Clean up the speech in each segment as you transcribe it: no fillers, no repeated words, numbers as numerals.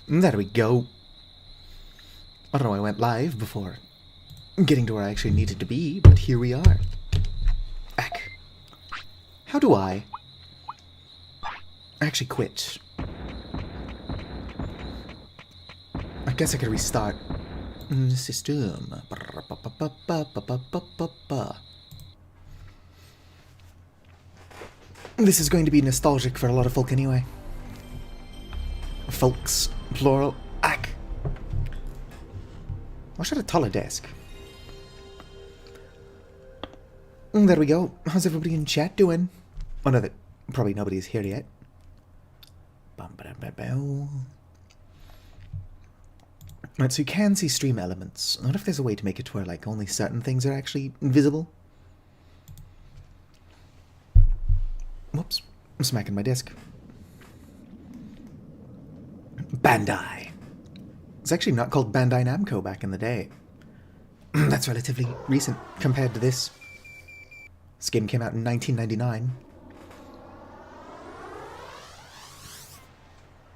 There we go. I don't know, I went live before getting to where I actually needed to be, but here we are. Ack. How do I actually quit? I guess I could restart the system. This is going to be nostalgic for a lot of folk anyway. Folks, plural. Ack. I should have a taller desk. There we go. How's everybody in chat doing? Oh no, probably nobody's here yet. Right, so you can see stream elements. I wonder if there's a way to make it to where like only certain things are actually visible. Whoops. I'm smacking my desk. Bandai. It's actually not called Bandai Namco back in the day. That's relatively recent compared to this. This game came out in 1999.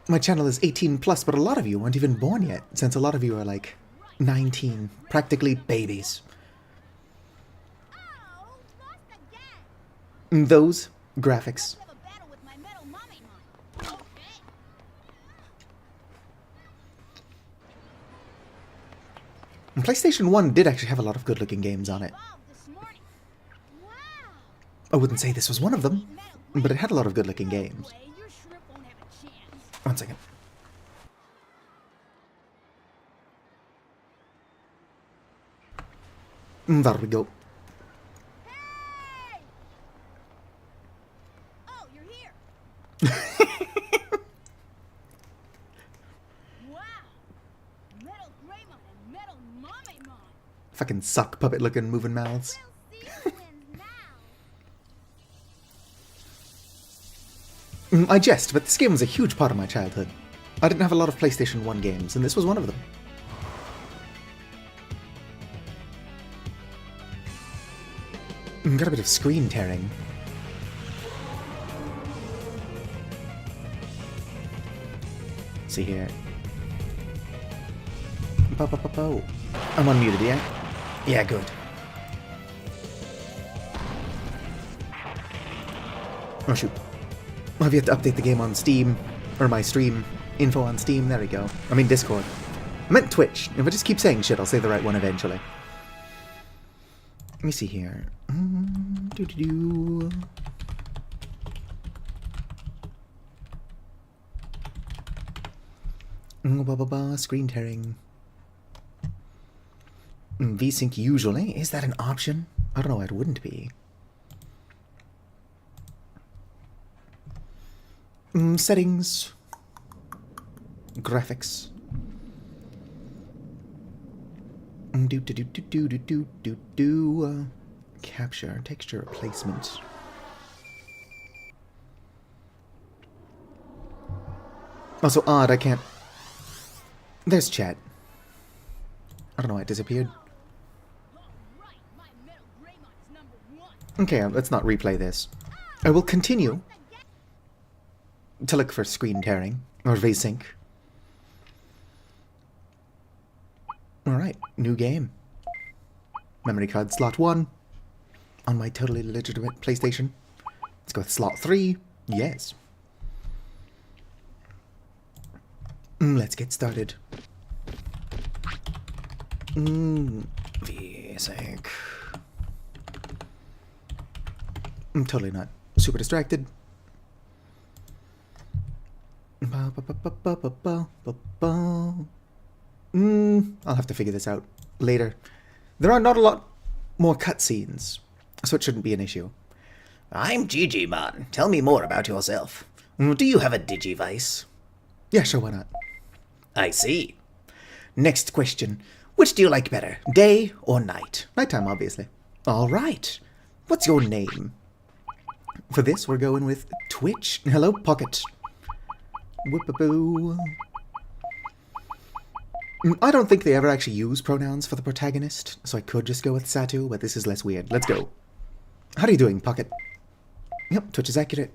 My channel is 18 plus, but a lot of you weren't even born yet, since a lot of you are like 19, practically babies. Those graphics. And PlayStation 1 did actually have a lot of good-looking games on it. I wouldn't say this was one of them, but it had a lot of good-looking games. One second. There we go. Hey! Oh, you're here. Wow. Metal Greymon and Metal Mamemon. Fucking sock puppet looking moving mouths. I jest, but this game was a huge part of my childhood. I didn't have a lot of PlayStation 1 games, and this was one of them. Got a bit of screen tearing. See here. Po. I'm unmuted, yeah? Yeah, good. Oh shoot. I've yet to update the game on Steam, or my stream info on Steam. There we go. I mean Discord. I meant Twitch. If I just keep saying shit, I'll say the right one eventually. Let me see here. Screen tearing. VSync usually. Is that an option? I don't know. It wouldn't be. Settings. Graphics. Capture. Texture replacement. Also odd, I can't... There's chat. I don't know why it disappeared. Okay, let's not replay this. I will continue to look for screen tearing, or VSync. Alright, new game. Memory card slot 1 on my totally legitimate PlayStation. Let's go with slot 3. Yes. Let's get started. VSync. I'm totally not super distracted. I'll have to figure this out later. There are not a lot more cutscenes, so it shouldn't be an issue. I'm Digimon. Tell me more about yourself. Do you have a Digivice? Yeah, sure, why not? I see. Next question. Which do you like better, day or night? Nighttime, obviously. All right. What's your name? For this, we're going with Twitch. Hello, Pocket. Whip-a-boo. I don't think they ever actually use pronouns for the protagonist, so I could just go with Satu, but this is less weird. Let's go. How are you doing, Pocket? Yep, Twitch is accurate.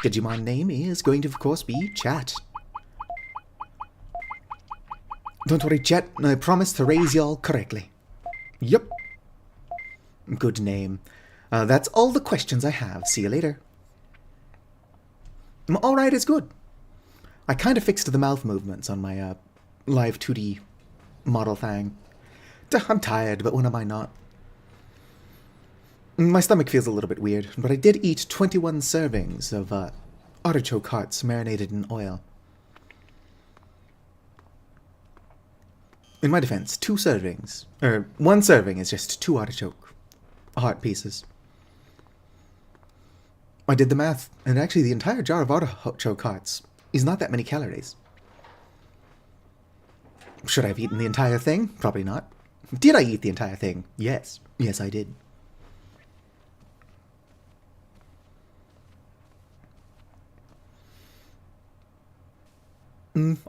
Digimon name is going to, of course, be Chat. Don't worry, Chet. I promise to raise y'all correctly. Yup. Good name. That's all the questions I have. See you later. Alright, it's good. I kind of fixed the mouth movements on my live 2D model thing. I'm tired, but when am I not? My stomach feels a little bit weird, but I did eat 21 servings of artichoke hearts marinated in oil. In my defense, 2 servings. Or 1 serving is just 2 artichoke heart pieces. I did the math, and actually the entire jar of artichoke hearts is not that many calories. Should I have eaten the entire thing? Probably not. Did I eat the entire thing? Yes. Yes, I did.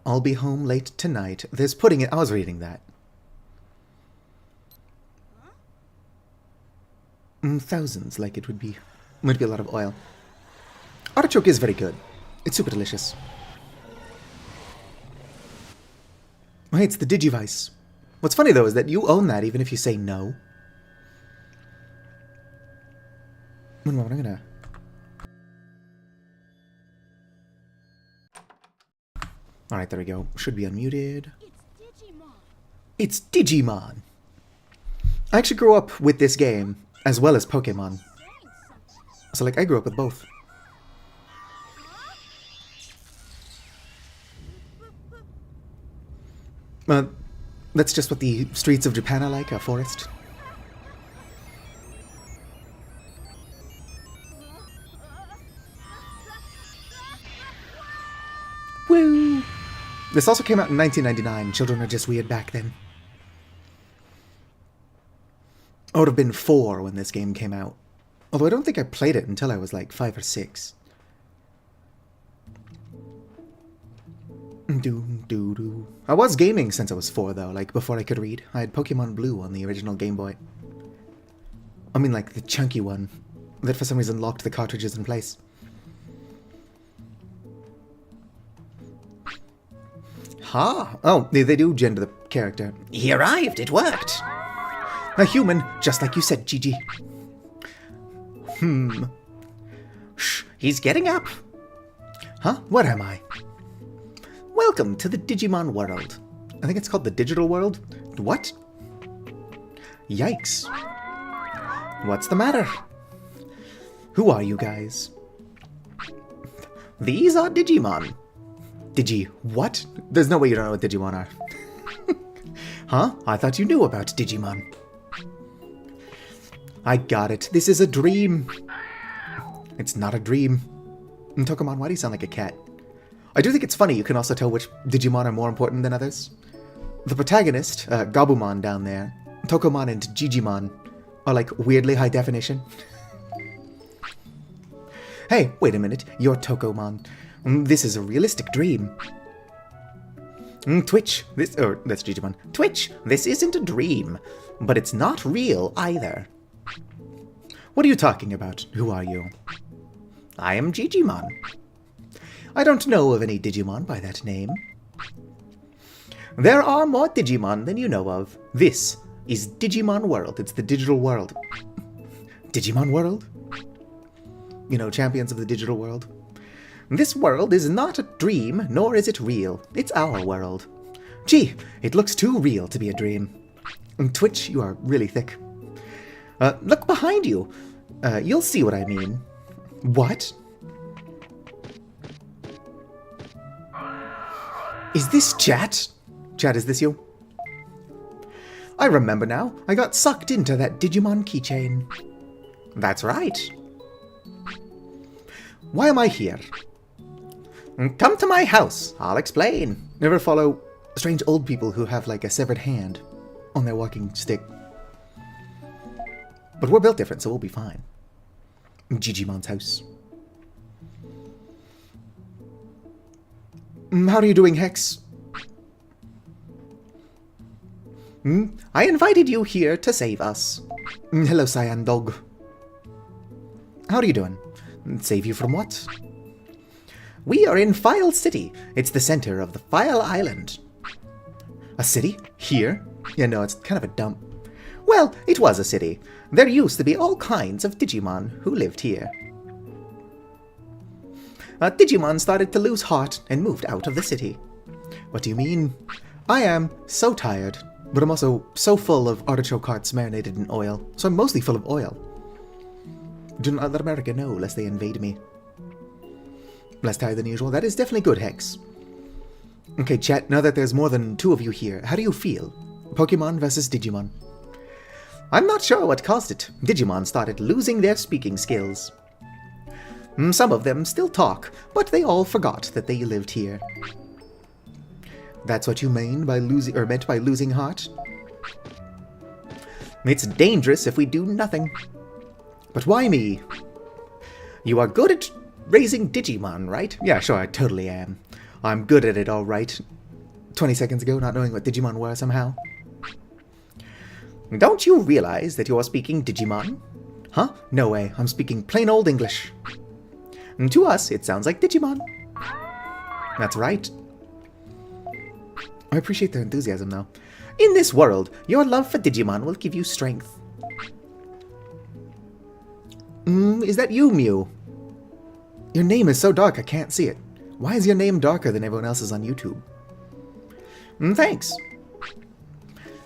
I'll be home late tonight. There's pudding in... I was reading that. Thousands, like it would be... Might be a lot of oil. Artichoke is very good. It's super delicious. Oh, hey, it's the Digivice. What's funny, though, is that you own that even if you say no. One moment, I'm gonna... Alright, there we go. Should be unmuted. It's Digimon. It's Digimon! I actually grew up with this game, as well as Pokemon. Saying something. So, like, I grew up with both. That's just what the streets of Japan are like, a forest. Woo! This also came out in 1999. Children are just weird back then. I would have been 4 when this game came out. Although I don't think I played it until I was like 5 or 6. I was gaming since I was 4 though, like before I could read. I had Pokemon Blue on the original Game Boy. I mean like the chunky one, that for some reason locked the cartridges in place. Ha! Oh, they do gender the character. He arrived, it worked! A human, just like you said, Gigi. Shh, he's getting up. Huh? What am I? Welcome to the Digimon World. I think it's called the Digital World. What? Yikes. What's the matter? Who are you guys? These are Digimon. What? There's no way you don't know what Digimon are. Huh? I thought you knew about Digimon. I got it. This is a dream. It's not a dream. Tokomon, why do you sound like a cat? I do think it's funny you can also tell which Digimon are more important than others. The protagonist, Gabumon down there, Tokomon and Jijimon are like weirdly high definition. Hey, wait a minute, you're Tokomon. This is a realistic dream. Twitch, that's Digimon. Twitch, this isn't a dream, but it's not real either. What are you talking about? Who are you? I am Digimon. I don't know of any Digimon by that name. There are more Digimon than you know of. This is Digimon World. It's the digital world. Digimon World? You know, champions of the digital world. This world is not a dream, nor is it real. It's our world. Gee, it looks too real to be a dream. Twitch, you are really thick. Look behind you. You'll see what I mean. What? Is this Chat? Chat, is this you? I remember now. I got sucked into that Digimon keychain. That's right. Why am I here? Come to my house. I'll explain. Never follow strange old people who have like a severed hand on their walking stick. But we're built different, so we'll be fine. Digimon's house. How are you doing, Hex? I invited you here to save us. Hello, Cyan Dog. How are you doing? Save you from what? We are in File City. It's the center of the File Island. A city? Here? Yeah, no, it's kind of a dump. Well, it was a city. There used to be all kinds of Digimon who lived here. Digimon started to lose heart and moved out of the city. What do you mean? I am so tired, but I'm also so full of artichoke hearts marinated in oil, so I'm mostly full of oil. Do not let America know, lest they invade me. Less tired than usual. That is definitely good, Hex. Okay, chat, now that there's more than 2 of you here, how do you feel? Pokemon versus Digimon. I'm not sure what caused it. Digimon started losing their speaking skills. Some of them still talk, but they all forgot that they lived here. That's what you mean by meant by losing heart? It's dangerous if we do nothing. But why me? You are good at raising Digimon, right? Yeah, sure, I totally am. I'm good at it, all right. 20 seconds ago, not knowing what Digimon were somehow. Don't you realize that you are speaking Digimon? Huh? No way, I'm speaking plain old English. And to us, it sounds like Digimon. That's right. I appreciate their enthusiasm, though. In this world, your love for Digimon will give you strength. Is that you, Mew? Your name is so dark I can't see it. Why is your name darker than everyone else's on YouTube? Thanks.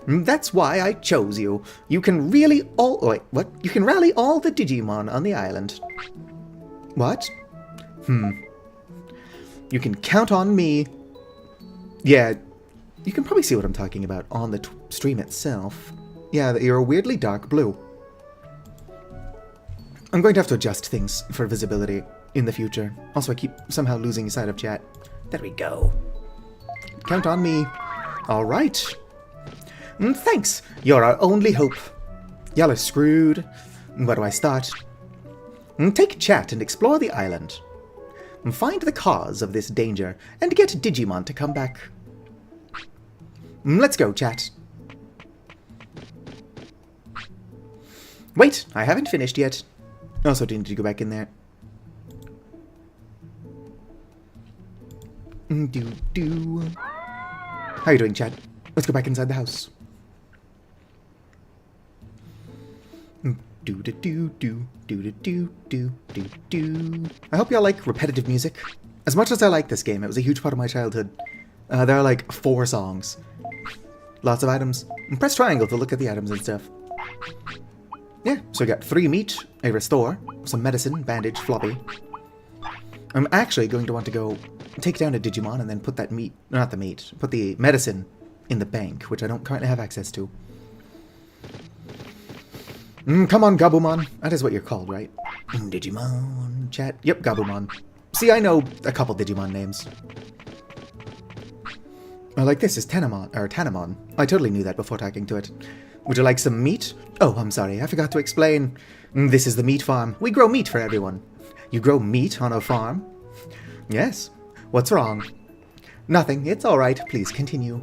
That's why I chose you. You can You can rally all the Digimon on the island. What? You can count on me. Yeah, you can probably see what I'm talking about on the stream itself. Yeah, you're weirdly dark blue. I'm going to have to adjust things for visibility in the future. Also, I keep somehow losing sight of chat. There we go. Count on me. All right. Thanks. You're our only hope. Y'all are screwed. Where do I start? Take chat and explore the island. Find the cause of this danger and get Digimon to come back. Let's go, chat. Wait, I haven't finished yet. Also, do you need to go back in there? How you doing, chat? Let's go back inside the house. I hope y'all like repetitive music. As much as I like this game, it was a huge part of my childhood. There are like 4 songs. Lots of items. And press triangle to look at the items and stuff. Yeah, so we got 3 meat, a restore, some medicine, bandage, floppy. I'm actually going to want to go take down a Digimon and then put that meat, not the meat, put the medicine in the bank, which I don't currently have access to. Come on, Gabumon. That is what you're called, right? Digimon, chat. Yep, Gabumon. See, I know a couple Digimon names. Like this is Tanamon. I totally knew that before talking to it. Would you like some meat? Oh, I'm sorry, I forgot to explain. This is the meat farm. We grow meat for everyone. You grow meat on a farm? Yes. What's wrong? Nothing. It's all right. Please continue.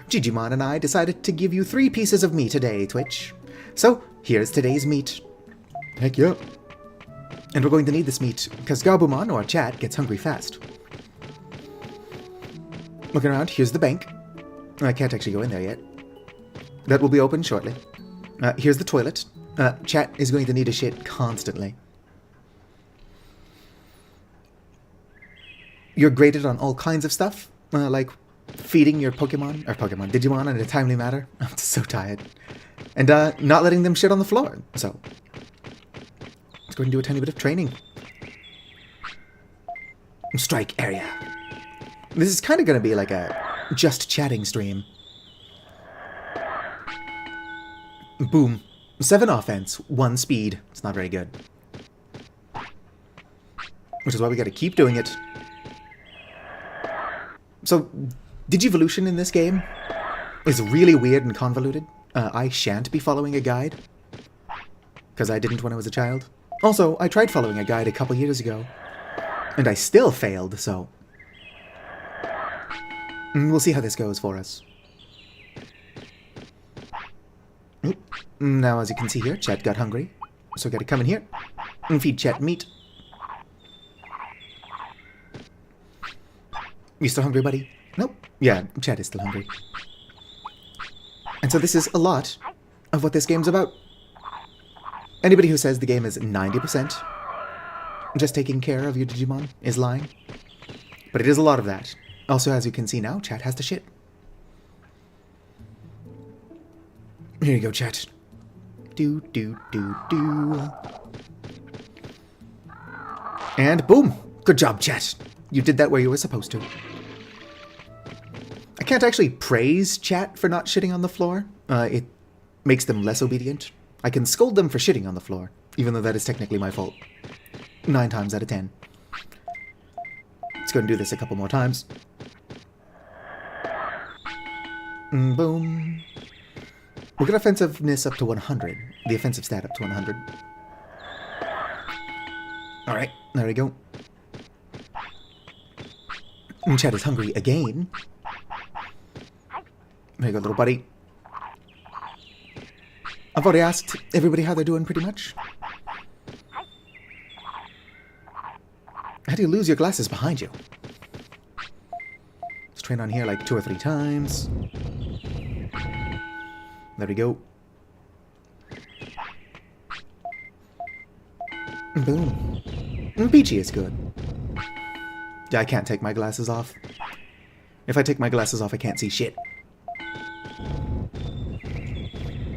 Digimon and I decided to give you 3 pieces of meat a day, Twitch. So, here's today's meat. Heck yeah. And we're going to need this meat, because Gabumon, or chat, gets hungry fast. Looking around, here's the bank. I can't actually go in there yet. That will be open shortly. Here's the toilet. Chat is going to need a shit constantly. You're graded on all kinds of stuff, like feeding your Digimon in a timely manner. I'm so tired. And not letting them shit on the floor. So, let's go and do a tiny bit of training. Strike area. This is kind of going to be like a just chatting stream. Boom. 7 offense, 1 speed. It's not very good. Which is why we got to keep doing it. So, Digivolution in this game is really weird and convoluted. I shan't be following a guide, because I didn't when I was a child. Also, I tried following a guide a couple years ago, and I still failed, so... we'll see how this goes for us. Oop. Now, as you can see here, Chat got hungry, so gotta come in here and feed Chat meat. You still hungry, buddy? Nope. Yeah, Chat is still hungry. And so this is a lot of what this game's about. Anybody who says the game is 90% just taking care of your Digimon is lying. But it is a lot of that. Also, as you can see now, chat has to shit. Here you go, chat. Do, do, do, do. And boom! Good job, chat. You did that where you were supposed to. I can't actually praise chat for not shitting on the floor. It makes them less obedient. I can scold them for shitting on the floor, even though that is technically my fault. 9 times out of 10. Let's go and do this a couple more times. Boom. We'll get offensiveness up to 100. The offensive stat up to 100. Alright, there we go. And Chad is hungry again. There you go, little buddy. I've already asked everybody how they're doing, pretty much. How do you lose your glasses behind you? Let's train on here like 2 or 3 times. There we go. Boom. Peachy is good. Yeah, I can't take my glasses off. If I take my glasses off, I can't see shit.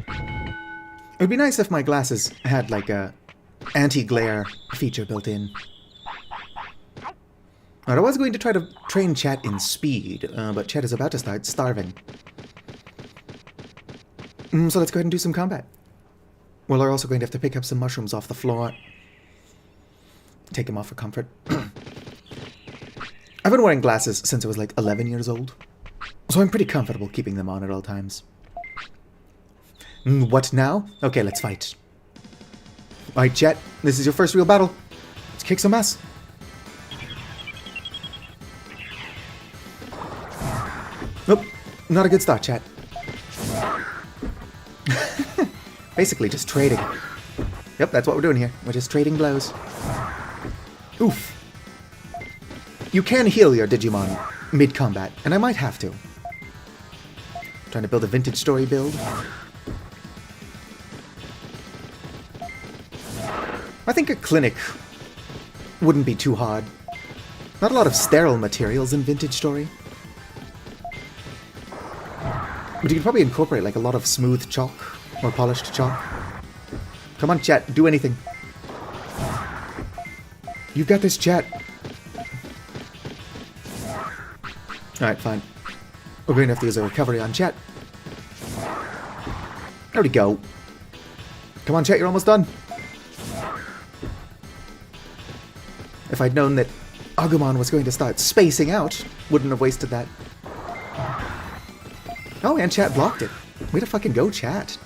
It would be nice if my glasses had like a anti-glare feature built in. Alright, I was going to try to train chat in speed, but chat is about to start starving. So let's go ahead and do some combat. Well, we're also going to have to pick up some mushrooms off the floor. Take them off for comfort. I've been wearing glasses since I was like 11 years old, so I'm pretty comfortable keeping them on at all times. What now? Okay, let's fight. Alright, chat, this is your first real battle. Let's kick some ass. Nope, not a good start, chat. Basically just trading. Yep, that's what we're doing here. We're just trading blows. Oof. You can heal your Digimon mid-combat, and I might have to. Trying to build a vintage story build. I think a clinic wouldn't be too hard. Not a lot of sterile materials in vintage story. But you could probably incorporate like a lot of smooth chalk or polished chalk. Come on, chat, do anything. You've got this, chat. Alright, fine. We're going to have to use a recovery on chat. There we go. Come on, chat, you're almost done. If I'd known that Agumon was going to start spacing out, wouldn't have wasted that. Oh, and chat blocked it. Way to fucking go, chat.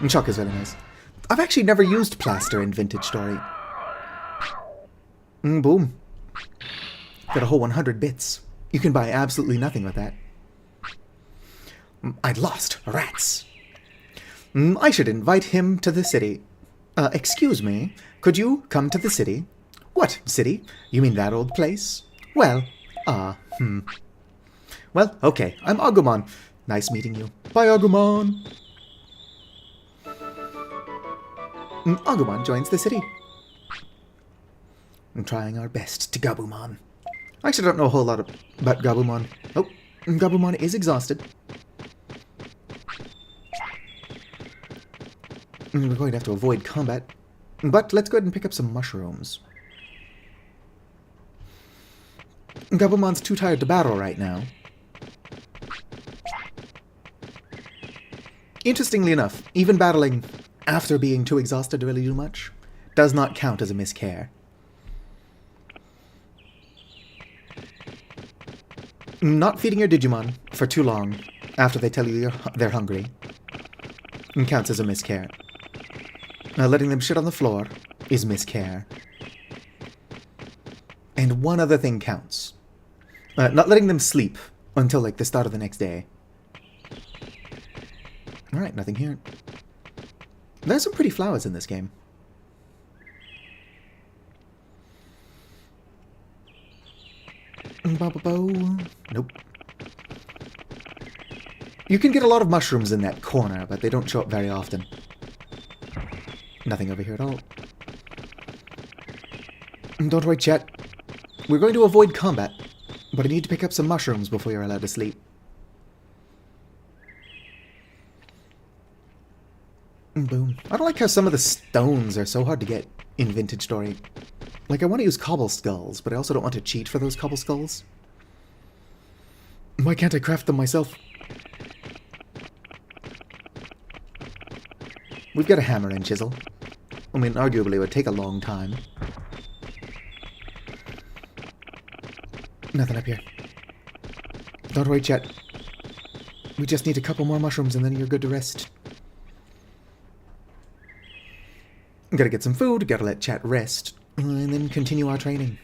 And chalk is really nice. I've actually never used plaster in Vintage Story. Boom. Got a whole 100 bits. You can buy absolutely nothing with that. I'd lost rats. I should invite him to the city. Excuse me, could you come to the city? What city? You mean that old place? Well, Well, okay, I'm Agumon. Nice meeting you. Bye, Agumon. Agumon joins the city. I'm trying our best to Gabumon. I actually don't know a whole lot about Gabumon. Oh, Gabumon is exhausted. We're going to have to avoid combat. But let's go ahead and pick up some mushrooms. Gabumon's too tired to battle right now. Interestingly enough, even battling after being too exhausted to really do much does not count as a miscare. Not feeding your Digimon for too long after they tell you they're hungry counts as a miscare. Letting them shit on the floor is miscare. And one other thing counts. Not letting them sleep until like the start of the next day. Alright, nothing here. There's some pretty flowers in this game. Nope. You can get a lot of mushrooms in that corner, but they don't show up very often. Nothing over here at all. Don't worry, chat. We're going to avoid combat, but I need to pick up some mushrooms before you're allowed to sleep. Boom. I don't like how some of the stones are so hard to get in Vintage Story. Like, I want to use cobble skulls, but I also don't want to cheat for those cobble skulls. Why can't I craft them myself? We've got a hammer and chisel. I mean, arguably it would take a long time. Nothing up here. Don't worry, chat. We just need a couple more mushrooms and then you're good to rest. Gotta get some food, gotta let chat rest, and then continue our training.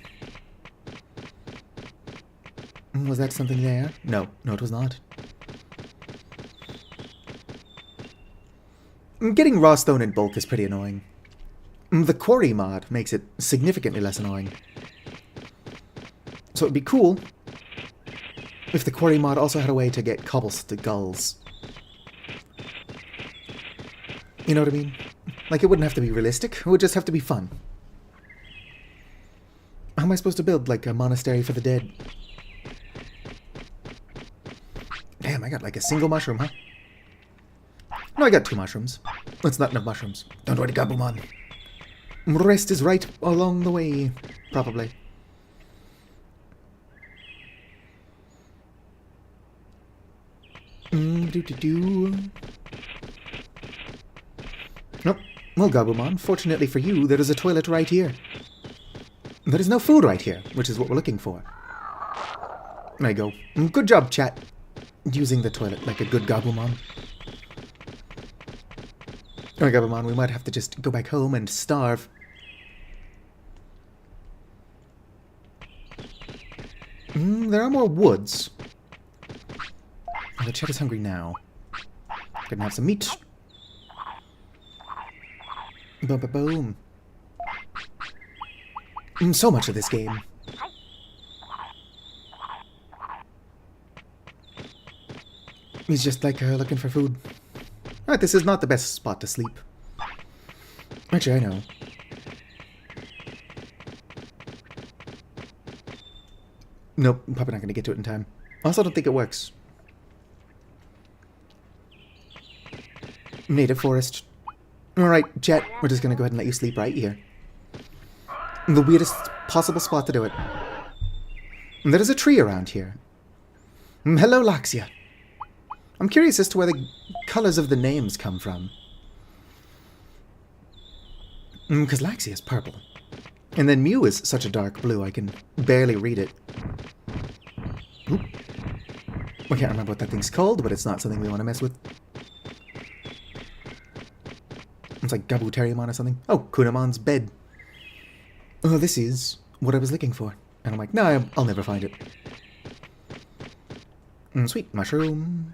Was that something there? No, it was not. Getting raw stone in bulk is pretty annoying. The quarry mod makes it significantly less annoying. So it'd be cool if the quarry mod also had a way to get cobbleskulls. You know what I mean? Like, it wouldn't have to be realistic, it would just have to be fun. How am I supposed to build, like, a monastery for the dead? Damn, I got, like, a single mushroom, huh? No, I got 2 mushrooms. That's not enough mushrooms. Don't worry, Gabumon. Rest is right along the way, probably. Nope. Well, Gabumon, fortunately for you, there is a toilet right here. There is no food right here, which is what we're looking for. There you go. Good job, chat. Using the toilet like a good Gabumon. Alright, Gabumon, we might have to just go back home and starve. There are more woods. Oh, the chat is hungry now. Gonna have some meat. Boom, boom, boom. So much of this game. He's just like looking for food. Alright, this is not the best spot to sleep. Actually, I know. Nope, I'm probably not going to get to it in time. I also don't think it works. Native forest. Alright, chat, we're just going to go ahead and let you sleep right here. The weirdest possible spot to do it. And there is a tree around here. Hello, Laxia. I'm curious as to where the colors of the names come from. Because Laxia is purple. And then Mew is such a dark blue, I can barely read it. Oop. I can't remember what that thing's called, but it's not something we want to mess with. It's like Gabuteriumon or something. Oh, Kunamon's bed. Oh, this is what I was looking for. And I'm like, no, I'll never find it. Sweet mushroom.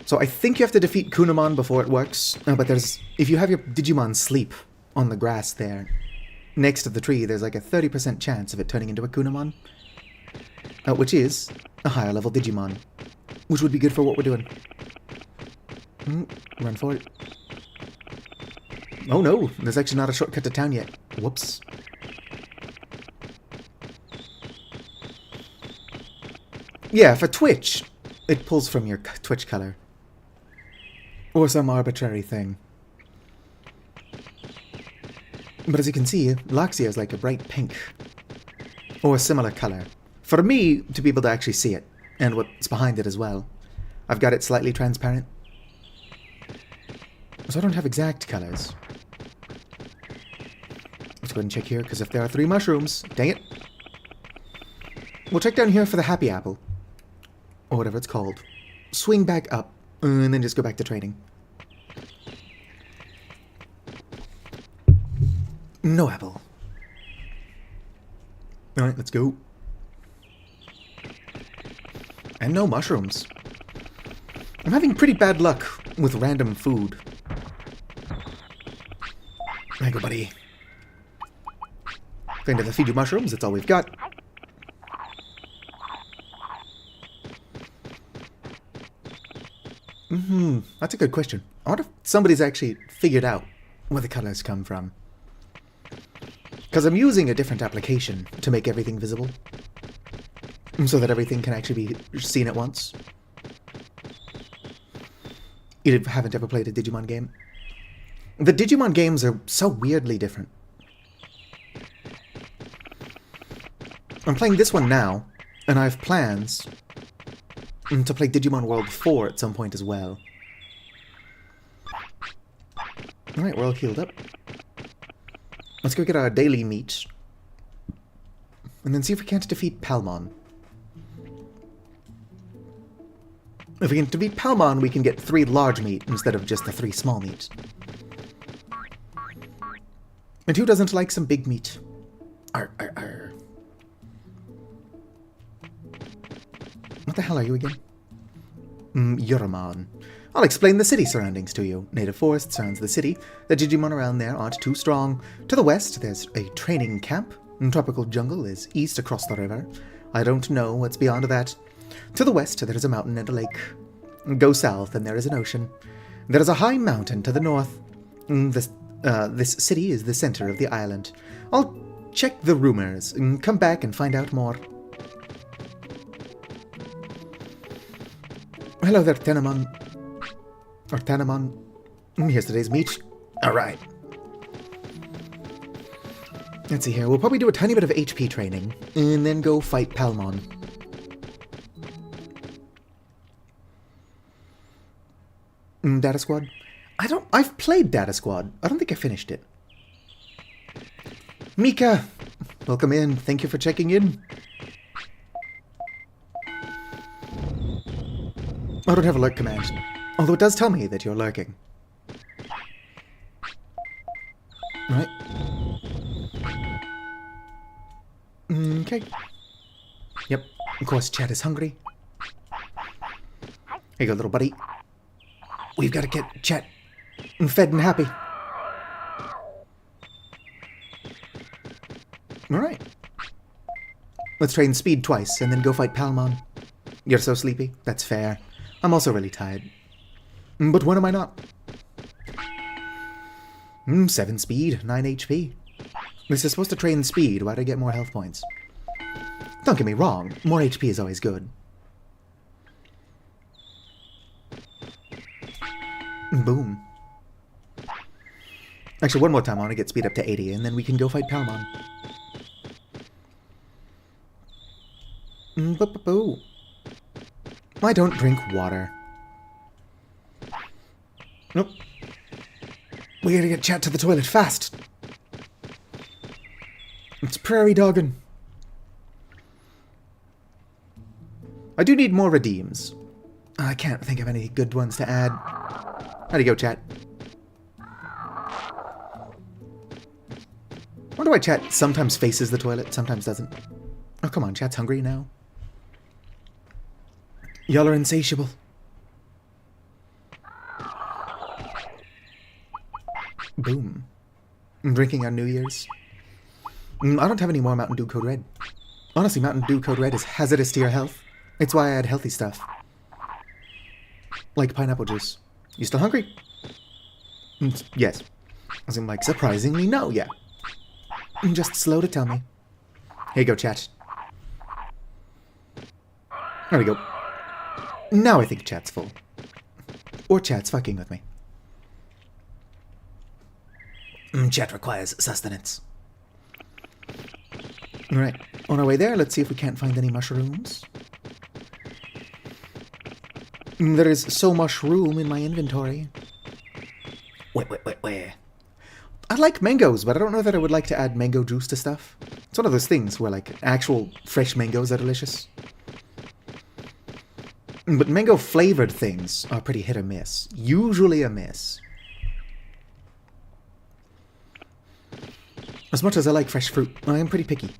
So I think you have to defeat Kunamon before it works. But there's, if you have your Digimon sleep on the grass there, next to the tree, there's like a 30% chance of it turning into a Kunamon. Which is a higher level Digimon. Which would be good for what we're doing. Run for it. Oh no, there's actually not a shortcut to town yet. Whoops. Yeah, for Twitch, it pulls from your Twitch color. Or some arbitrary thing. But as you can see, Laxia is like a bright pink. Or a similar color. For me, to be able to actually see it, and what's behind it as well, I've got it slightly transparent. So I don't have exact colors. Let's go ahead and check here, because if there are 3 mushrooms, dang it. We'll check down here for the happy apple. Or whatever it's called. Swing back up, and then just go back to training. No apple. Alright, let's go. And no mushrooms. I'm having pretty bad luck with random food. There you go, buddy. Going to feed you mushrooms, that's all we've got. That's a good question. I wonder if somebody's actually figured out where the colors come from. Because I'm using a different application to make everything visible. So that everything can actually be seen at once. You haven't ever played a Digimon game? The Digimon games are so weirdly different. I'm playing this one now, and I have plans to play Digimon World 4 at some point as well. Alright, we're all healed up. Let's go get our daily meat. And then see if we can't defeat Palmon. If we can defeat Palmon, we can get 3 large meat instead of just the 3 small meat. And who doesn't like some big meat? Arr, arr, arr. What the hell are you again? Yuramon. I'll explain the city surroundings to you. Native forest surrounds the city. The Digimon around there aren't too strong. To the west, there's a training camp. Tropical jungle is east across the river. I don't know what's beyond that. To the west, there is a mountain and a lake. Go south, and there is an ocean. There is a high mountain to the north. This city is the center of the island. I'll check the rumors and come back and find out more. Hello there, Tenemon. Or Tanemon. Here's today's meat. Alright. Let's see here. We'll probably do a tiny bit of HP training, and then go fight Palmon. Data Squad? I've played Data Squad. I don't think I finished it. Mika! Welcome in. Thank you for checking in. I don't have a lurk command. Although it does tell me that you're lurking. Right. Okay. Yep. Of course, Chad is hungry. Here you go, little buddy. We've got to get Chat fed and happy. Alright. Let's train speed twice and then go fight Palmon. You're so sleepy? That's fair. I'm also really tired. But when am I not? 7 speed, 9 HP. This is supposed to train speed. Why do I get more health points? Don't get me wrong. More HP is always good. Boom. Actually, one more time, I want to get speed up to 80, and then we can go fight Palmon. Boo. I don't drink water. Nope. We gotta get Chat to the toilet fast. It's prairie dogging. I do need more redeems. I can't think of any good ones to add. How'd you go, Chat? Wonder why Chat sometimes faces the toilet, sometimes doesn't. Oh, come on, Chat's hungry now. Y'all are insatiable. Boom. I'm drinking on New Year's. I don't have any more Mountain Dew Code Red. Honestly, Mountain Dew Code Red is hazardous to your health. It's why I add healthy stuff. Like pineapple juice. You still hungry? Yes. As in, like, surprisingly, no, yeah. Just slow to tell me. Here you go, Chat. There we go. Now I think Chat's full. Or Chat's fucking with me. Chat requires sustenance. Alright, on our way there, let's see if we can't find any mushrooms. There is so much room in my inventory. Wait. I like mangoes, but I don't know that I would like to add mango juice to stuff. It's one of those things where, like, actual fresh mangoes are delicious. But mango-flavored things are pretty hit or miss. Usually a miss. As much as I like fresh fruit, I am pretty picky.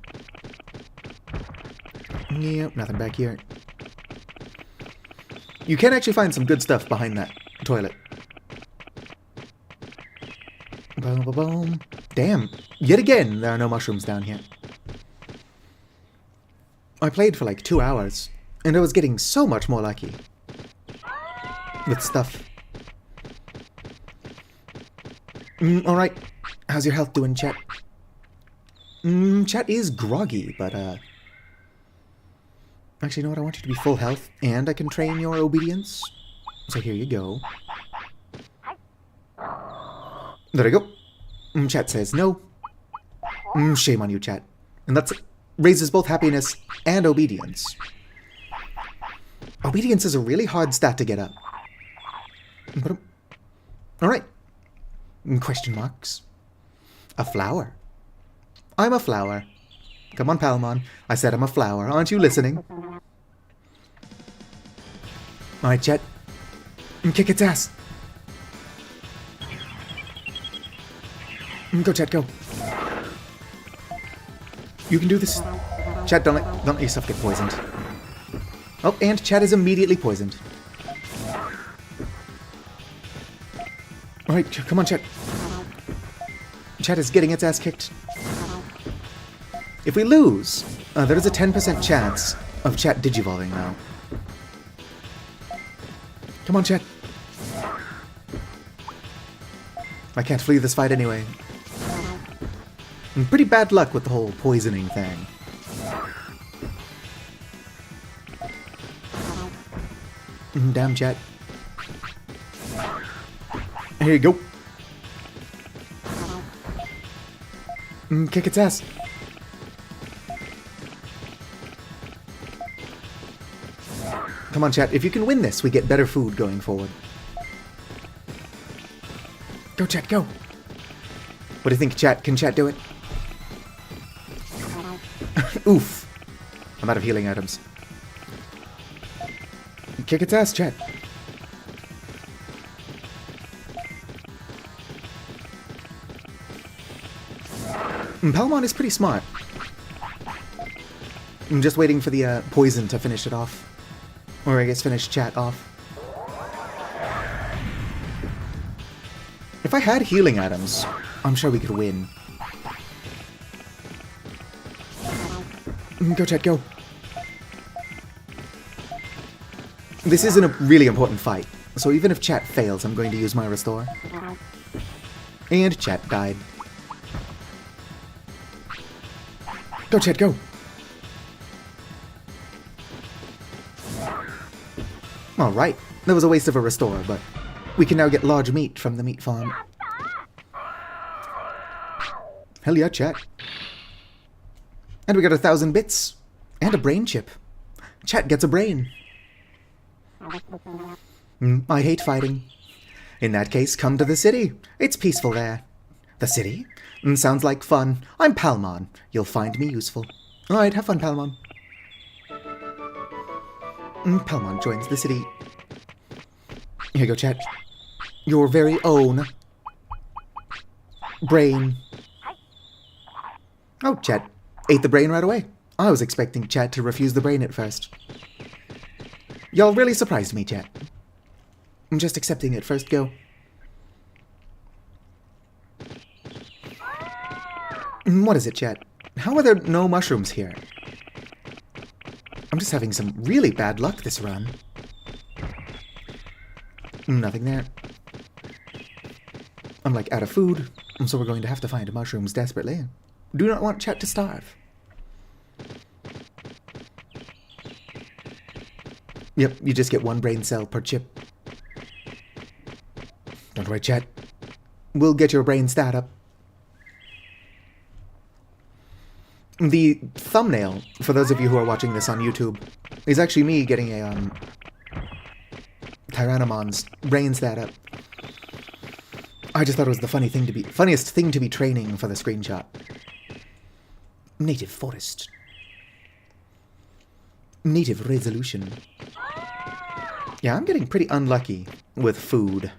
Yep, nothing back here. You can actually find some good stuff behind that toilet. Boom, boom, boom. Damn. Yet again, there are no mushrooms down here. I played for like 2 hours, and I was getting so much more lucky. with stuff. Alright. How's your health doing, chat? Chat is groggy, but, actually, you know what? I want you to be full health, and I can train your obedience. So here you go. There you go. Chat says no. Shame on you, chat. And that raises both happiness and obedience. Obedience is a really hard stat to get up. Alright. Question marks. A flower. I'm a flower. Come on, Palmon. I said I'm a flower. Aren't you listening? Alright, chat. Kick its ass. Go, chat, go. You can do this. Chat, don't let yourself get poisoned. Oh, and chat is immediately poisoned. Alright, come on, chat. Chat is getting its ass kicked. If we lose, there is a 10% chance of chat digivolving now. Come on, chat. I can't flee this fight anyway. Pretty bad luck with the whole poisoning thing. Damn, chat. Here you go. Kick its ass. Come on, chat. If you can win this, we get better food going forward. Go, chat, go. What do you think, chat? Can chat do it? Oof. I'm out of healing items. Kick its ass, chat. Palmon is pretty smart. I'm just waiting for the poison to finish it off. Or I guess finish chat off. If I had healing items, I'm sure we could win. Go, chat, go. This isn't a really important fight, so even if chat fails, I'm going to use my restore. And chat died. Go, chat, go. Alright, that was a waste of a restore, but we can now get large meat from the meat farm. Hell yeah, chat. And we got 1,000 bits. And a brain chip. Chat gets a brain. I hate fighting. In that case, come to the city. It's peaceful there. The city? Sounds like fun. I'm Palmon. You'll find me useful. Alright, have fun, Palmon. Palmon joins the city. Here you go, chat. Your very own brain. Oh, chat ate the brain right away. I was expecting chat to refuse the brain at first. Y'all really surprised me, chat. I'm just accepting it first go. What is it, chat? How are there no mushrooms here? I'm just having some really bad luck this run. Nothing there. I'm like out of food, so we're going to have to find mushrooms desperately. Do not want chat to starve. Yep, you just get one brain cell per chip. Don't worry, chat. We'll get your brain stat up. The thumbnail, for those of you who are watching this on YouTube, is actually me getting a, Tyrannomon's brain stat up. I just thought it was the funniest thing to be training for the screenshot. Native forest. Native resolution. Yeah, I'm getting pretty unlucky with food.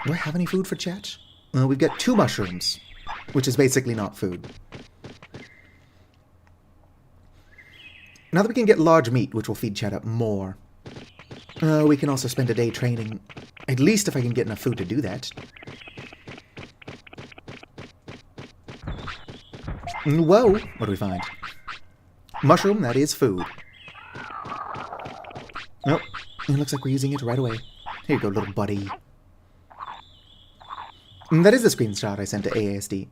Do I have any food for chat? We've got 2 mushrooms, which is basically not food. Now that we can get large meat, which will feed chat up more, we can also spend a day training, at least if I can get enough food to do that. Whoa, what do we find? Mushroom, that is food. Nope. It looks like we're using it right away. Here you go, little buddy. That is the screenshot I sent to AASD.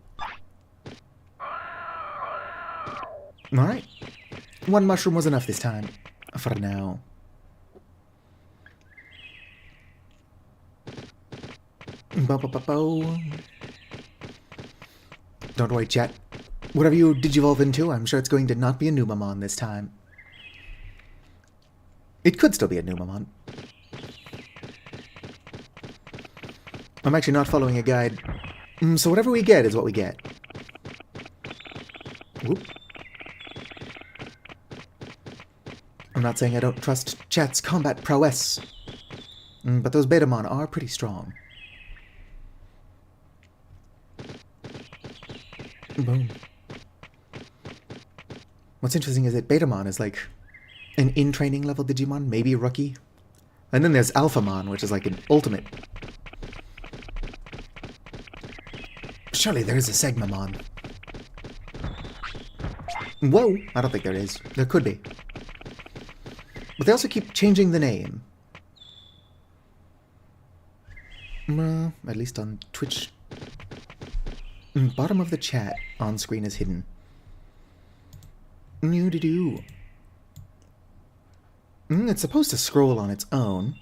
Alright. One mushroom was enough this time. For now. Bo-bo-bo-bo. Don't worry, chat. Whatever you digivolve into, I'm sure it's going to not be a Numamon this time. It could still be a Numamon. I'm actually not following a guide. So whatever we get is what we get. Whoop. I'm not saying I don't trust chat's combat prowess. But those Betamon are pretty strong. Boom. What's interesting is that Betamon is like an in-training level Digimon, maybe a rookie. And then there's Alphamon, which is like an ultimate. Surely there is a Segmamon. Whoa! I don't think there is. There could be. But they also keep changing the name. At least on Twitch. Bottom of the chat on screen is hidden. New-to-do. It's supposed to scroll on its own.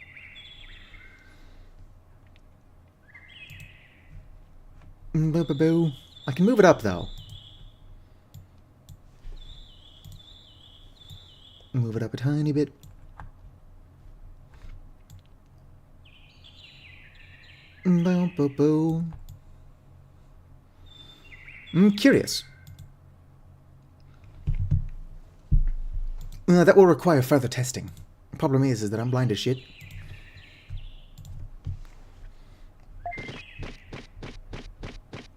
Boo-boo-boo. I can move it up, though. Move it up a tiny bit. Boo-boo-boo. I'm curious. That will require further testing. Problem is that I'm blind as shit.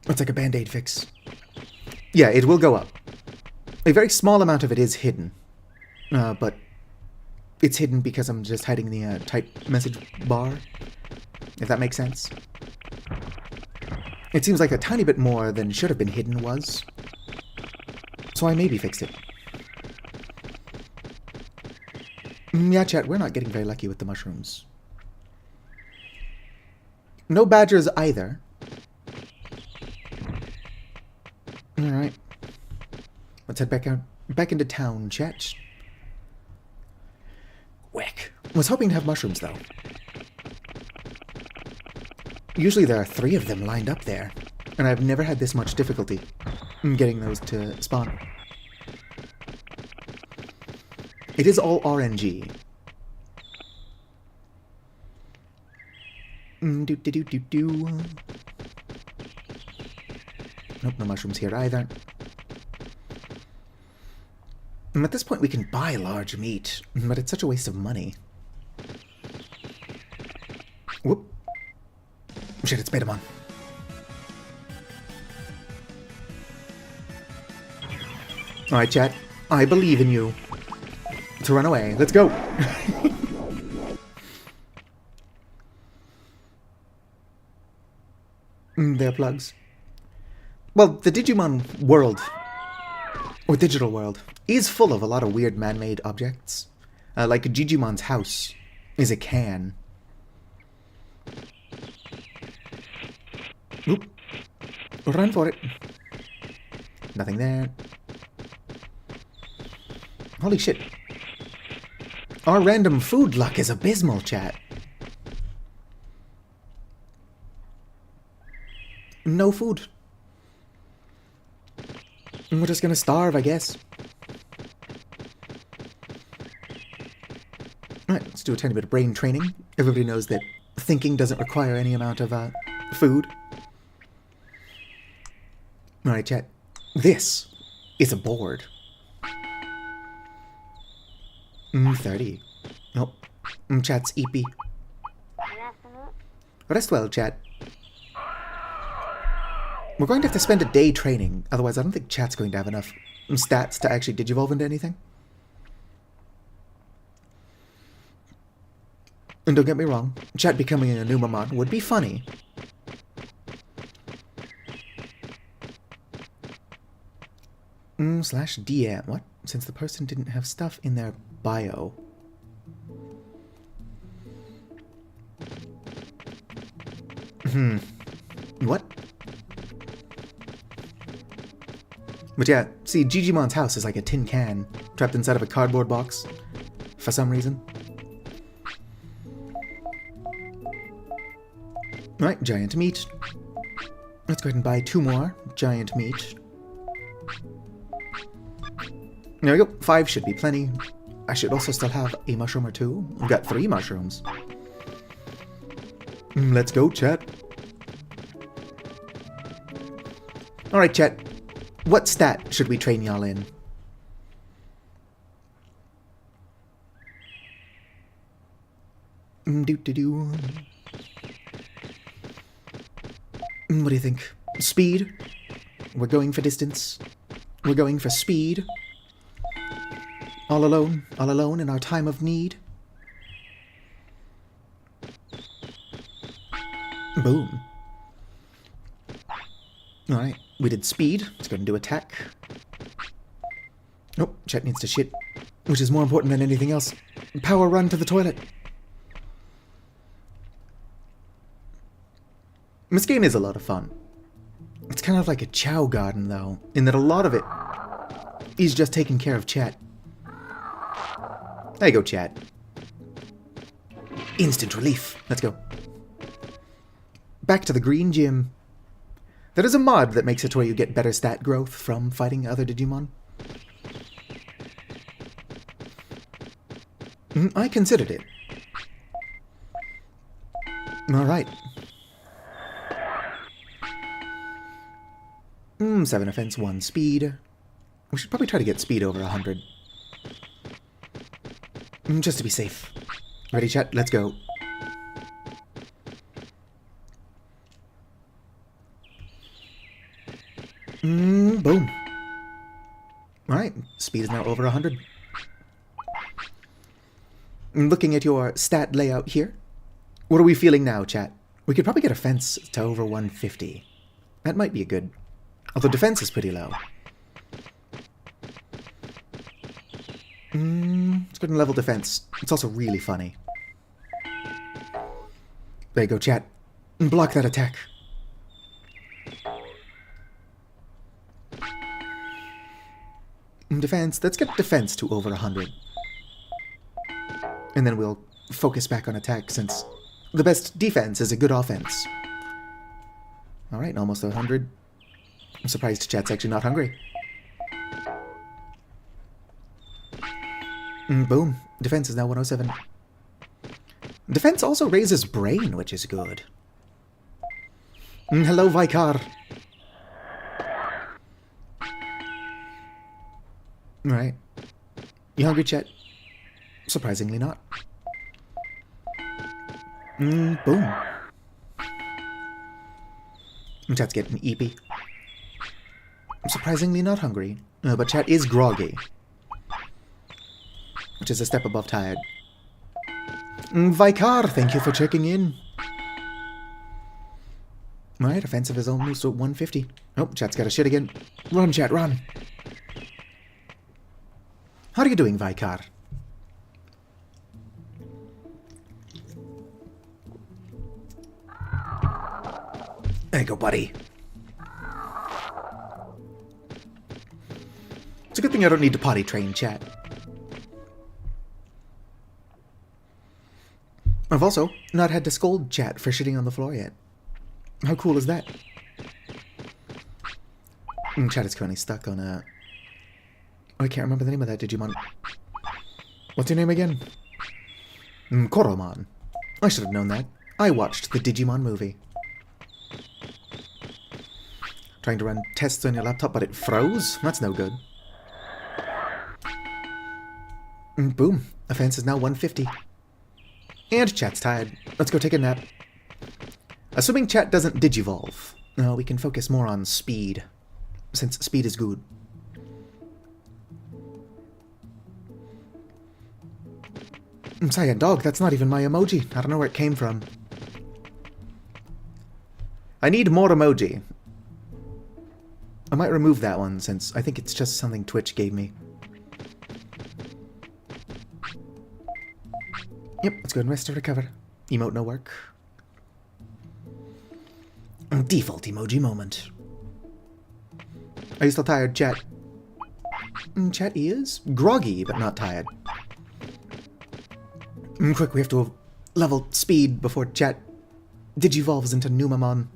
It's like a band-aid fix. Yeah, it will go up. A very small amount of it is hidden. But it's hidden because I'm just hiding the type message bar. If that makes sense. It seems like a tiny bit more than should have been hidden was. So I maybe fixed it. Yeah, chat, we're not getting very lucky with the mushrooms. No badgers either. Alright. Let's head back into town, chat. Whack. Was hoping to have mushrooms, though. Usually there are 3 of them lined up there, and I've never had this much difficulty getting those to spawn. It is all RNG. Do-do-do-do-do. Nope, no mushrooms here either. At this point we can buy large meat, but it's such a waste of money. Whoop. Shit, it's Betamon. Alright, chat. I believe in you. To run away. Let's go! They're plugs. Well, the Digimon World, or digital world, is full of a lot of weird man-made objects. Like Digimon's house is a can. Oop. Run for it. Nothing there. Holy shit. Our random food luck is abysmal, chat. No food. We're just gonna starve, I guess. Alright, let's do a tiny bit of brain training. Everybody knows that thinking doesn't require any amount of food. Alright, chat. This is a board. 30. Nope. Chat's EP. Rest well, chat. We're going to have to spend a day training, otherwise I don't think chat's going to have enough stats to actually digivolve into anything. And don't get me wrong, chat becoming a Numamon would be funny. /DM. What? Since the person didn't have stuff in their bio. What? But yeah, see, Gigimon's house is like a tin can trapped inside of a cardboard box for some reason. Alright, giant meat. Let's go ahead and buy 2 more giant meat. There we go. 5 should be plenty. I should also still have a mushroom or 2. We've got 3 mushrooms. Let's go, chat. Alright, chat. What stat should we train y'all in? Doo-doo-doo. What do you think? Speed? We're going for distance. We're going for speed. All alone in our time of need. Boom. Alright, we did speed. Let's go ahead and do attack. Oh, Chet needs to shit, which is more important than anything else. Power run to the toilet. This game is a lot of fun. It's kind of like a chow garden, though, in that a lot of it is just taking care of Chat. There you go, Chat. Instant relief. Let's go. Back to the green gym. There is a mod that makes it to where you get better stat growth from fighting other Digimon. I considered it. Alright. 7 offense, 1 speed. We should probably try to get speed over 100. Just to be safe. Ready, chat? Let's go. Boom. Alright, speed is now over 100. Looking at your stat layout here, what are we feeling now, chat? We could probably get offense to over 150. That might be a good... Although defense is pretty low. Let's go ahead and level defense. It's also really funny. There you go, chat. Block that attack. Defense. Let's get defense to over 100. And then we'll focus back on attack, since the best defense is a good offense. Alright, almost 100. I'm surprised chat's actually not hungry. Boom. Defense is now 107. Defense also raises brain, which is good. Hello, Vicar. Alright. You hungry, chat? Surprisingly not. Boom. Chat's getting eepy. I'm surprisingly not hungry. But chat is groggy. Which is a step above tired. Vicar, thank you for checking in. Alright, offensive is almost at 150. Oh, chat's got a shit again. Run, chat, run. How are you doing, Vicar? There you go, buddy. It's a good thing I don't need to potty train chat. I've also not had to scold chat for shitting on the floor yet. How cool is that? Chat is currently stuck on a... Oh, I can't remember the name of that Digimon. What's your name again? Koromon. I should have known that. I watched the Digimon movie. Trying to run tests on your laptop, but it froze? That's no good. Boom. Offense is now 150. And chat's tired. Let's go take a nap. Assuming chat doesn't digivolve, we can focus more on speed, since speed is good. Cyan dog, that's not even my emoji. I don't know where it came from. I need more emoji. I might remove that one, since I think it's just something Twitch gave me. Yep, let's go and rest and recover. Emote no work. Default emoji moment. Are you still tired, chat? Chat is groggy, but not tired. Quick, we have to level speed before chat digivolves into Numamon.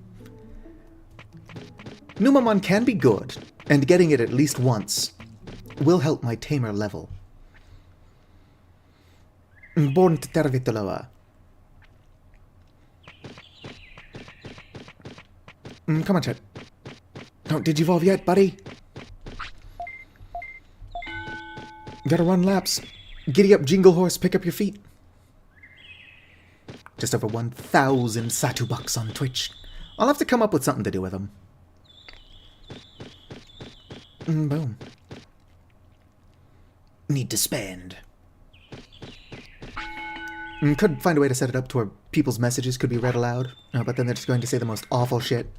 Numamon can be good, and getting it at least once will help my tamer level. Born to Tervitaloa. Come on, chat. Don't digivolve yet, buddy. Gotta run laps. Giddy up, Jingle Horse, pick up your feet. Just over 1,000 Satu bucks on Twitch. I'll have to come up with something to do with them. Boom. Need to spend. Could find a way to set it up to where people's messages could be read aloud, but then they're just going to say the most awful shit.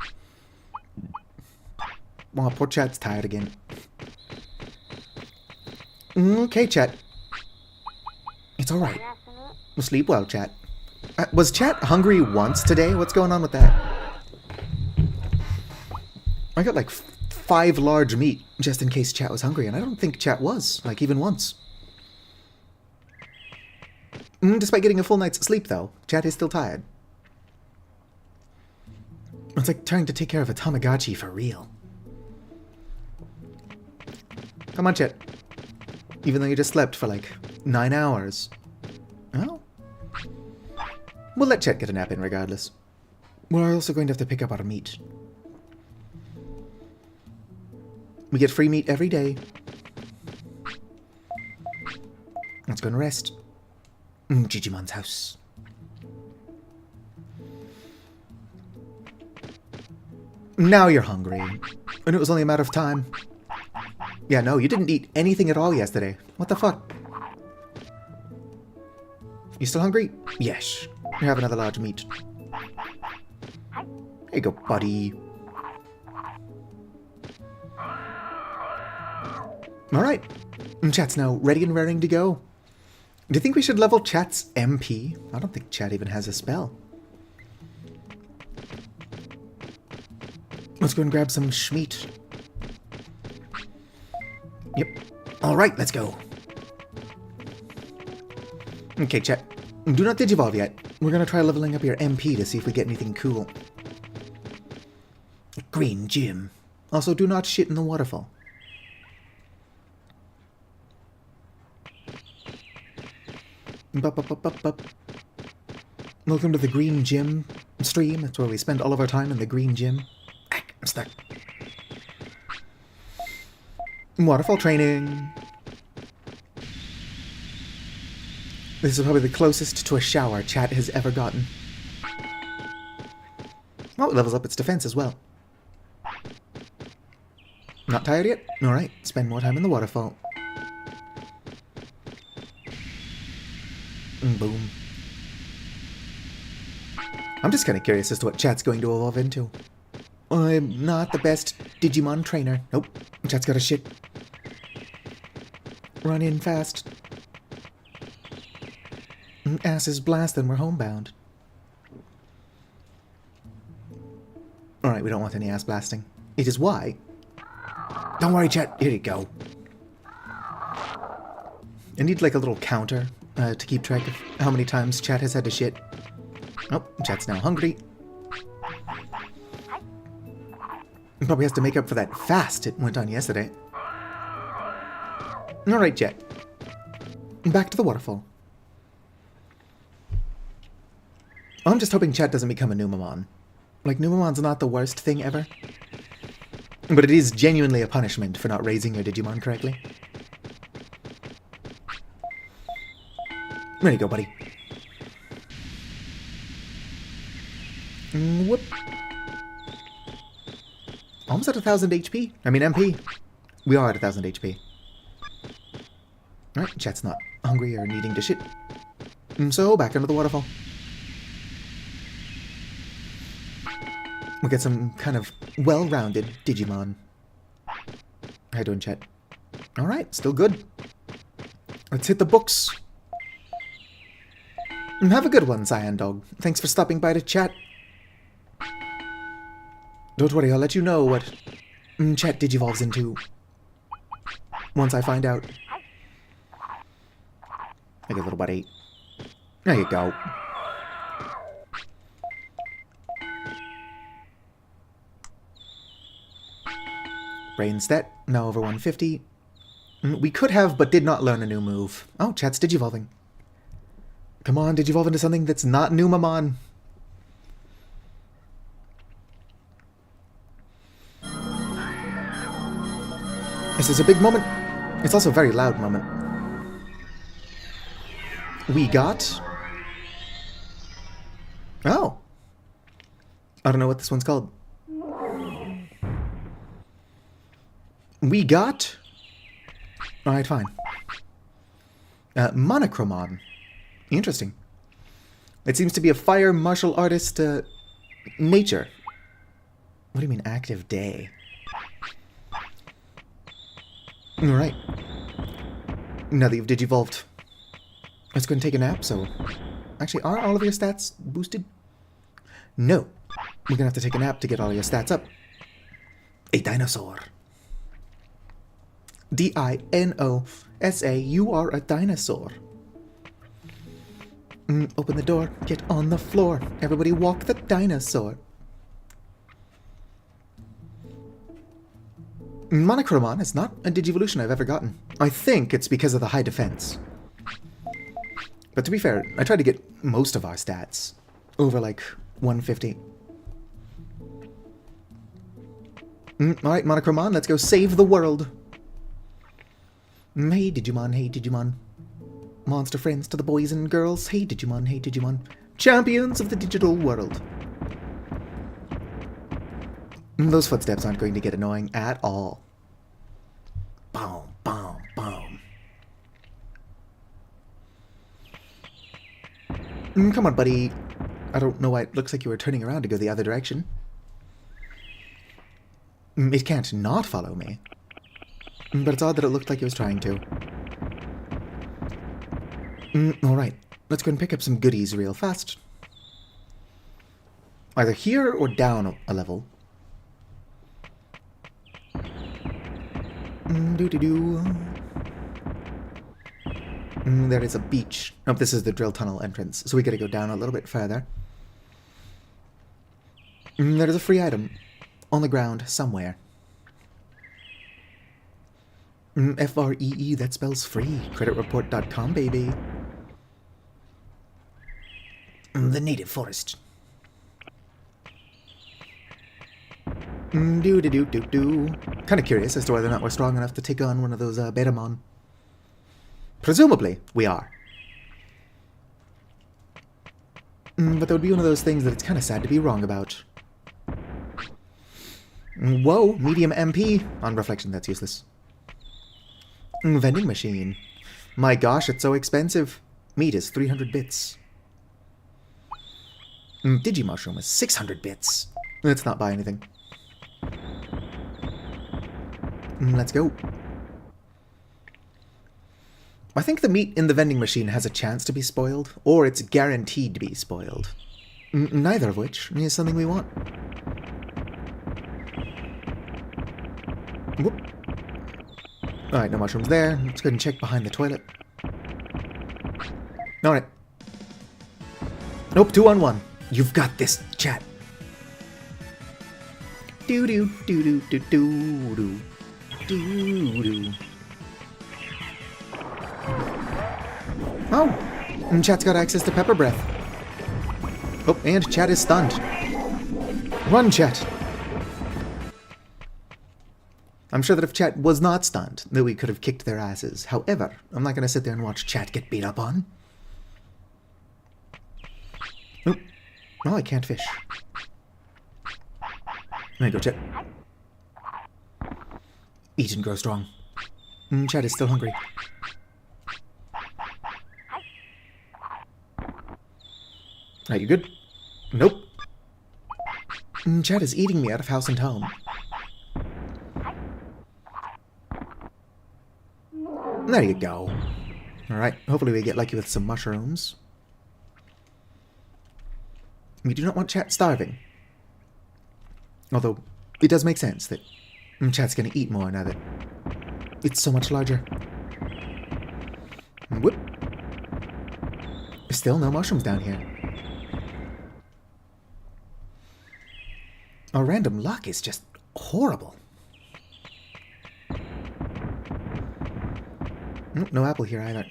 Well, poor chat's tired again. Okay, chat. It's alright. We'll sleep well, chat. Was chat hungry once today? What's going on with that? I got like 5 large meat just in case chat was hungry, and I don't think chat was, like, even once. Despite getting a full night's sleep, though, chat is still tired. It's like trying to take care of a Tamagotchi for real. Come on, chat. Even though you just slept for like 9 hours. Well, we'll let chat get a nap in regardless. We're also going to have to pick up our meat. We get free meat every day. Let's go and rest. Digimon's house. Now you're hungry. And it was only a matter of time. Yeah, no, you didn't eat anything at all yesterday. What the fuck? You still hungry? Yes. You have another large meat. There you go, buddy. Alright. Chat's now ready and raring to go. Do you think we should level chat's MP? I don't think chat even has a spell. Let's go and grab some schmeat. Yep. Alright, let's go. Okay, chat. Do not digivolve yet. We're gonna try leveling up your MP to see if we get anything cool. Green gym. Also, do not shit in the waterfall. Welcome to the Green Gym stream. That's where we spend all of our time in the Green Gym. I'm stuck. Waterfall training. This is probably the closest to a shower chat has ever gotten. Oh, it levels up its defense as well. Not tired yet? Alright, spend more time in the waterfall. Boom. I'm just kind of curious as to what chat's going to evolve into. I'm not the best Digimon trainer. Nope. Chat's got a shit. Run in fast. Ass is blasting, we're homebound. Alright, we don't want any ass blasting. It is why. Don't worry, chat. Here you go. I need like a little counter to keep track of how many times chat has had to shit. Oh, chat's now hungry. Probably has to make up for that fast it went on yesterday. Alright, chat. Back to the waterfall. I'm just hoping chat doesn't become a Numamon. Like, Numamon's not the worst thing ever. But it is genuinely a punishment for not raising your Digimon correctly. There you go, buddy. Whoop. Almost at 1,000 HP. I mean MP. We are at 1,000 HP. Alright, chat's not hungry or needing to shit. So, back under the waterfall. We'll get some kind of well-rounded Digimon. How you doing, chat? Alright, still good. Let's hit the books. Have a good one, Cyan Dog. Thanks for stopping by to chat. Don't worry, I'll let you know what chat digivolves into once I find out. Like a little buddy. There you go. Brain stat, now over 150. We could have, but did not learn a new move. Oh, chat's digivolving. Come on, digivolve into something that's not Numamon. This is a big moment. It's also a very loud moment. We got... Oh. I don't know what this one's called. We got... Alright, fine. Monochromon. Interesting. It seems to be a fire martial artist, nature. What do you mean, active day? Alright. Now that you've digivolved, let's go and take a nap, so... Actually, are all of your stats boosted? No. We're gonna have to take a nap to get all your stats up. A dinosaur. D-I-N-O-S-A, you are a dinosaur. Open the door, get on the floor. Everybody walk the dinosaur. Monochromon is not a Digivolution I've ever gotten. I think it's because of the high defense. But to be fair, I tried to get most of our stats over like 150. Alright, Monochromon, let's go save the world. Hey Digimon, hey Digimon. Monster friends to the boys and girls. Hey Digimon, hey Digimon. Champions of the digital world. Those footsteps aren't going to get annoying at all. Boom, boom, boom. Come on, buddy. I don't know why it looks like you were turning around to go the other direction. It can't not follow me. But it's odd that it looked like it was trying to. Alright, let's go and pick up some goodies real fast. Either here or down a level. There is a beach. Oh, this is the drill tunnel entrance, so we gotta go down a little bit further. There is a free item on the ground somewhere. F-R-E-E, that spells free. Creditreport.com, baby. The native forest. Kind of curious as to whether or not we're strong enough to take on one of those Betamon. Presumably, we are. But that would be one of those things that it's kind of sad to be wrong about. Whoa, medium MP. On reflection, that's useless. Vending machine. My gosh, it's so expensive. Meat is 300 bits. Digimushroom is 600 bits. Let's not buy anything. Let's go. I think the meat in the vending machine has a chance to be spoiled, or it's guaranteed to be spoiled. Neither of which is something we want. Whoop. Alright, no mushrooms there. Let's go ahead and check behind the toilet. Alright. Nope, 2 on 1. You've got this, chat. Do-do-do-do-do-do-do. Do-do. Oh! And chat's got access to pepper breath. Oh, and chat is stunned. Run, chat! I'm sure that if chat was not stunned, that we could have kicked their asses. However, I'm not going to sit there and watch chat get beat up on. Oop. Oh, I can't fish. There you go, chat. Eat and grow strong. Chat is still hungry. Are you good? Nope. Chat is eating me out of house and home. There you go. Alright, hopefully we get lucky with some mushrooms. We do not want chat starving. Although, it does make sense that chat's gonna eat more now that it's so much larger. Whoop. Still no mushrooms down here. Our random luck is just horrible. No apple here either.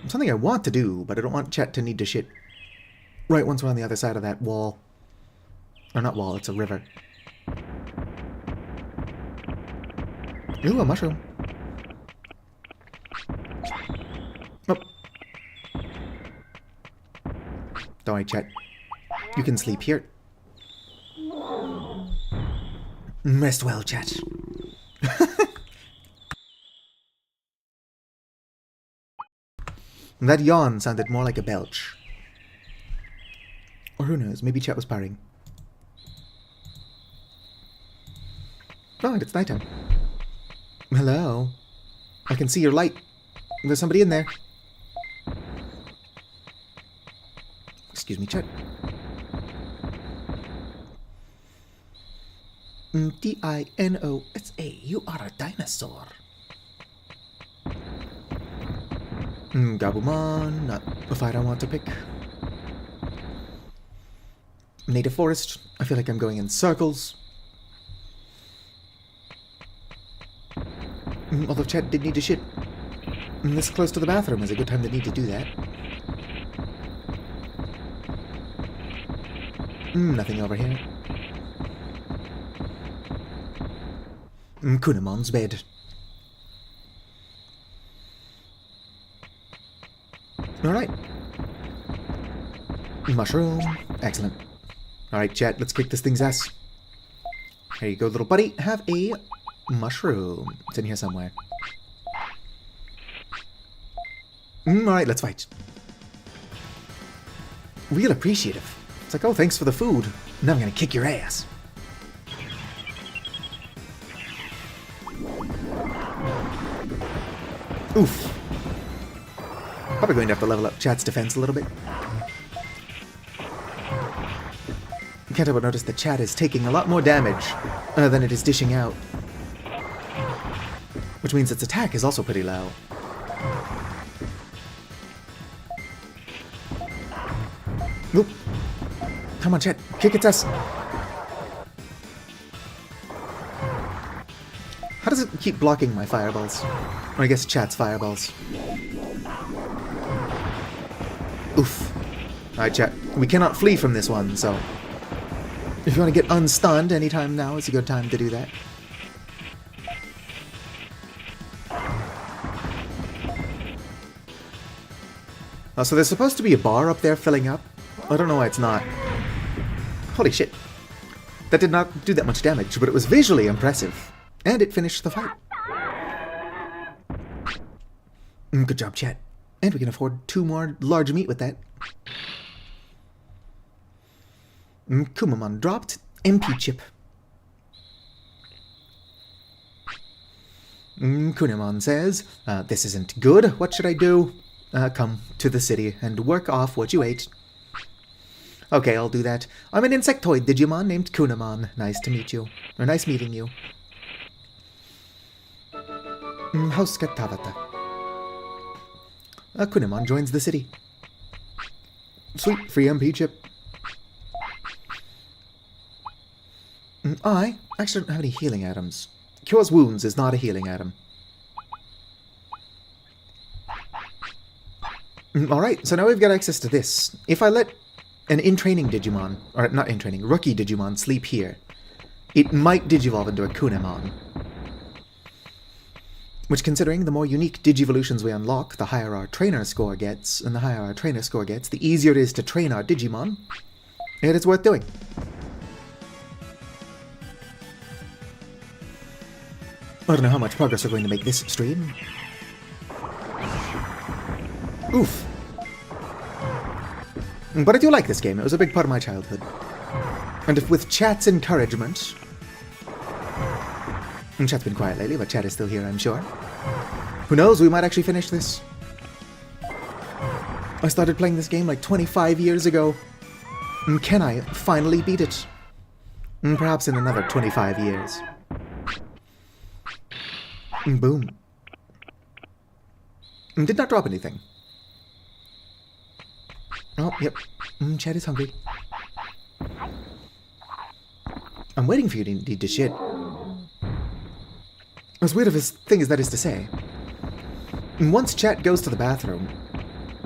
Something I want to do, but I don't want chat to need to shit right once we're on the other side of that wall. Or not wall, it's a river. Ooh, a mushroom. Oh. Don't worry, chat. You can sleep here. Rest well, chat. That yawn sounded more like a belch. Or who knows, maybe chat was purring. Oh, it's nighttime. Hello. I can see your light. There's somebody in there. Excuse me, chat. Dinosa, you are a dinosaur. Gabumon, not a fight I want to pick. Native forest, I feel like I'm going in circles. Although chat did need to shit. This close to the bathroom is a good time to need to do that. Nothing over here. Kunamon's bed. Alright. Mushroom. Excellent. Alright, chat, let's kick this thing's ass. Here you go, little buddy. Have a mushroom. It's in here somewhere. Alright, let's fight. Real appreciative. It's like, oh, thanks for the food. Now I'm gonna kick your ass. Oof. Probably going to have to level up chat's defense a little bit. Can't help but notice that chat is taking a lot more damage than it is dishing out. Which means its attack is also pretty low. Oop. Come on, chat. Kick its ass. How does it keep blocking my fireballs? Or I guess chat's fireballs. Oof. Alright, chat. We cannot flee from this one, so if you want to get unstunned anytime now, it's a good time to do that. So there's supposed to be a bar up there filling up. I don't know why it's not. Holy shit. That did not do that much damage, but it was visually impressive. And it finished the fight. Good job, chat. And we can afford 2 more large meat with that. Kumamon dropped. MP chip. Kunamon says, this isn't good. What should I do? Come to the city and work off what you ate. Okay, I'll do that. I'm an insectoid Digimon named Kunamon. Nice to meet you. Or nice meeting you. Hauska Tavata. Kunamon joins the city. Sweet, free MP chip. I actually don't have any healing items. Cures wounds is not a healing item. Alright, so now we've got access to this. If I let an in-training Digimon, or not in-training, rookie Digimon sleep here, it might digivolve into a Kunamon. Which, considering the more unique Digivolutions we unlock, the higher our trainer score gets, and the higher our trainer score gets, the easier it is to train our Digimon. It is worth doing. I don't know how much progress we're going to make this stream. Oof. But I do like this game. It was a big part of my childhood. And if with chat's encouragement... And chat's been quiet lately, but chat is still here, I'm sure. Who knows, we might actually finish this. I started playing this game like 25 years ago. Can I finally beat it? Perhaps in another 25 years. Boom. Did not drop anything. Oh, yep. Chad is hungry. I'm waiting for you to need to shit. As weird of a thing as that is to say, once Chat goes to the bathroom,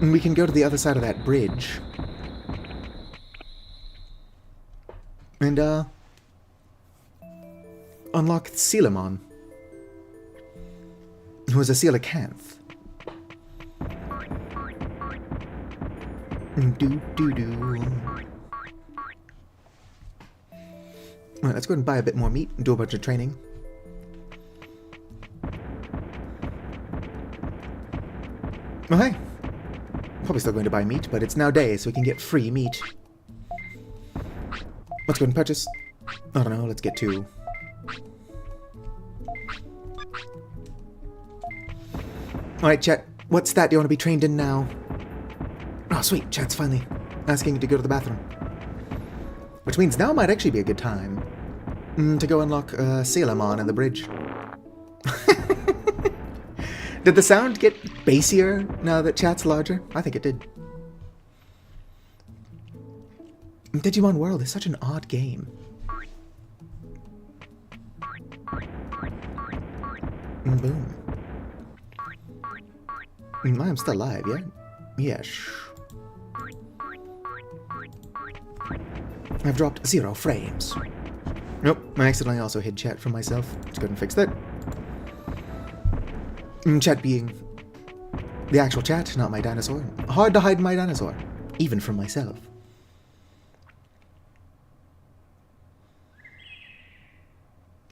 we can go to the other side of that bridge. And, unlock Sealamon, who is a coelacanth. Alright, let's go ahead and buy a bit more meat and do a bunch of training. Oh, hey. Probably still going to buy meat, but it's now day, so we can get free meat. Let's go ahead and purchase. I don't know, let's get 2. Alright, Chat, what stat do you want to be trained in now? Oh, sweet, Chat's finally asking to go to the bathroom. Which means now might actually be a good time to go unlock Sealamon and the bridge. Did the sound get bassier now that Chat's larger? I think it did. Digimon World is such an odd game. Boom. I am still alive, yeah? Yes. I've dropped 0 frames. Nope, I accidentally also hid Chat from myself. Let's go ahead and fix that. Chat being the actual Chat, not my dinosaur. Hard to hide my dinosaur, even from myself.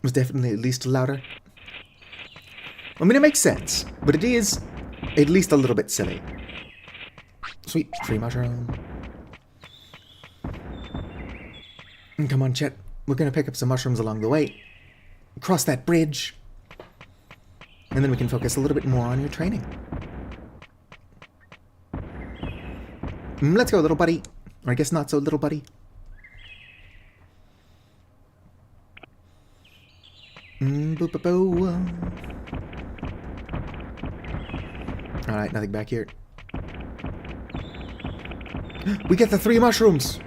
Was definitely at least louder. I mean, it makes sense, but it is at least a little bit silly. Sweet, free mushroom. Come on, Chet. We're gonna pick up some mushrooms along the way. Cross that bridge. And then we can focus a little bit more on your training. Let's go, little buddy. Or I guess not so, little buddy. Alright, nothing back here. We get the 3 mushrooms!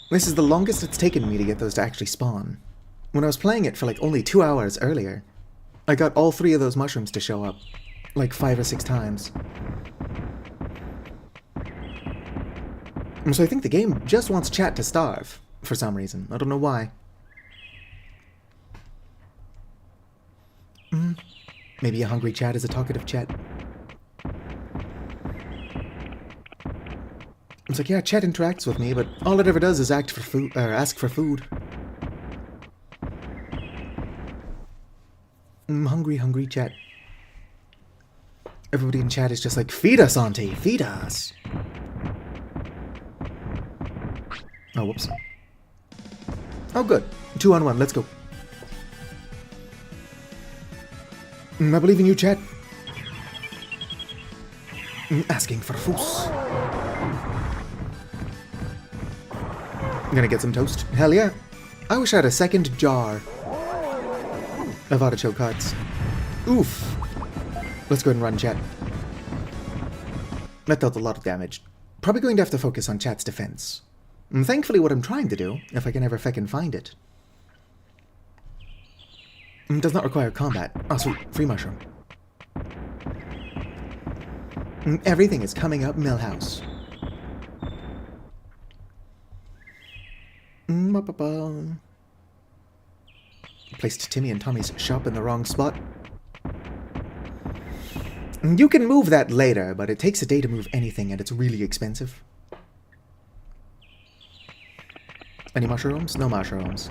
This is the longest it's taken me to get those to actually spawn. When I was playing it for like only 2 hours earlier, I got all 3 of those mushrooms to show up. Like 5 or 6 times. And so I think the game just wants Chat to starve, for some reason. I don't know why. Maybe a hungry Chat is a talkative Chat. It's like, yeah, Chat interacts with me, but all it ever does is ask for food. Hungry, hungry Chat. Everybody in Chat is just like, feed us, Auntie, feed us. Oh, whoops. Oh, good. 2 on 1, let's go. I believe in you, Chat. Asking for foos. I'm gonna get some toast. Hell yeah. I wish I had a second jar of artichoke hearts. Oof. Let's go ahead and run, Chat. That dealt a lot of damage. Probably going to have to focus on Chat's defense. And thankfully what I'm trying to do, if I can ever feckin' find it, does not require combat. Oh, sweet. Free mushroom. Everything is coming up Millhouse. Placed Timmy and Tommy's shop in the wrong spot. You can move that later, but it takes a day to move anything and it's really expensive. Any mushrooms? No mushrooms.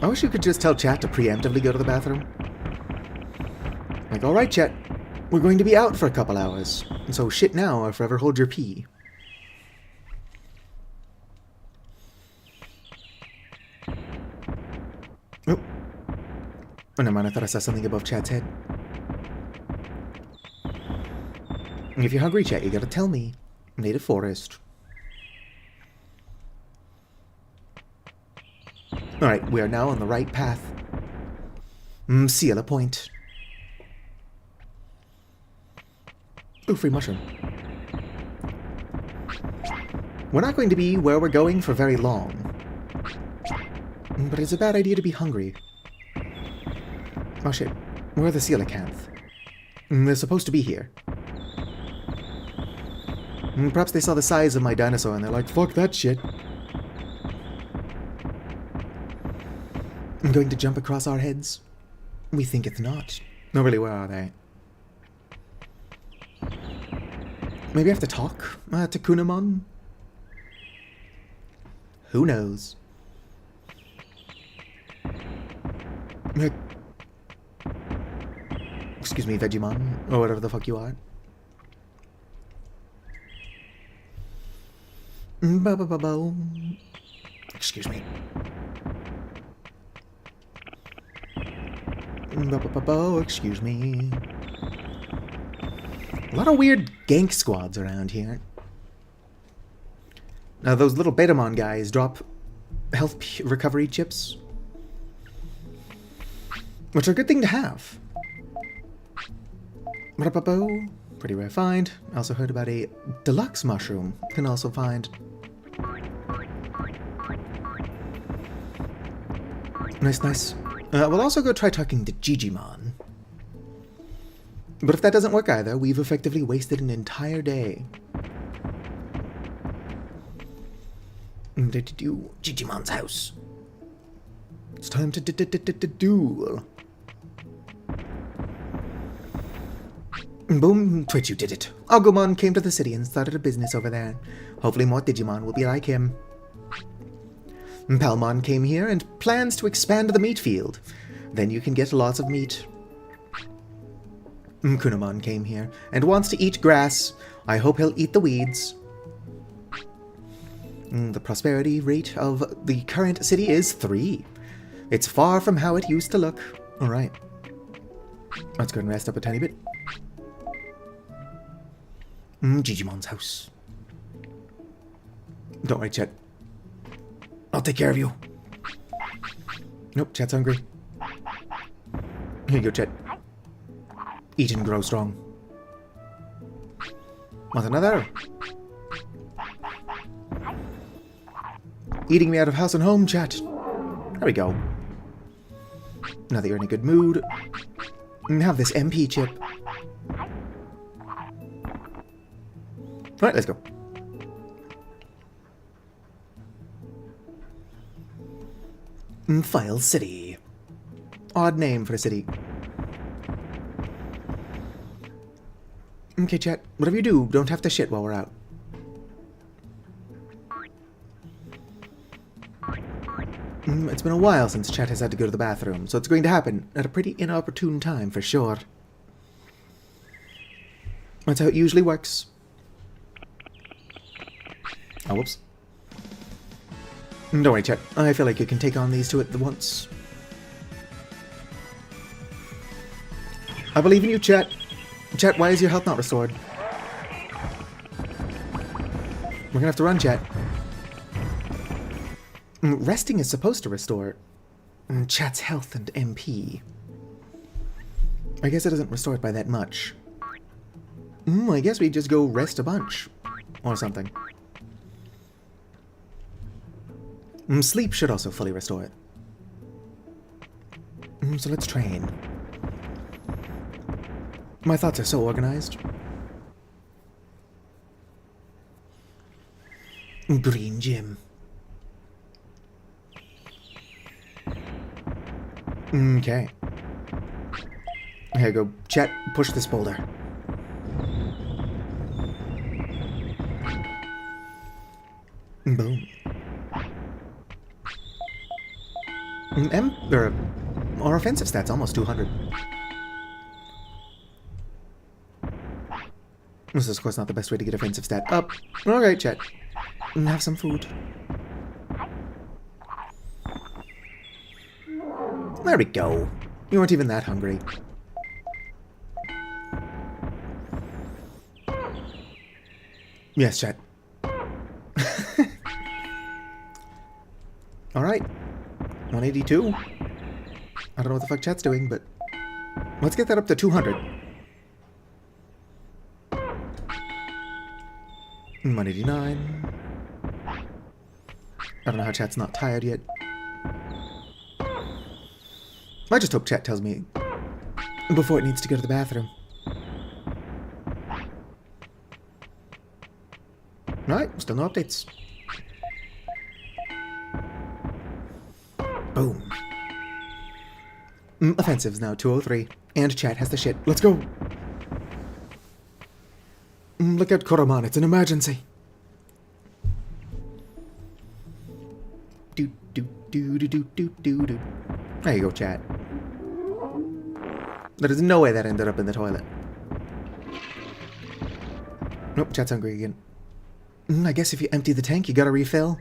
I wish you could just tell Chat to preemptively go to the bathroom. Like, alright Chat, we're going to be out for a couple hours, so shit now or forever hold your pee. Oh, never mind, I thought I saw something above Chat's head. If you're hungry, Chat, you gotta tell me. Native forest. Alright, we are now on the right path. Ciela Point. Ooh, free mushroom. We're not going to be where we're going for very long. But it's a bad idea to be hungry. Oh shit, where are the coelacanth? They're supposed to be here. Perhaps they saw the size of my dinosaur and they're like, fuck that shit. I'm going to jump across our heads? We think it's not. No, really, where are they? Maybe I have to talk to Kunamon? Who knows? Excuse me, Digimon, or whatever the fuck you are. Ba-ba-ba-bo. Excuse me. Ba-ba-ba-bo, excuse me. A lot of weird gank squads around here. Now those little Betamon guys drop health recovery chips, which are a good thing to have. Ba-ba-bo. Pretty rare find. I also heard about a deluxe mushroom. Can also find. Nice, nice. We'll also go try talking to Digimon. But if that doesn't work either, we've effectively wasted an entire day. Digimon's house. It's time to duel. Boom, Twitch, you did it. Agumon came to the city and started a business over there. Hopefully more Digimon will be like him. Palmon came here and plans to expand the meat field. Then you can get lots of meat. Kunamon came here and wants to eat grass. I hope he'll eat the weeds. The prosperity rate of the current city is 3. It's far from how it used to look. Alright. Let's go and rest up a tiny bit. Digimon's house. Don't worry, Chet. I'll take care of you. Nope, Chet's hungry. Here you go, Chet. Eat and grow strong. Want another? Eating me out of house and home, Chet. There we go. Now that you're in a good mood, have this MP chip. Alright, let's go. File City. Odd name for a city. Okay, chat. Whatever you do, don't have to shit while we're out. It's been a while since chat has had to go to the bathroom, so it's going to happen at a pretty inopportune time for sure. That's how it usually works. Oh, whoops. Don't worry, chat. I feel like you can take on these two at once. I believe in you, chat. Chat, why is your health not restored? We're gonna have to run, chat. Resting is supposed to restore chat's health and MP. I guess it doesn't restore it by that much. I guess we just go rest a bunch. Or something. Sleep should also fully restore it. So let's train. My thoughts are so organized. Green gym. Okay. Here you go. Chat, push this boulder. Boom. Our offensive stats almost 200. This is, of course, not the best way to get offensive stat up. Alright, chat. Have some food. There we go. You weren't even that hungry. Yes, chat. Alright. 182. I don't know what the fuck chat's doing, but let's get that up to 200. 189. I don't know how chat's not tired yet. I just hope chat tells me before it needs to go to the bathroom. Alright, still no updates. Boom. Offensive's now 203. And chat has the shit. Let's go. Look out, Koromon. It's an emergency. Do do do do do do do do. There you go, chat. There is no way that ended up in the toilet. Nope, chat's hungry again. I guess if you empty the tank, you gotta refill.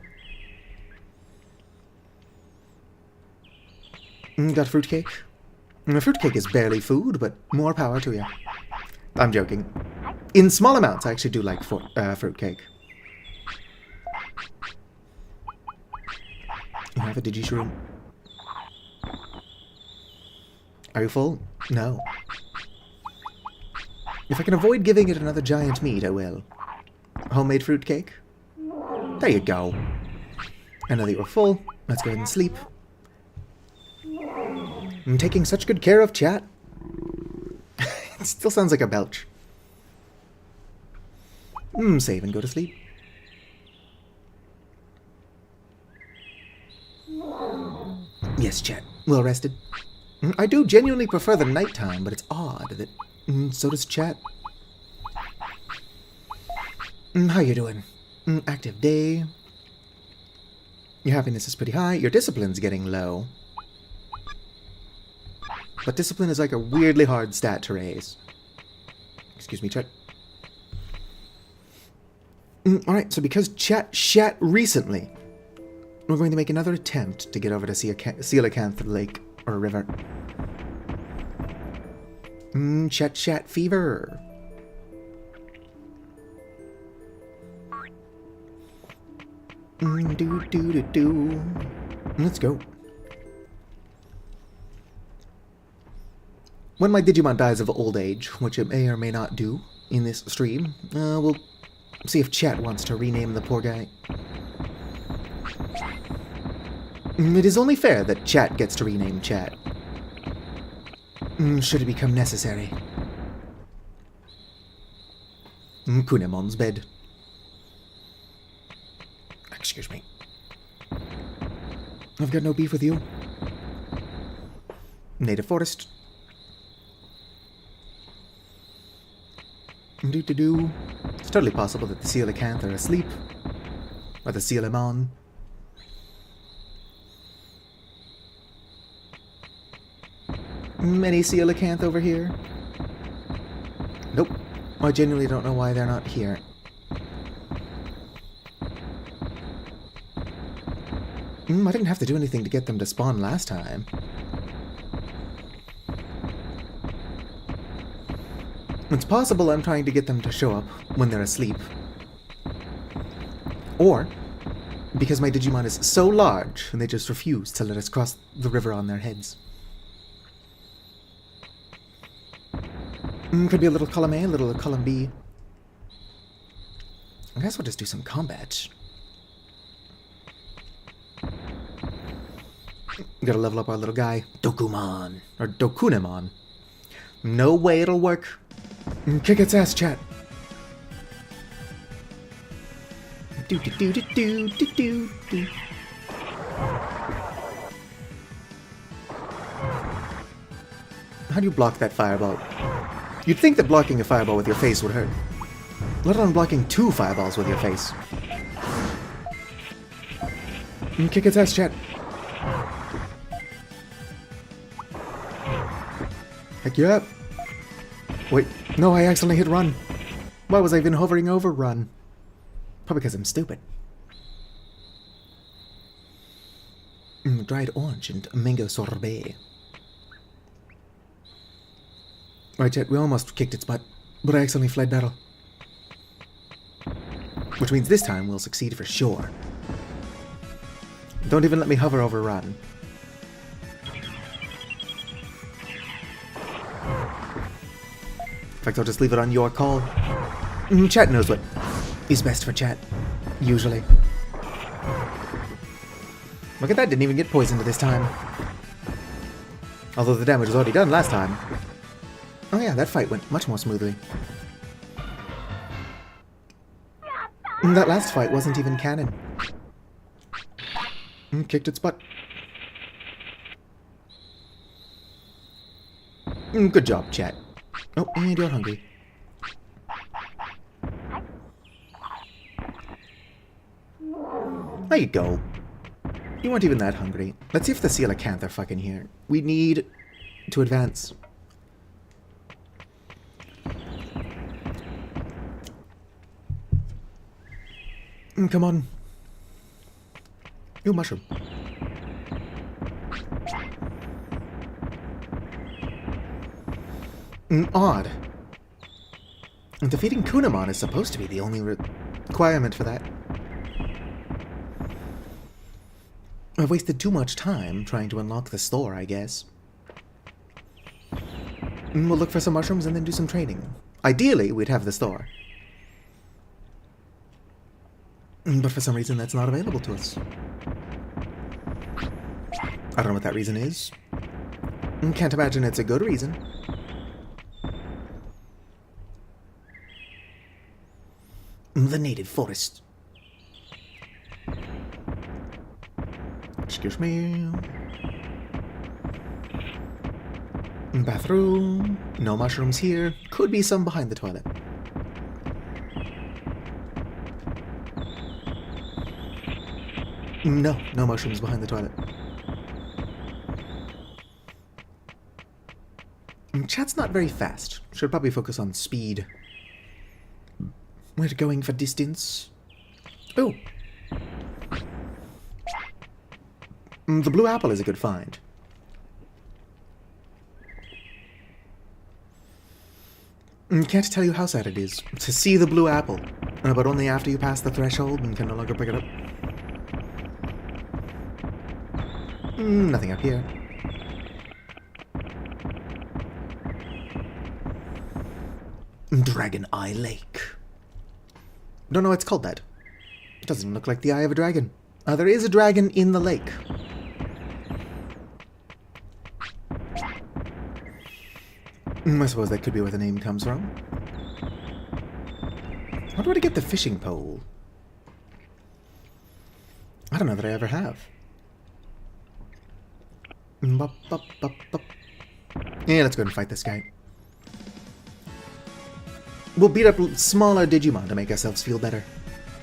Got fruitcake? Fruitcake is barely food, but more power to you. I'm joking. In small amounts, I actually do like fruitcake. You have a Digishroom? Are you full? No. If I can avoid giving it another giant meat, I will. Homemade fruitcake? There you go. I know that you're full. Let's go ahead and sleep. I'm taking such good care of chat. It still sounds like a belch. Save and go to sleep. Yes, chat. Well rested. I do genuinely prefer the nighttime, but it's odd that so does chat. How you doing? Active day. Your happiness is pretty high. Your discipline's getting low. But discipline is like a weirdly hard stat to raise. Excuse me, chat. Alright, so because chat shat recently, we're going to make another attempt to get over to Coelacanth Lake or River. Chat fever. Let's go. When my Digimon dies of old age, which it may or may not do in this stream, we'll see if chat wants to rename the poor guy. It is only fair that chat gets to rename chat. Should it become necessary. Kunemon's bed. Excuse me. I've got no beef with you. Native forest. It's totally possible that the Coelacanth are asleep. Or the Coelamon. Any Coelacanth over here? Nope. I genuinely don't know why they're not here. I didn't have to do anything to get them to spawn last time. It's possible I'm trying to get them to show up when they're asleep. Or because my Digimon is so large and they just refuse to let us cross the river on their heads. Could be a little column A, a little column B. I guess we'll just do some combat. Gotta level up our little guy. Dokumon. Or Dokunemon. No way it'll work. Kick its ass, chat. Do do do do do do do do. How do you block that fireball? You'd think that blocking a fireball with your face would hurt. Let alone blocking 2 fireballs with your face. Kick its ass, chat. Heck yeah. Wait, no, I accidentally hit run. Why was I even hovering over run? Probably because I'm stupid. Dried orange and mango sorbet. Right, Jet, we almost kicked its butt, but I accidentally fled battle. Which means this time we'll succeed for sure. Don't even let me hover over Rodden. In fact, I'll just leave it on your call. Chat knows what is best for chat, usually. Look at that, didn't even get poisoned this time. Although the damage was already done last time. Oh yeah, that fight went much more smoothly. That last fight wasn't even canon. Kicked its butt. Good job, chat. Oh, and you're hungry. There you go. You weren't even that hungry. Let's see if the coelacanth are fucking here. We need to advance. Come on. Ooh, mushroom. Odd. Defeating Kunamon is supposed to be the only requirement for that. I've wasted too much time trying to unlock the store, I guess. We'll look for some mushrooms and then do some training. Ideally, we'd have the store. But for some reason, that's not available to us. I don't know what that reason is. Can't imagine it's a good reason. The native forest. Excuse me. Bathroom. No mushrooms here. Could be some behind the toilet. No mushrooms behind the toilet. Chat's not very fast. Should probably focus on speed. We're going for distance. Oh. The blue apple is a good find. Can't tell you how sad it is to see the blue apple, but only after you pass the threshold and can no longer pick it up. Nothing up here. Dragon Eye Lake. Don't know why it's called that. It doesn't look like the eye of a dragon. There is a dragon in the lake. I suppose that could be where the name comes from. How do I get the fishing pole? I don't know that I ever have. Yeah, let's go and fight this guy. We'll beat up smaller Digimon to make ourselves feel better.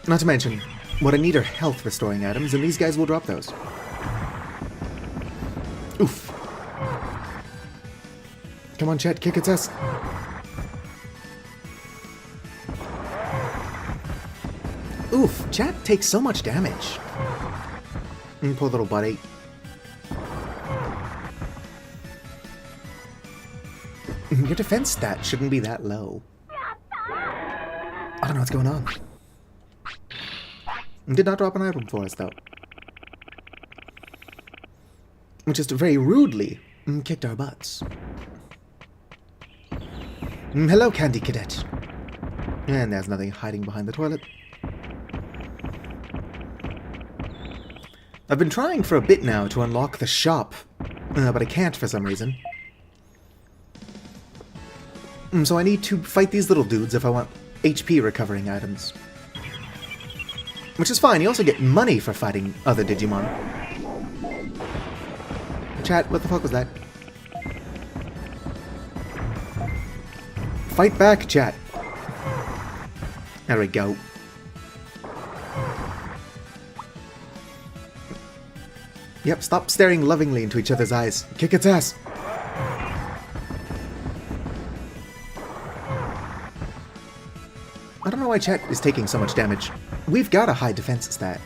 Not to mention, what I need are health restoring items, and these guys will drop those. Oof. Come on, chat, kick its ass. Oof, chat takes so much damage. Poor little buddy. Your defense stat shouldn't be that low. I don't know what's going on. Did not drop an item for us, though. Just very rudely kicked our butts. Hello, Candy Cadet. And there's nothing hiding behind the toilet. I've been trying for a bit now to unlock the shop, but I can't for some reason. So I need to fight these little dudes if I want HP recovering items. Which is fine, you also get money for fighting other Digimon. Chat, what the fuck was that? Fight back, chat. There we go. Yep, stop staring lovingly into each other's eyes. Kick its ass. I don't know why chat is taking so much damage. We've got a high defense stat.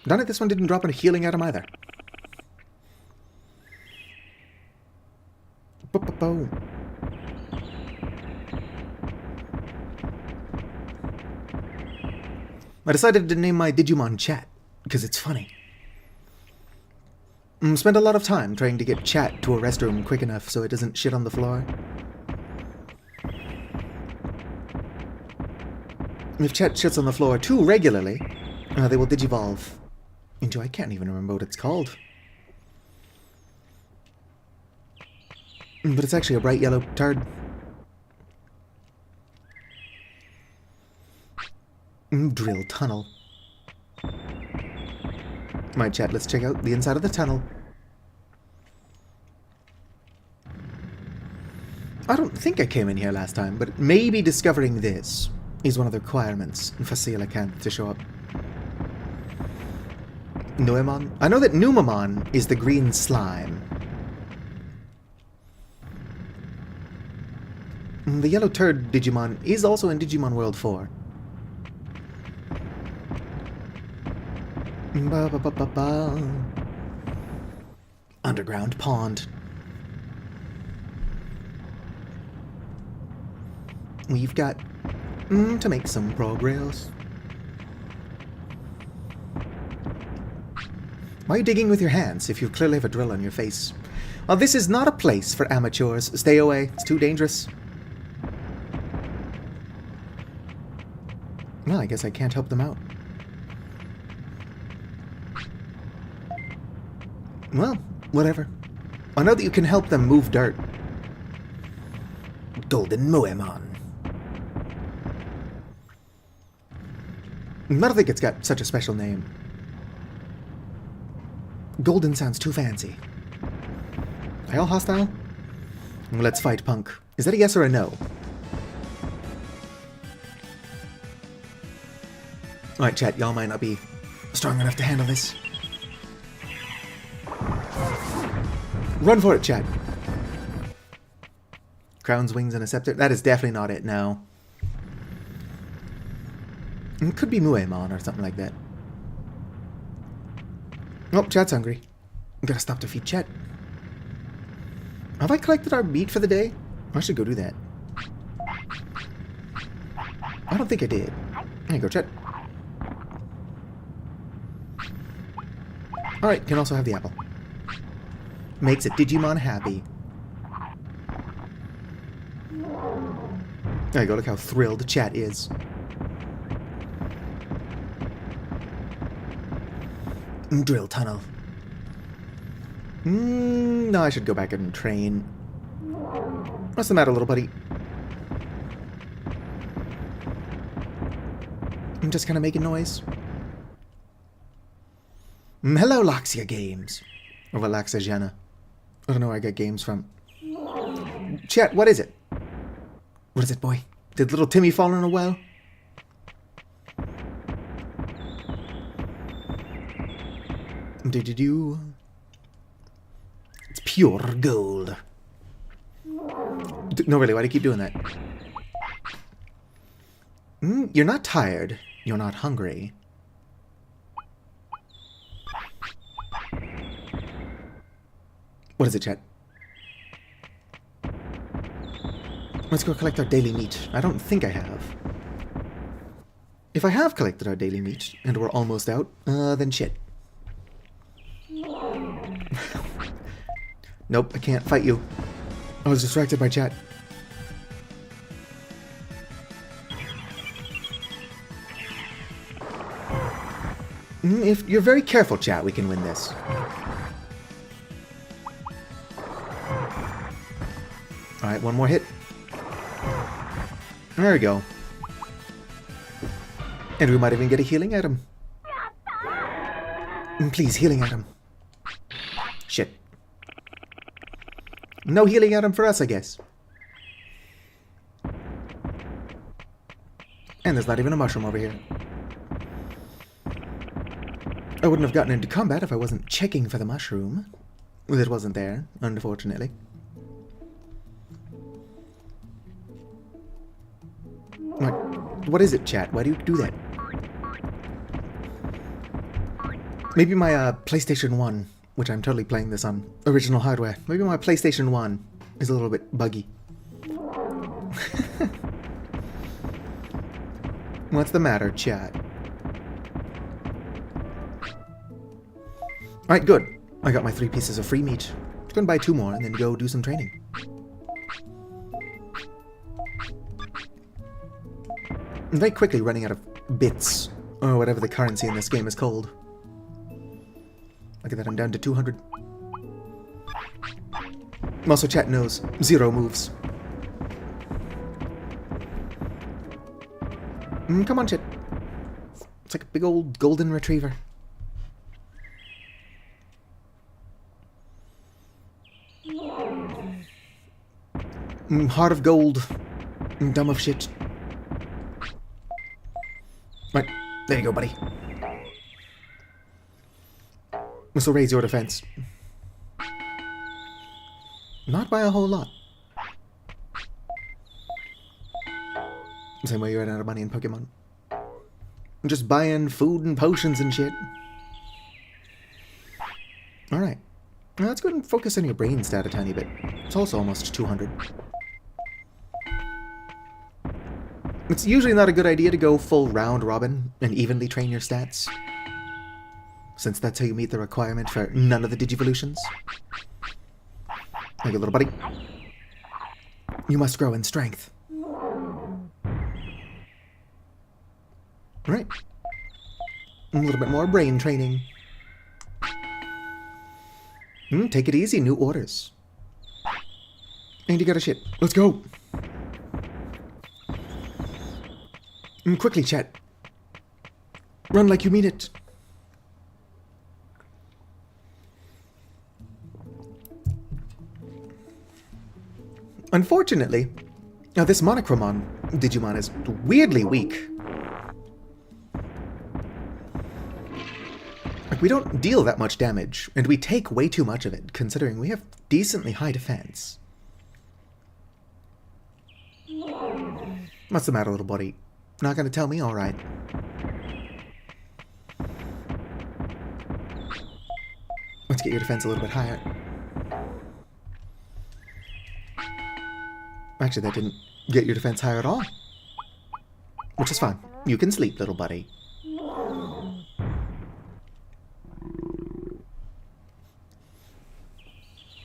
Darn it, this one didn't drop a healing item either. Bo-bo-bo. I decided to name my Digimon Chat, because it's funny. Spent a lot of time trying to get Chat to a restroom quick enough so it doesn't shit on the floor. If Chat shits on the floor too regularly, they will digivolve into, I can't even remember what it's called. But it's actually a bright yellow turd. Drill tunnel. Right, Chat, let's check out the inside of the tunnel. I don't think I came in here last time, but maybe discovering this is one of the requirements for Coelacanth to show up. Numemon? I know that Numemon is the green slime. The yellow turd Digimon is also in Digimon World 4. Ba, ba, ba, ba, ba. Underground pond. We've got to make some progress. Why are you digging with your hands if you clearly have a drill on your face? This is not a place for amateurs. Stay away. It's too dangerous. Well, I guess I can't help them out. Well, whatever. I know that you can help them move dirt. Golden Moemon. I don't think it's got such a special name. Golden sounds too fancy. Are y'all hostile? Let's fight, punk. Is that a yes or a no? Alright, chat, y'all might not be strong enough to handle this. Run for it, chat. Crowns, wings, and a scepter. That is definitely not it, no. It could be Muemon or something like that. Oh, chat's hungry. I'm gonna stop to feed chat. Have I collected our meat for the day? I should go do that. I don't think I did. There you go, chat. Alright, can also have the apple. Makes a Digimon happy. There you go, look how thrilled chat is. Drill tunnel. No, I should go back and train. What's the matter, little buddy? I'm just kind of making noise. Hello, Laxia Games. Or Laxia Jana. I don't know where I get games from. Chat, what is it? What is it, boy? Did little Timmy fall in a well? Do-do-do. It's pure gold. No, really, why do you keep doing that? You're not tired. You're not hungry. What is it, chat? Let's go collect our daily meat. I don't think I have. If I have collected our daily meat, and we're almost out, then shit. Nope, I can't fight you. I was distracted by chat. If you're very careful, chat, we can win this. Alright, one more hit. There we go. And we might even get a healing item. Please, healing item. Shit. No healing item for us, I guess. And there's not even a mushroom over here. I wouldn't have gotten into combat if I wasn't checking for the mushroom. It wasn't there, unfortunately. What is it, chat? Why do you do that? Maybe my PlayStation 1, which I'm totally playing this on original hardware. Maybe my PlayStation 1 is a little bit buggy. What's the matter, chat? Alright, good. I got my 3 pieces of free meat. Just gonna buy 2 more and then go do some training. I'm very quickly running out of bits, or whatever the currency in this game is called. Look at that, I'm down to 200. Also, chat knows 0 moves. Come on, chat. It's like a big old golden retriever. Heart of gold. Dumb of shit. Right, there you go, buddy. This will raise your defense. Not by a whole lot. Same way you ran out of money in Pokemon. I'm just buying food and potions and shit. Alright. Now let's go ahead and focus on your brain stat a tiny bit. It's also almost 200. It's usually not a good idea to go full round robin and evenly train your stats, since that's how you meet the requirement for none of the Digivolutions. There you go, little buddy. You must grow in strength. Alright. A little bit more brain training. Take it easy, new orders. And you got a shit. Let's go! Quickly, chat. Run like you mean it. Unfortunately, now this Monochromon Digimon is weirdly weak. Like, we don't deal that much damage, and we take way too much of it, considering we have decently high defense. What's the matter, little buddy? Not gonna tell me? Alright. Let's get your defense a little bit higher. Actually, that didn't get your defense higher at all. Which is fine. You can sleep, little buddy.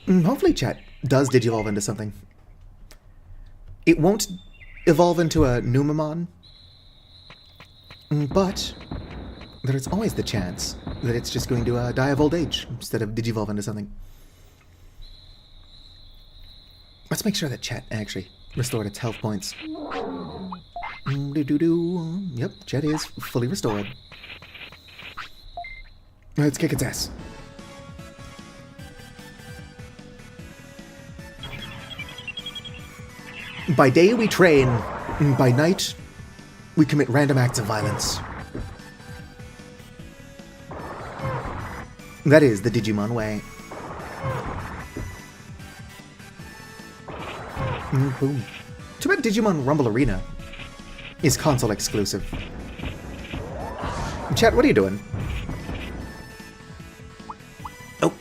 Hopefully chat does digivolve into something. It won't evolve into a Numemon, but there's always the chance that it's just going to die of old age instead of digivolve into something. Let's make sure that chat actually restored its health points. Yep, chat is fully restored. Let's kick its ass. By day we train, by night we commit random acts of violence. That is the Digimon way. Boom. Too bad Digimon Rumble Arena is console exclusive. Chat, what are you doing? Oh,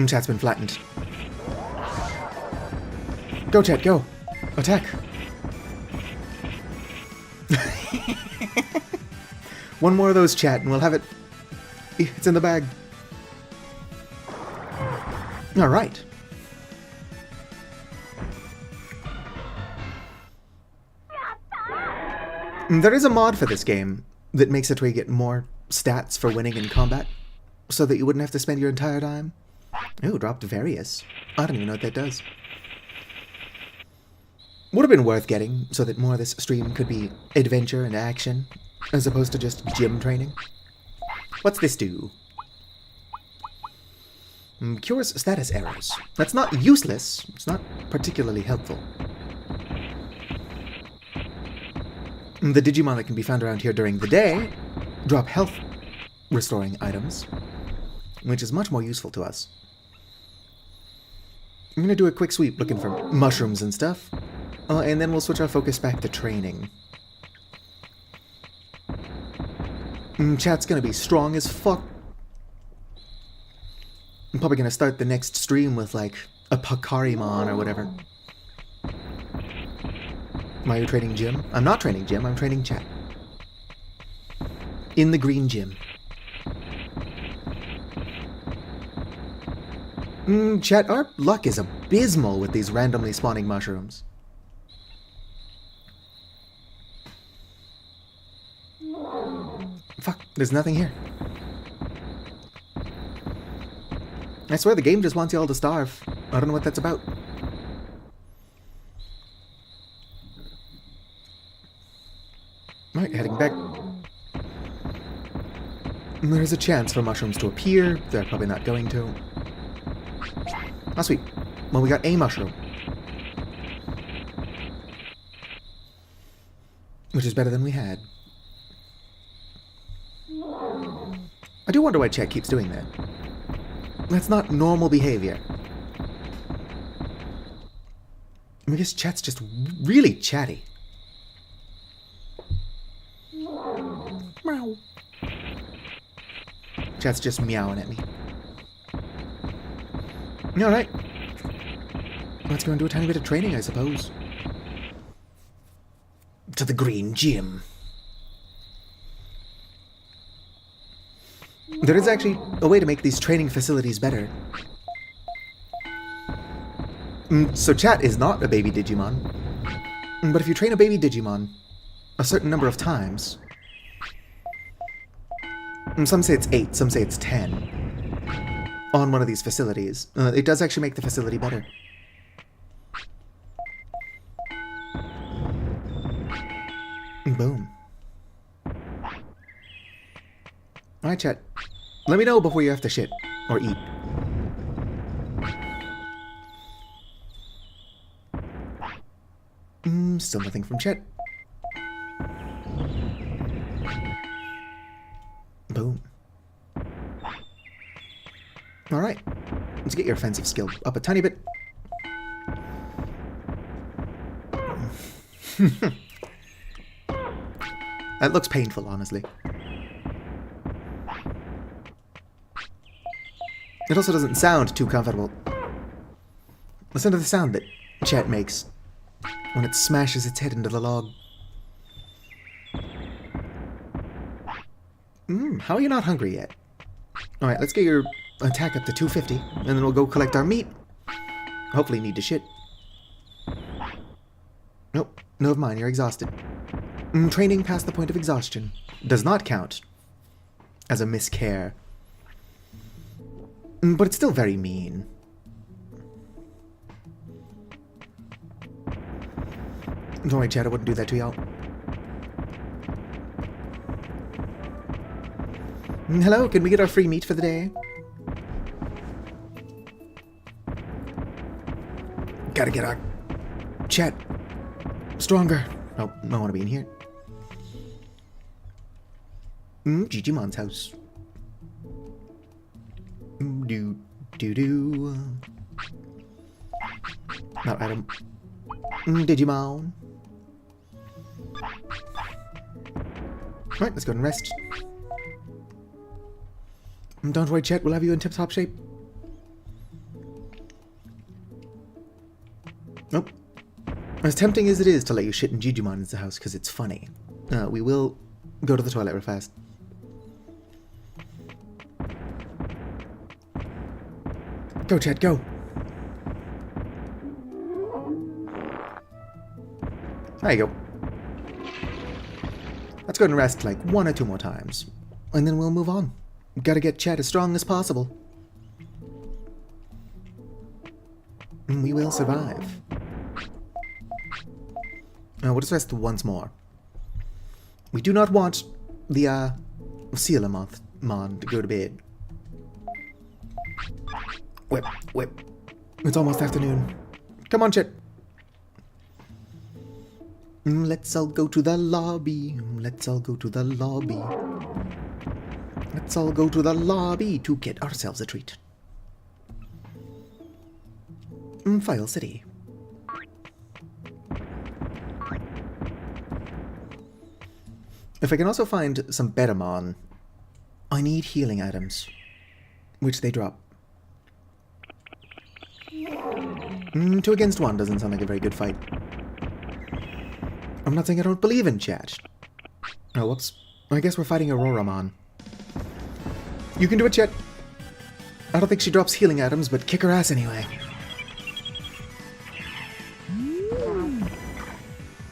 chat's been flattened. Go, chat, go. Attack. One more of those, chat, and we'll have it. It's in the bag. Alright. There is a mod for this game that makes it where you get more stats for winning in combat, so that you wouldn't have to spend your entire time. Ooh, dropped various. I don't even know what that does. Would have been worth getting, so that more of this stream could be adventure and action, as opposed to just gym training. What's this do? Cures status errors. That's not useless, it's not particularly helpful. The Digimon that can be found around here during the day drop health restoring items, which is much more useful to us. I'm gonna do a quick sweep looking for mushrooms and stuff. And then we'll switch our focus back to training. Chat's gonna be strong as fuck. I'm probably gonna start the next stream with like a Pakarimon or whatever. Am I training gym? I'm not training gym, I'm training chat. In the green gym. Chat, our luck is abysmal with these randomly spawning mushrooms. Fuck, there's nothing here. I swear the game just wants you all to starve. I don't know what that's about. Alright, heading back. There's a chance for mushrooms to appear. They're probably not going to. Ah, sweet. Well, we got a mushroom. Which is better than we had. I do wonder why chat keeps doing that. That's not normal behavior. I guess chat's just really chatty. Meow. Chat's just meowing at me. Alright. Let's go and do a tiny bit of training, I suppose. To the green gym. There is actually a way to make these training facilities better. So chat is not a baby Digimon. But if you train a baby Digimon a certain number of times... Some say it's 8, some say it's 10. On one of these facilities. It does actually make the facility better. Boom. Alright, chat. Let me know before you have to shit. Or eat. Still nothing from chat. Boom. Alright. Let's get your offensive skill up a tiny bit. That looks painful, honestly. It also doesn't sound too comfortable. Listen to the sound that chat makes when it smashes its head into the log. How are you not hungry yet? Alright, let's get your attack up to 250, and then we'll go collect our meat. Hopefully need to shit. Nope, never mind, you're exhausted. Training past the point of exhaustion does not count as a miscare. But it's still very mean. Don't worry, Chad, I wouldn't do that to y'all. Hello, can we get our free meat for the day? Gotta get our chat stronger. Oh, I want to be in here. Digimon's house. Do. Not item. Digimon. Right, let's go and rest. Don't worry, chat, we'll have you in tip-top shape. Nope. As tempting as it is to let you shit in Digimon's house because it's funny, we will go to the toilet real fast. Go, chat, go. There you go. Let's go and rest like 1 or 2 more times, and then we'll move on. Gotta get chat as strong as possible. And we will survive. Now, we'll just rest once more. We do not want the, Sealamoth-mon to go to bed. Whip. It's almost afternoon. Come on, chat. Let's all go to the lobby. Let's all go to the lobby. Let's all go to the lobby to get ourselves a treat. File City. If I can also find some Betamon, I need healing items, which they drop. Two against one doesn't sound like a very good fight. I'm not saying I don't believe in chat. Oh, whoops. I guess we're fighting Auroramon. You can do it, Chet. I don't think she drops healing items, but kick her ass anyway.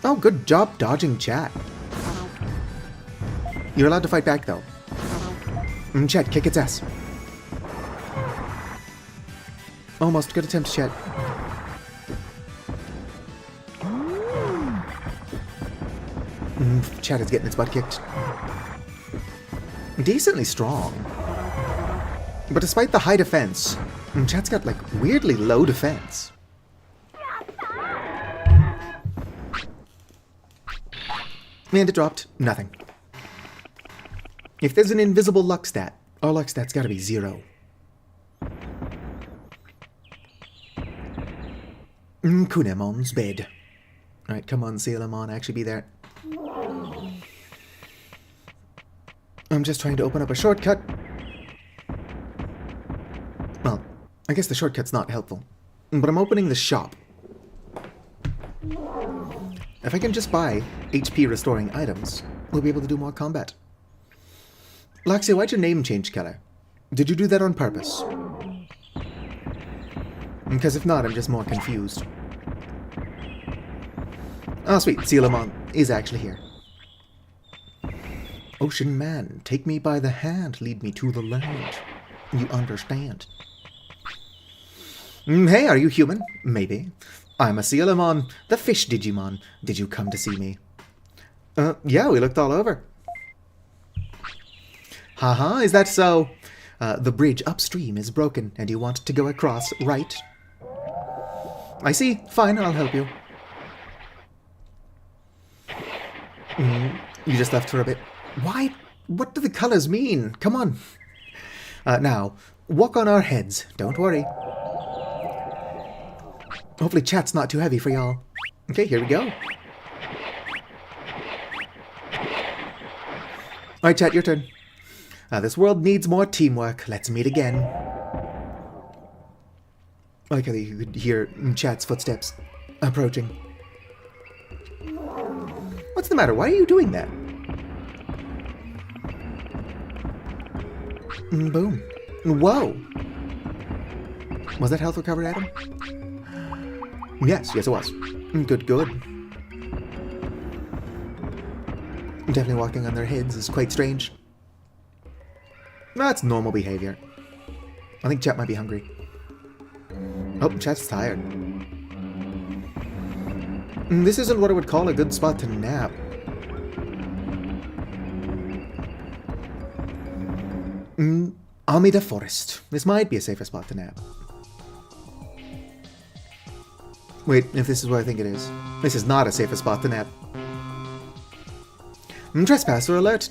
Oh, good job dodging Chat. You're allowed to fight back, though. Chet, kick its ass. Almost. Good attempt, Chet. Chat is getting its butt kicked. Decently strong. But despite the high defense, Chat's got, like, weirdly low defense. And it dropped. Nothing. If there's an invisible luck stat, our luck stat's gotta be 0. Kunemon's bed. Alright, come on, Sailormon, actually be there. I'm just trying to open up a shortcut. Well, I guess the shortcut's not helpful. But I'm opening the shop. If I can just buy HP restoring items, we'll be able to do more combat. Laxia, why'd your name change color? Did you do that on purpose? Because if not, I'm just more confused. Oh, sweet. Sailormon is actually here. Ocean man, take me by the hand, lead me to the land. You understand? Hey, are you human? Maybe. I'm a Sailormon, the fish Digimon. Did you come to see me? Yeah, we looked all over. Haha, is that so? The bridge upstream is broken, and you want to go across, right? I see. Fine, I'll help you. You just left for a bit. Why? What do the colors mean? Come on. Now, walk on our heads. Don't worry. Hopefully chat's not too heavy for y'all. Okay, here we go. Alright, chat, your turn. This world needs more teamwork. Let's meet again. I like how you could hear chat's footsteps approaching. What's the matter? Why are you doing that? Boom. Whoa. Was that health recovered item? Yes, it was. Good. Definitely walking on their heads is quite strange. That's normal behavior. I think chat might be hungry. Oh, chat's tired. This isn't what I would call a good spot to nap. Amida Forest. This might be a safer spot to nap. Wait, if this is what I think it is. This is not a safer spot to nap. Trespasser alert!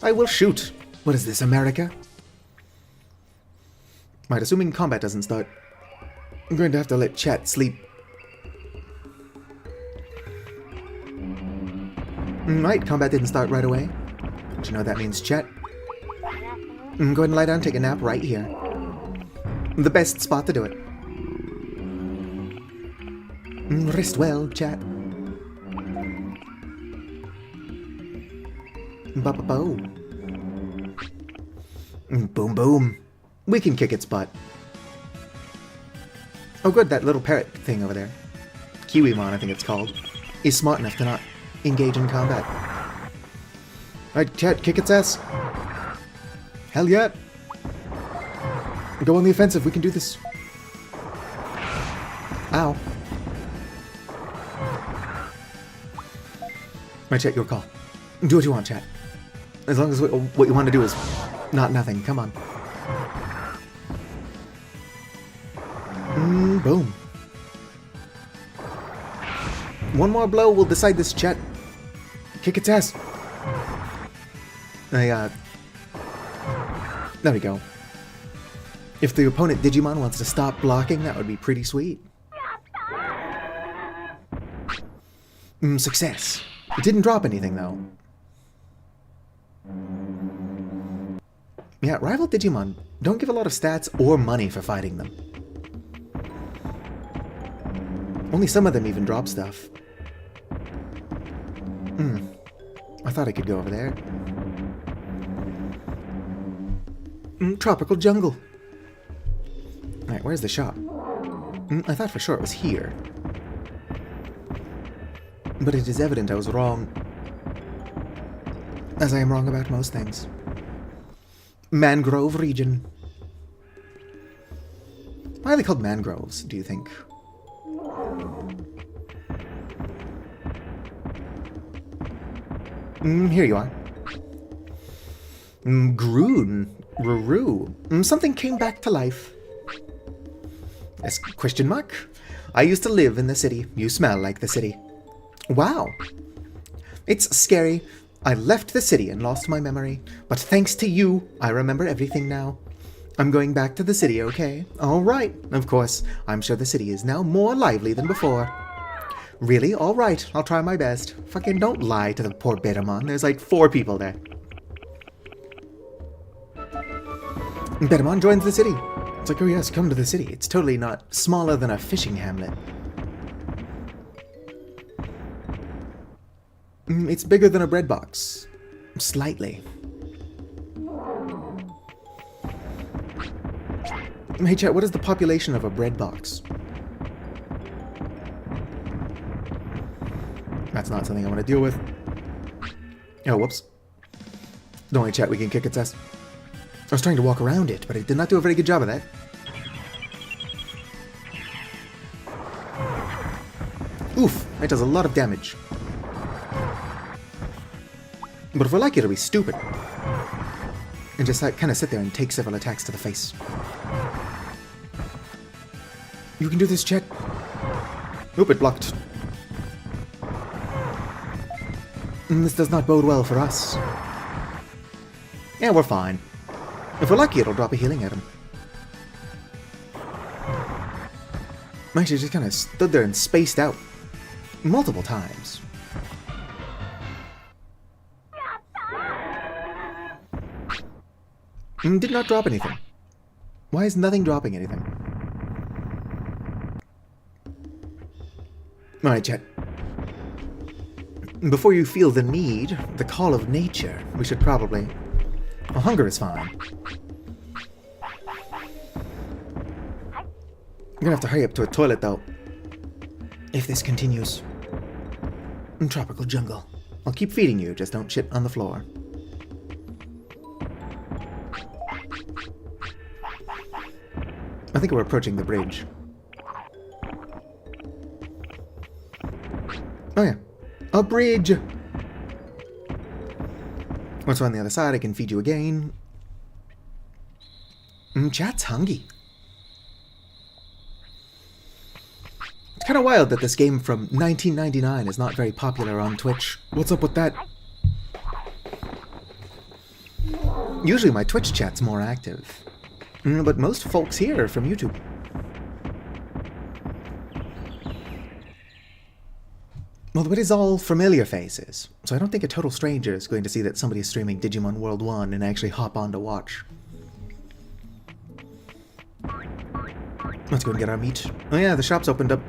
I will shoot. What is this, America? Right, assuming combat doesn't start, I'm going to have to let chat sleep. Right, combat didn't start right away. But you know what that means, chat? Go ahead and lie down and take a nap right here. The best spot to do it. Rest well, chat. Ba-ba-bo. Boom, boom. We can kick its butt. Oh good, that little parrot thing over there. Kiwimon, I think it's called. Is smart enough to not engage in combat. Alright, chat, kick its ass. Hell yeah. Go on the offensive, we can do this. Ow. My chat, your call. Do what you want, chat. As long as what you want to do is not nothing. Come on. Boom. One more blow will decide this, chat. Kick its ass. There we go. If the opponent Digimon wants to stop blocking, that would be pretty sweet. Success. It didn't drop anything, though. Yeah, rival Digimon don't give a lot of stats or money for fighting them. Only some of them even drop stuff. I thought I could go over there. Tropical jungle. Alright, where's the shop? I thought for sure it was here. But it is evident I was wrong. As I am wrong about most things. Mangrove region. Why are they called mangroves, do you think? Here you are. Groon. Ruru. Something came back to life. Yes, question mark? I used to live in the city. You smell like the city. Wow. It's scary. I left the city and lost my memory. But thanks to you, I remember everything now. I'm going back to the city, okay? Alright. Of course. I'm sure the city is now more lively than before. Really? Alright. I'll try my best. Fucking don't lie to the poor Betamon. There's like 4 people there. Betamon joins the city. It's like, oh yes, come to the city. It's totally not smaller than a fishing hamlet. It's bigger than a bread box. Slightly. Hey chat, what is the population of a bread box? That's not something I want to deal with. Oh, whoops. Don't worry chat, we can kick its ass. I was trying to walk around it, but I did not do a very good job of that. Oof, that does a lot of damage. But if we're lucky, it'll be stupid. And just like, kind of sit there and take several attacks to the face. You can do this, chat. Oop, it blocked. This does not bode well for us. Yeah, we're fine. If we're lucky, it'll drop a healing item. Actually, just kind of stood there and spaced out. Multiple times. Did not drop anything. Why is nothing dropping anything? Alright, chat. Before you feel the need, the call of nature, we should probably... Well, hunger is fine. I'm gonna have to hurry up to a toilet, though. If this continues. Tropical jungle. I'll keep feeding you, just don't shit on the floor. I think we're approaching the bridge. Oh yeah. A bridge! Once we're on the other side, I can feed you again. Chat's hungry. It's kind of wild that this game from 1999 is not very popular on Twitch. What's up with that? Usually my Twitch chat's more active. But most folks here are from YouTube. Well, it is all familiar faces, so I don't think a total stranger is going to see that somebody is streaming Digimon World 1 and actually hop on to watch. Let's go and get our meat. Oh yeah, the shop's opened up.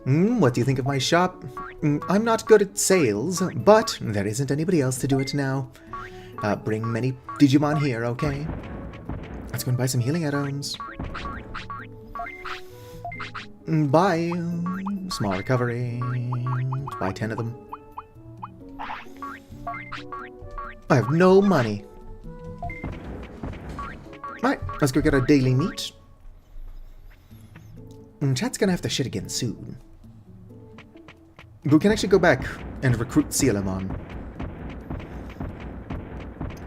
What do you think of my shop? I'm not good at sales, but there isn't anybody else to do it now. Bring many Digimon here, okay? Let's go and buy some healing items. Buy small recovery. Buy 10 of them. I have no money. Alright, let's go get our daily meat. Chat's gonna have to shit again soon. We can actually go back and recruit Cielamon.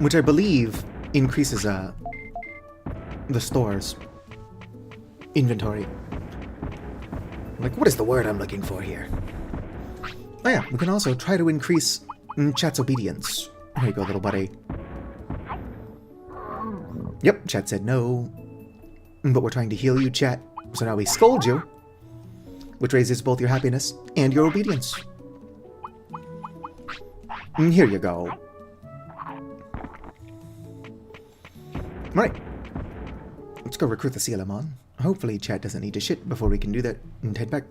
Which I believe increases the store's inventory. Like, what is the word I'm looking for here? Oh yeah, we can also try to increase Chat's obedience. Here you go, little buddy. Yep, Chat said no. But we're trying to heal you, Chat. So now we scold you, which raises both your happiness and your obedience. Here you go. Right. Let's go recruit the Cielamon. Hopefully chat doesn't need to shit before we can do that and head back.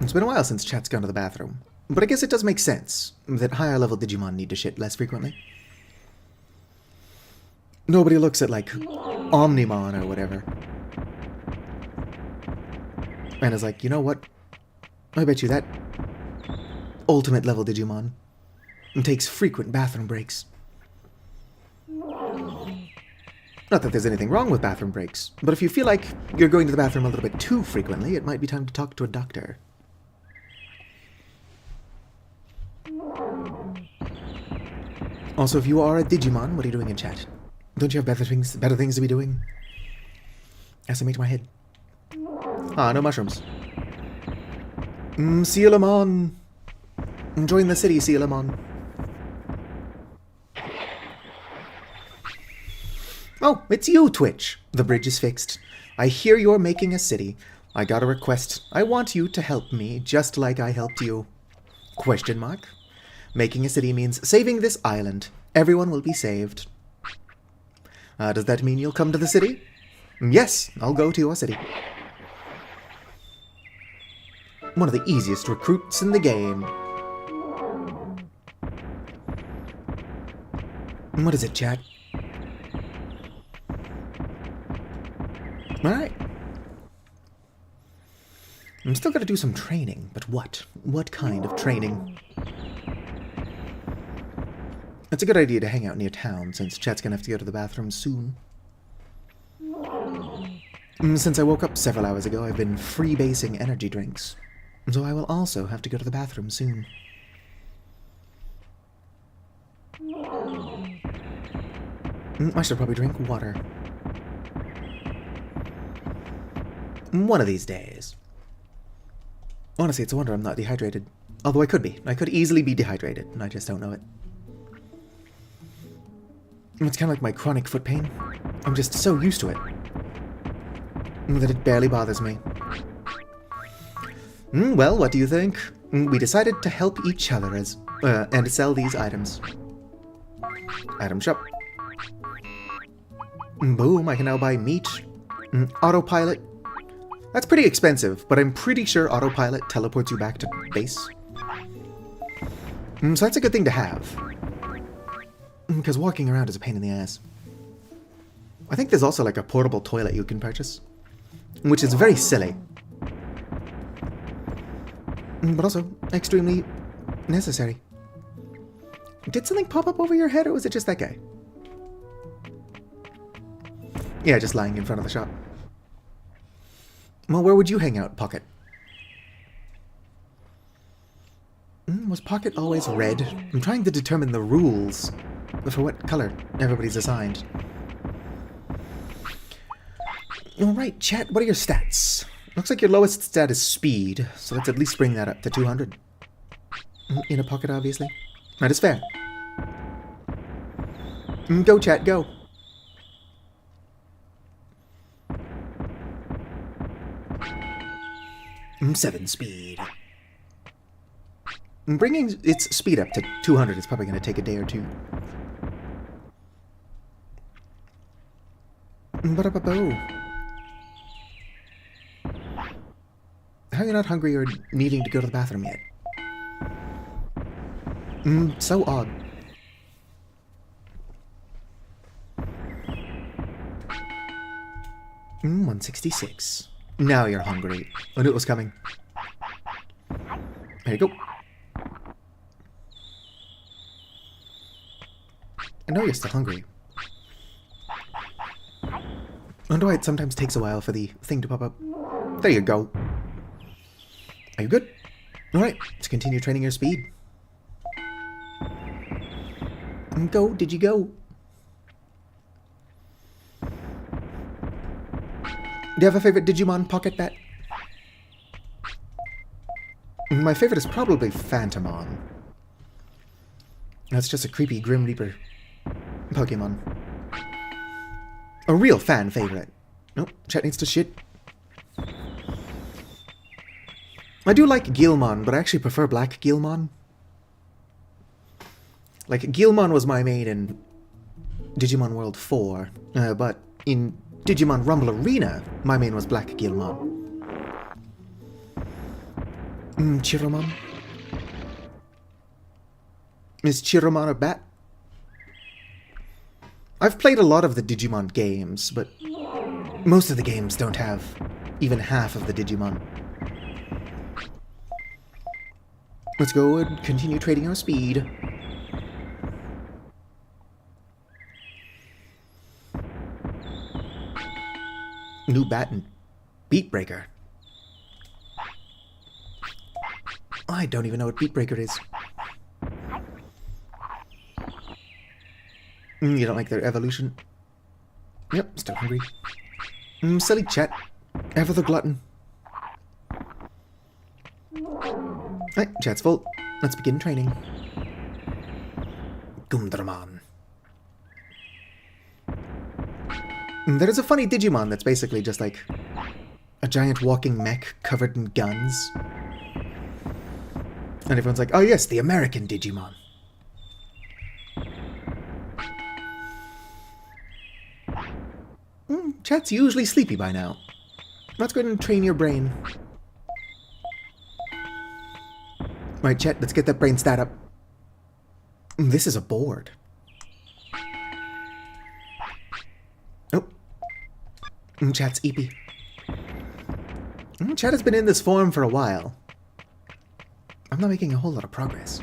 It's been a while since chat's gone to the bathroom, but I guess it does make sense that higher level Digimon need to shit less frequently. Nobody looks at, like, Omnimon or whatever and is like, you know what? I bet you that ultimate level Digimon takes frequent bathroom breaks. Not that there's anything wrong with bathroom breaks, but if you feel like you're going to the bathroom a little bit too frequently, it might be time to talk to a doctor. Also, if you are a Digimon, what are you doing in chat? Don't you have better things to be doing? SMH my head. Ah, no mushrooms. Sealamon. Join the city, Sealamon. Oh, it's you, Twitch. The bridge is fixed. I hear you're making a city. I got a request. I want you to help me, just like I helped you. Question mark? Making a city means saving this island. Everyone will be saved. Does that mean you'll come to the city? Yes, I'll go to your city. One of the easiest recruits in the game. What is it, chat? Alright. I'm still gonna do some training, but what? What kind of training? It's a good idea to hang out near town, since chat's gonna have to go to the bathroom soon. Since I woke up several hours ago, I've been freebasing energy drinks. So I will also have to go to the bathroom soon. I should probably drink water. One of these days. Honestly, it's a wonder I'm not dehydrated. Although I could be. I could easily be dehydrated, and I just don't know it. It's kind of like my chronic foot pain. I'm just so used to it that it barely bothers me. Well, what do you think? We decided to help each other and sell these items. Item shop. Boom, I can now buy meat. Autopilot. That's pretty expensive, but I'm pretty sure autopilot teleports you back to base. So that's a good thing to have. Because walking around is a pain in the ass. I think there's also like a portable toilet you can purchase, which is very silly. But also extremely necessary. Did something pop up over your head, or was it just that guy? Yeah, just lying in front of the shop. Well, where would you hang out, Pocket? Was Pocket always red? I'm trying to determine the rules for what color everybody's assigned. Alright, chat, what are your stats? Looks like your lowest stat is speed, so let's at least bring that up to 200. In a Pocket, obviously. That is fair. Go, chat, go. Seven speed. Bringing its speed up to 200 is probably going to take a day or two. Ba-da-ba-bo. How are you not hungry or needing to go to the bathroom yet? So odd. Mm, 166. Now you're hungry. I knew it was coming. There you go. I know you're still hungry. I wonder why it sometimes takes a while for the thing to pop up. There you go. Are you good? Alright, let's continue training your speed. Go, did you go? Do you have a favorite Digimon, Pocket Bat? My favorite is probably Phantomon. That's just a creepy Grim Reaper Pokemon. A real fan favorite. Nope, chat needs to shit. I do like Guilmon, but I actually prefer Black Guilmon. Like, Guilmon was my main in Digimon World 4, but in Digimon Rumble Arena, my main was Black Guilmon. Chiromon? Is Chiromon a bat? I've played a lot of the Digimon games, but most of the games don't have even half of the Digimon. Let's go and continue trading our speed. New bat and Beat Breaker. I don't even know what Beat Breaker is. You don't like their evolution? Yep, still hungry. Silly Chet. Ever the glutton. Right, Chet's full. Let's begin training. Gundramon. There is a funny Digimon that's basically just like a giant walking mech covered in guns. And everyone's like, oh yes, the American Digimon. Chat's usually sleepy by now. Let's go ahead and train your brain. Right, Chet, let's get that brain stat up. This is a board. Oh. Chat's eepy. Chat has been in this form for a while. I'm not making a whole lot of progress.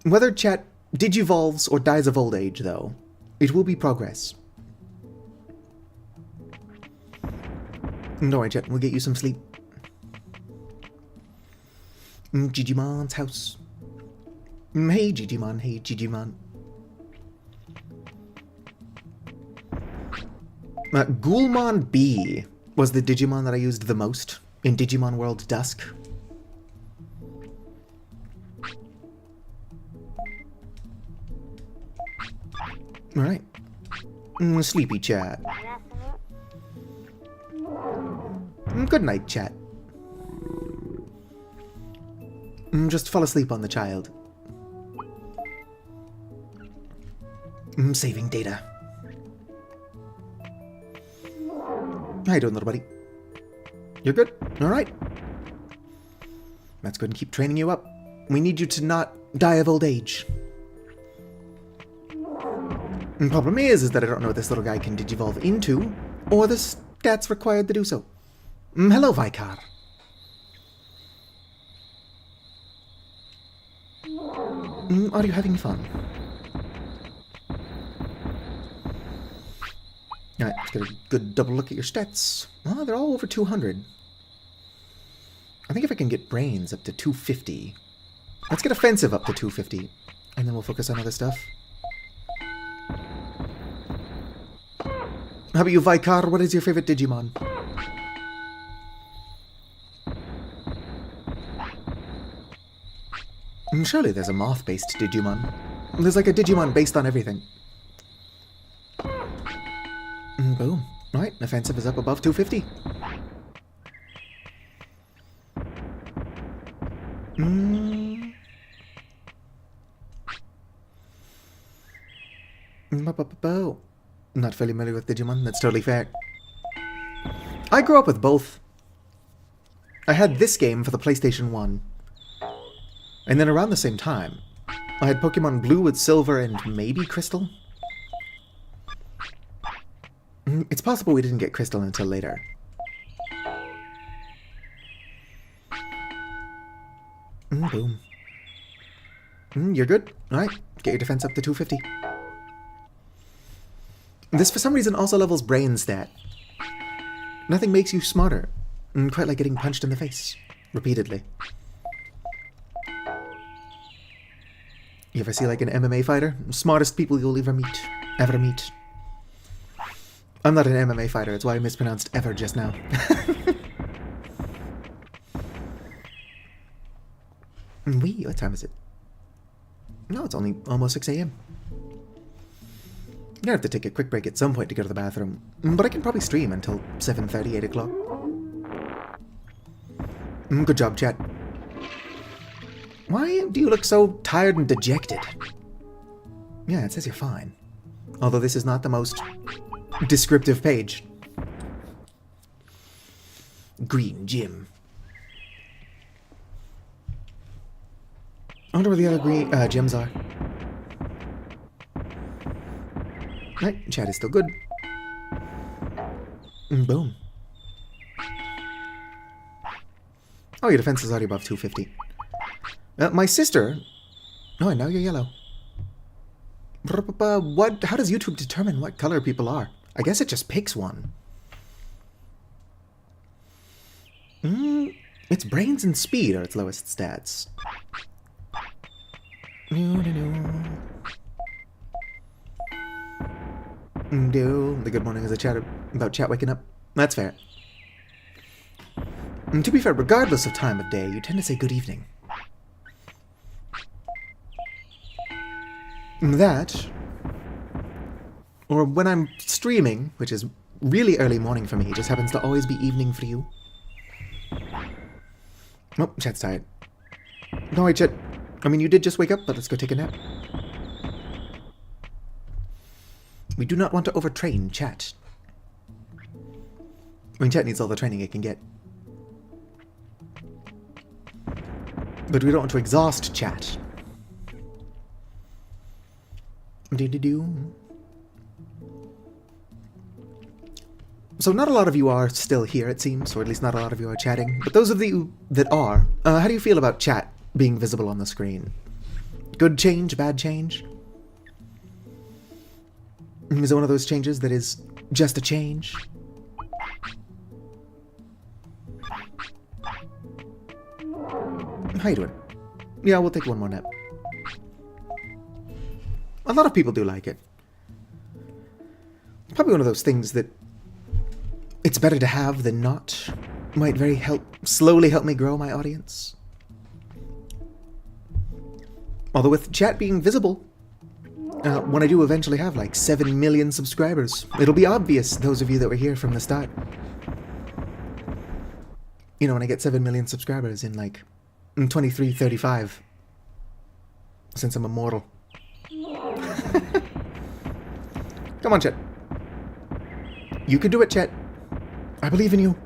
Whether Chat digivolves or dies of old age, though, it will be progress. Don't worry, Chet, we'll get you some sleep. Gigimon's house. Hey, Gigimon, hey, Gigimon. Ghoulmon B was the Digimon that I used the most in Digimon World Dusk. Alright. Sleepy Chat. Good night, Chat. Just fall asleep on the child. Saving data. How you doing, little buddy? You're good? Alright. Let's go ahead and keep training you up. We need you to not die of old age. The problem is that I don't know what this little guy can digivolve into, or the stats required to do so. Hello, Vicar. Are you having fun? Alright, let's get a good double look at your stats. Oh, they're all over 200. I think if I can get brains up to 250. Let's get offensive up to 250. And then we'll focus on other stuff. How about you, Vicar? What is your favorite Digimon? Surely there's a moth-based Digimon. There's like a Digimon based on everything. Boom. Right, offensive is up above 250. Not familiar with Digimon, that's totally fair. I grew up with both. I had this game for the PlayStation 1. And then around the same time, I had Pokemon Blue with Silver and maybe Crystal? It's possible we didn't get Crystal until later. Boom. You're good. Alright, get your defense up to 250. This, for some reason, also levels brain stat. Nothing makes you smarter. Quite like getting punched in the face. Repeatedly. You ever see like an MMA fighter? Smartest people you'll ever meet. Ever meet. I'm not an MMA fighter, that's why I mispronounced ever just now. Wee, what time is it? No, it's only almost 6 a.m. I'm gonna have to take a quick break at some point to go to the bathroom. But I can probably stream until 7:30, 8 o'clock. Good job, chat. Why do you look so tired and dejected? Yeah, it says you're fine. Although this is not the most descriptive page. Green Gym. I wonder where the other green gems are. Right, chat is still good. Boom. Oh, your defense is already above 250. My sister... Oh, and now you're yellow. What? How does YouTube determine what color people are? I guess it just picks one. Its brains and speed are its lowest stats. The good morning is a chat about chat waking up. That's fair. To be fair, regardless of time of day, you tend to say good evening. That, or when I'm streaming, which is really early morning for me, it just happens to always be evening for you. Oh, chat's tired. No, wait, chat. I mean, you did just wake up, but let's go take a nap. We do not want to overtrain chat. I mean, chat needs all the training it can get. But we don't want to exhaust chat. So not a lot of you are still here, it seems, or at least not a lot of you are chatting. But those of you that are, how do you feel about chat being visible on the screen? Good change, bad change? Is it one of those changes that is just a change? How you doing? Yeah, we'll take one more nap. A lot of people do like it. Probably one of those things that it's better to have than not. Might slowly help me grow my audience. Although with chat being visible, when I do eventually have like 7 million subscribers, it'll be obvious, those of you that were here from the start. You know, when I get 7 million subscribers in like 2335, since I'm immortal. Come on, chat. You can do it, chat. I believe in you.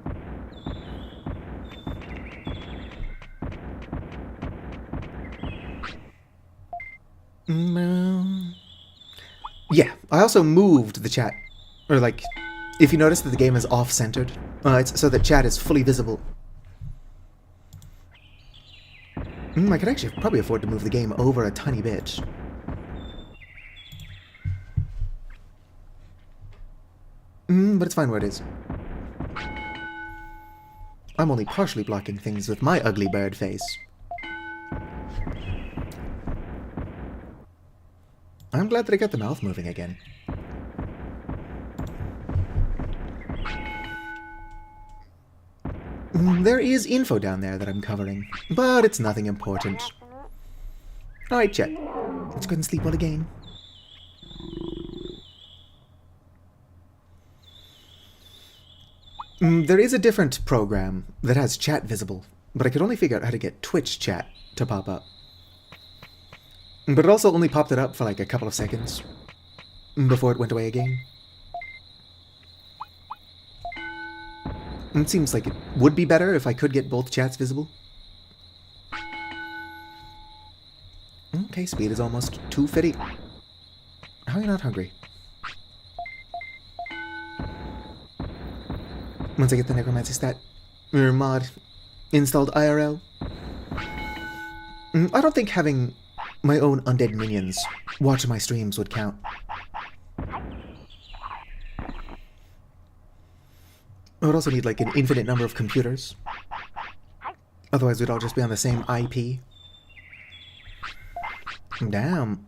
Yeah, I also moved the chat. Or like, if you notice that the game is off-centered, it's so that chat is fully visible. I could actually probably afford to move the game over a tiny bit. But it's fine where it is. I'm only partially blocking things with my ugly bird face. I'm glad that I got the mouth moving again. There is info down there that I'm covering, but it's nothing important. Alright, chat. Let's go ahead and sleep well again. There is a different program that has chat visible, but I could only figure out how to get Twitch chat to pop up. But it also only popped it up for like a couple of seconds before it went away again. It seems like it would be better if I could get both chats visible. Okay, speed is almost 250. How are you not hungry? Once I get the necromancy stat or mod installed IRL. I don't think having my own undead minions watching my streams would count. I would also need like an infinite number of computers. Otherwise we'd all just be on the same IP. Damn.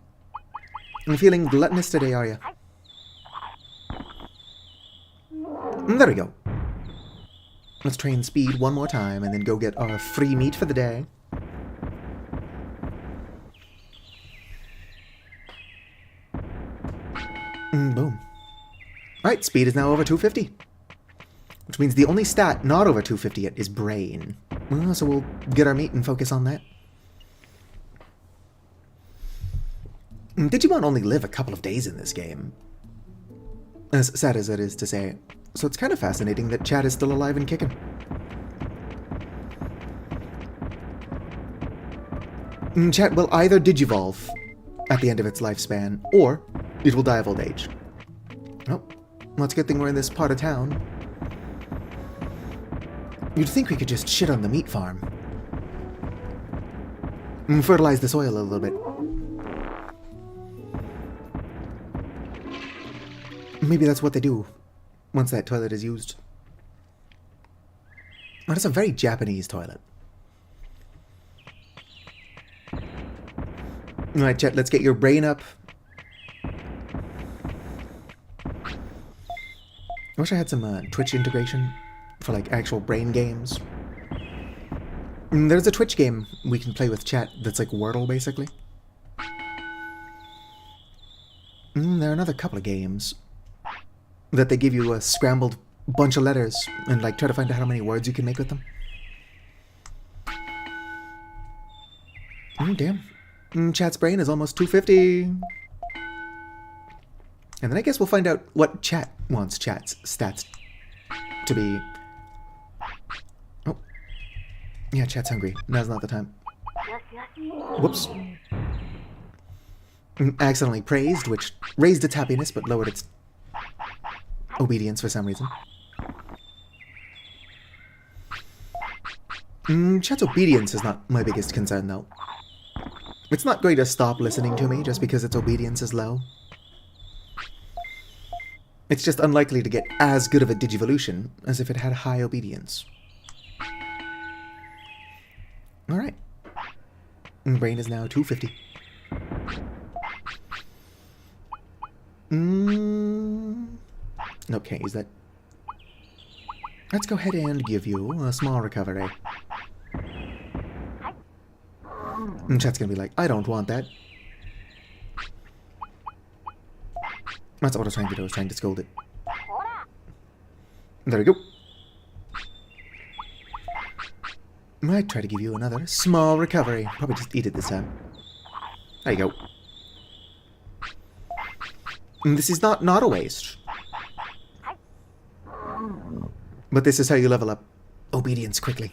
I'm feeling gluttonous today, are you? There we go. Let's train speed one more time and then go get our free meat for the day. Boom. Alright, speed is now over 250. Which means the only stat not over 250 yet is brain. So we'll get our meat and focus on that. Digimon only live a couple of days in this game. As sad as it is to say. So it's kind of fascinating that Chat is still alive and kicking. Chat will either digivolve at the end of its lifespan, or it will die of old age. Oh, well, it's a good thing we're in this part of town. You'd think we could just shit on the meat farm. And fertilize the soil a little bit. Maybe that's what they do once that toilet is used. Oh, that's a very Japanese toilet. Alright, Chet, let's get your brain up. I wish I had some Twitch integration for like actual brain games. There's a Twitch game we can play with chat that's like Wordle, basically. There are another couple of games that they give you a scrambled bunch of letters and like try to find out how many words you can make with them. Damn. Chat's brain is almost 250. And then I guess we'll find out what Chat wants Chat's stats to be. Oh. Yeah, Chat's hungry. Now's not the time. Whoops. Accidentally praised, which raised its happiness but lowered its obedience for some reason. Chat's obedience is not my biggest concern, though. It's not going to stop listening to me just because its obedience is low. It's just unlikely to get as good of a Digivolution as if it had high obedience. Alright. Brain is now 250. Nope, can't use that. Let's go ahead and give you a small recovery. Chat's gonna be like, I don't want that. That's what I was trying to do, I was trying to scold it. There we go. Might try to give you another small recovery. Probably just eat it this time. There you go. This is not a waste. But this is how you level up obedience quickly.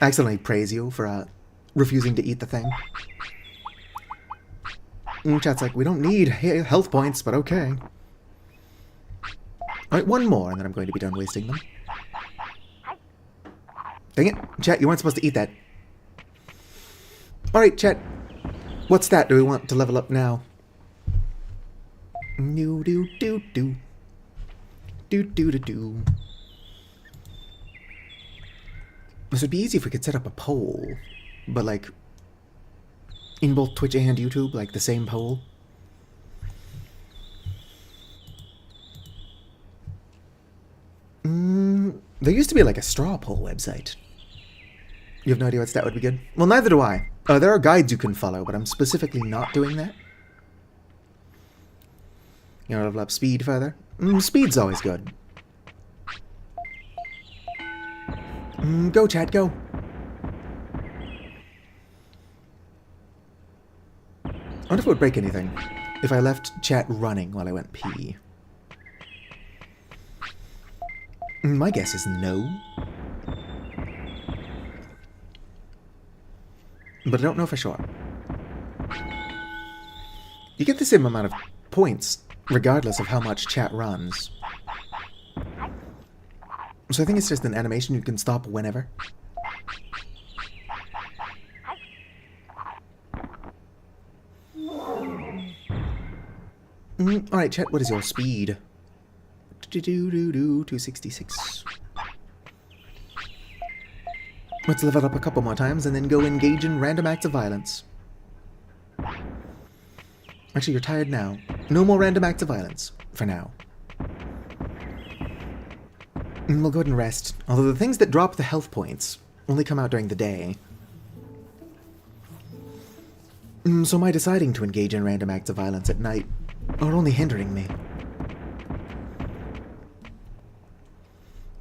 I accidentally praise you for refusing to eat the thing. Chat's like, we don't need health points, but okay. Alright, one more, and then I'm going to be done wasting them. Dang it. Chat, you weren't supposed to eat that. Alright, Chat. What stat do we want to level up now? Do-do-do-do. Do-do-do-do. This would be easy if we could set up a poll, but like, in both Twitch and YouTube, like the same poll. There used to be like a straw poll website. You have no idea what stat would be good? Well, neither do I. There are guides you can follow, but I'm specifically not doing that. You know, level up speed further. Speed's always good. Go, Chat, go. I wonder if it would break anything if I left Chat running while I went pee. My guess is no. But I don't know for sure. You get the same amount of points regardless of how much Chat runs. So I think it's just an animation you can stop whenever. Alright, Chat, what is your speed? 266. Let's level up a couple more times and then go engage in random acts of violence. Actually, you're tired now. No more random acts of violence. For now. We'll go ahead and rest. Although the things that drop the health points only come out during the day. So my deciding to engage in random acts of violence at night are only hindering me.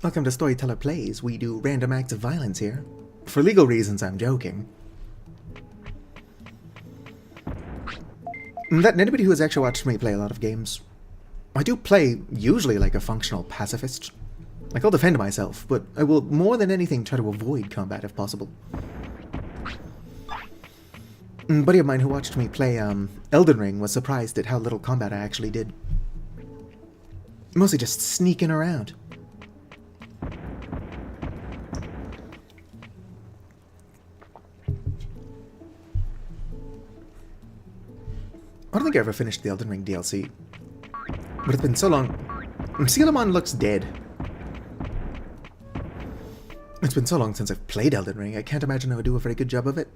Welcome to Storyteller Plays. We do random acts of violence here. For legal reasons, I'm joking. That anybody who has actually watched me play a lot of games, I do play usually like a functional pacifist. Like, I'll defend myself, but I will more than anything try to avoid combat if possible. A buddy of mine who watched me play Elden Ring was surprised at how little combat I actually did. Mostly just sneaking around. I don't think I ever finished the Elden Ring DLC. But it's been so long. Sealamon looks dead. It's been so long since I've played Elden Ring, I can't imagine I would do a very good job of it.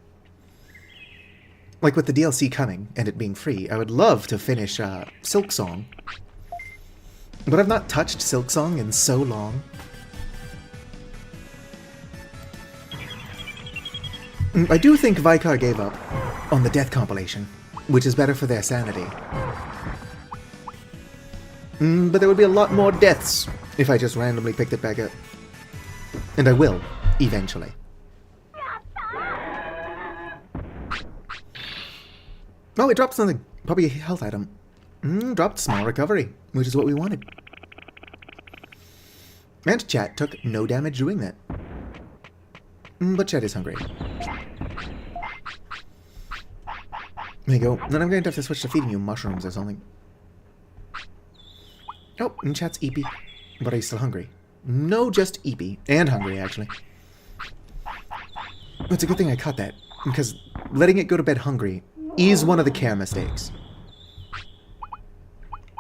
Like, with the DLC coming, and it being free, I would love to finish Silksong. But I've not touched Silksong in so long. I do think Vicar gave up on the death compilation, which is better for their sanity. But there would be a lot more deaths if I just randomly picked it back up. And I will, eventually. Oh, it dropped something. Probably a health item. Dropped small recovery, which is what we wanted. And chat took no damage doing that. But chat is hungry. There you go. Then I'm going to have to switch to feeding you mushrooms or something. Oh, and chat's eepy. But are you still hungry? No, just eepy. And hungry, actually. It's a good thing I caught that, because letting it go to bed hungry is one of the care mistakes.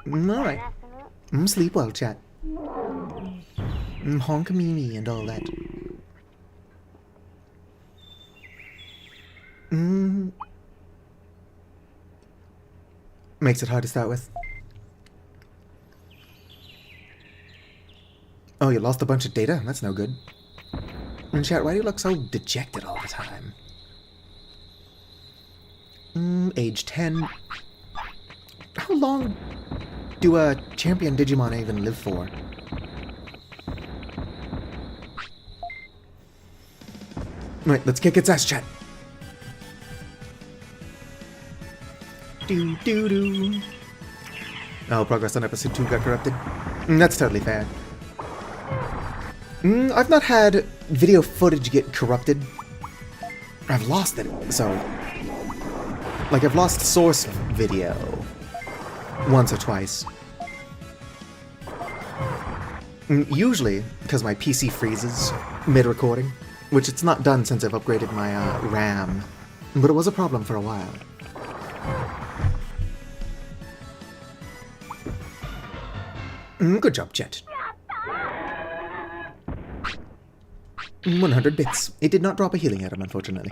Alright. Sleep well, chat. Honk Mimi and all that. Makes it hard to start with. Oh, you lost a bunch of data? That's no good. And chat, why do you look so dejected all the time? Age 10. How long do a champion Digimon even live for? Right, let's kick its ass, chat. Do. Oh, progress on episode 2 got corrupted. That's totally fair. I've not had video footage get corrupted. I've lost it, so... Like, I've lost source video once or twice. Usually, because my PC freezes mid-recording, which it's not done since I've upgraded my RAM, but it was a problem for a while. Good job, chat. 100 bits. It did not drop a healing item, unfortunately.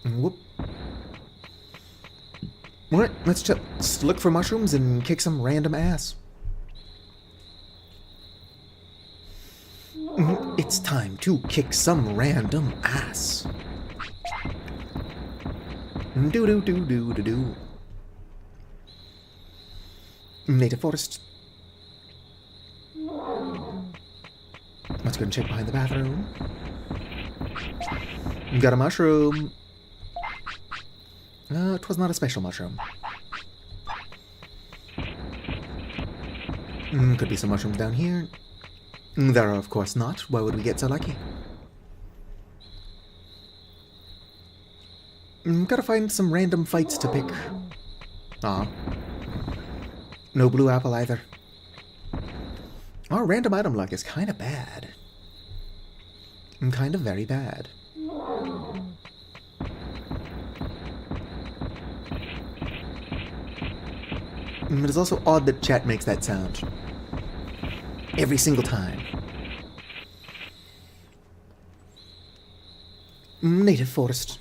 Whoop. Alright, let's just look for mushrooms and kick some random ass. It's time to kick some random ass. Do. Native forest. Let's go and check behind the bathroom. Got a mushroom. It was not a special mushroom. Could be some mushrooms down here. There are, of course, not. Why would we get so lucky? Gotta find some random fights to pick. Aw. No blue apple either. Our random item luck is kind of bad. Kind of very bad. It is also odd that chat makes that sound. Every single time. Native forest.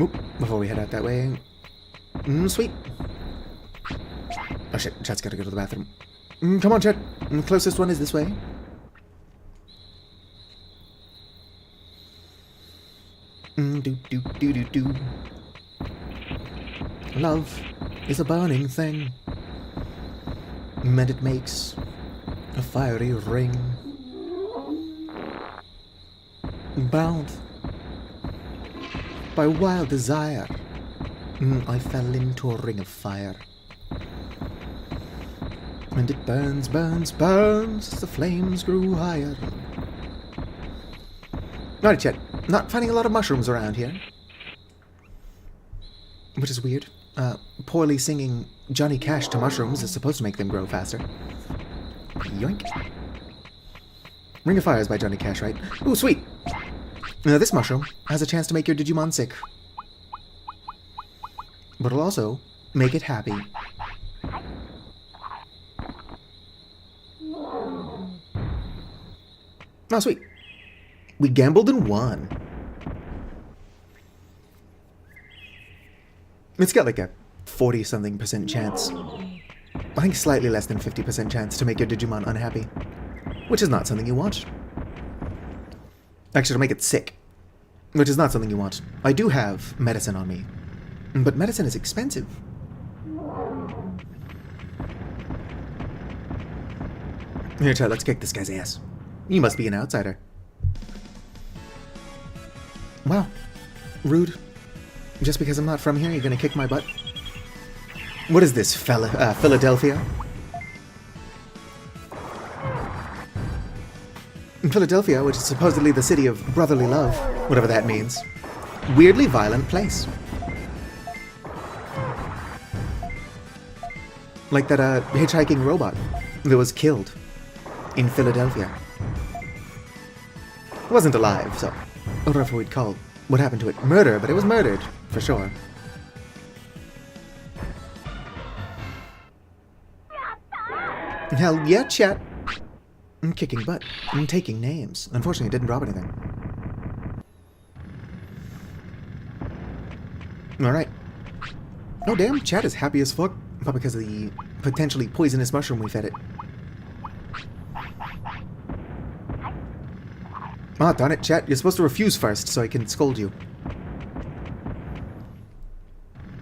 Oop, before we head out that way. Sweet. Oh shit, chat's gotta go to the bathroom. Come on, chat. Closest one is this way. Do. Love is a burning thing, and it makes a fiery ring. Bound by wild desire. I fell into a ring of fire. And it burns, burns, burns as the flames grew higher. Alright, Chet. Not finding a lot of mushrooms around here. Which is weird. Poorly singing Johnny Cash to mushrooms is supposed to make them grow faster. Yoink. Ring of Fire is by Johnny Cash, right? Ooh, sweet! Now, this mushroom has a chance to make your Digimon sick. But it'll also make it happy. Oh, sweet. We gambled and won. It's got like a 40-something% chance. I think slightly less than 50% chance to make your Digimon unhappy. Which is not something you want. Actually, to make it sick. Which is not something you want. I do have medicine on me. But medicine is expensive. Here, Chad, let's kick this guy's ass. You must be an outsider. Wow. Rude. Just because I'm not from here, you're gonna kick my butt? What is this, Philadelphia? Philadelphia, which is supposedly the city of brotherly love, whatever that means. Weirdly violent place. Like that hitchhiking robot that was killed in Philadelphia. It wasn't alive, so I don't know if we'd call what happened to it murder, but it was murdered, for sure. Hell yeah, chat. I'm kicking butt. I'm taking names. Unfortunately, it didn't drop anything. Alright. Oh damn, chat is happy as fuck. Probably because of the potentially poisonous mushroom we fed it. Ah, darn it, chat. You're supposed to refuse first so I can scold you.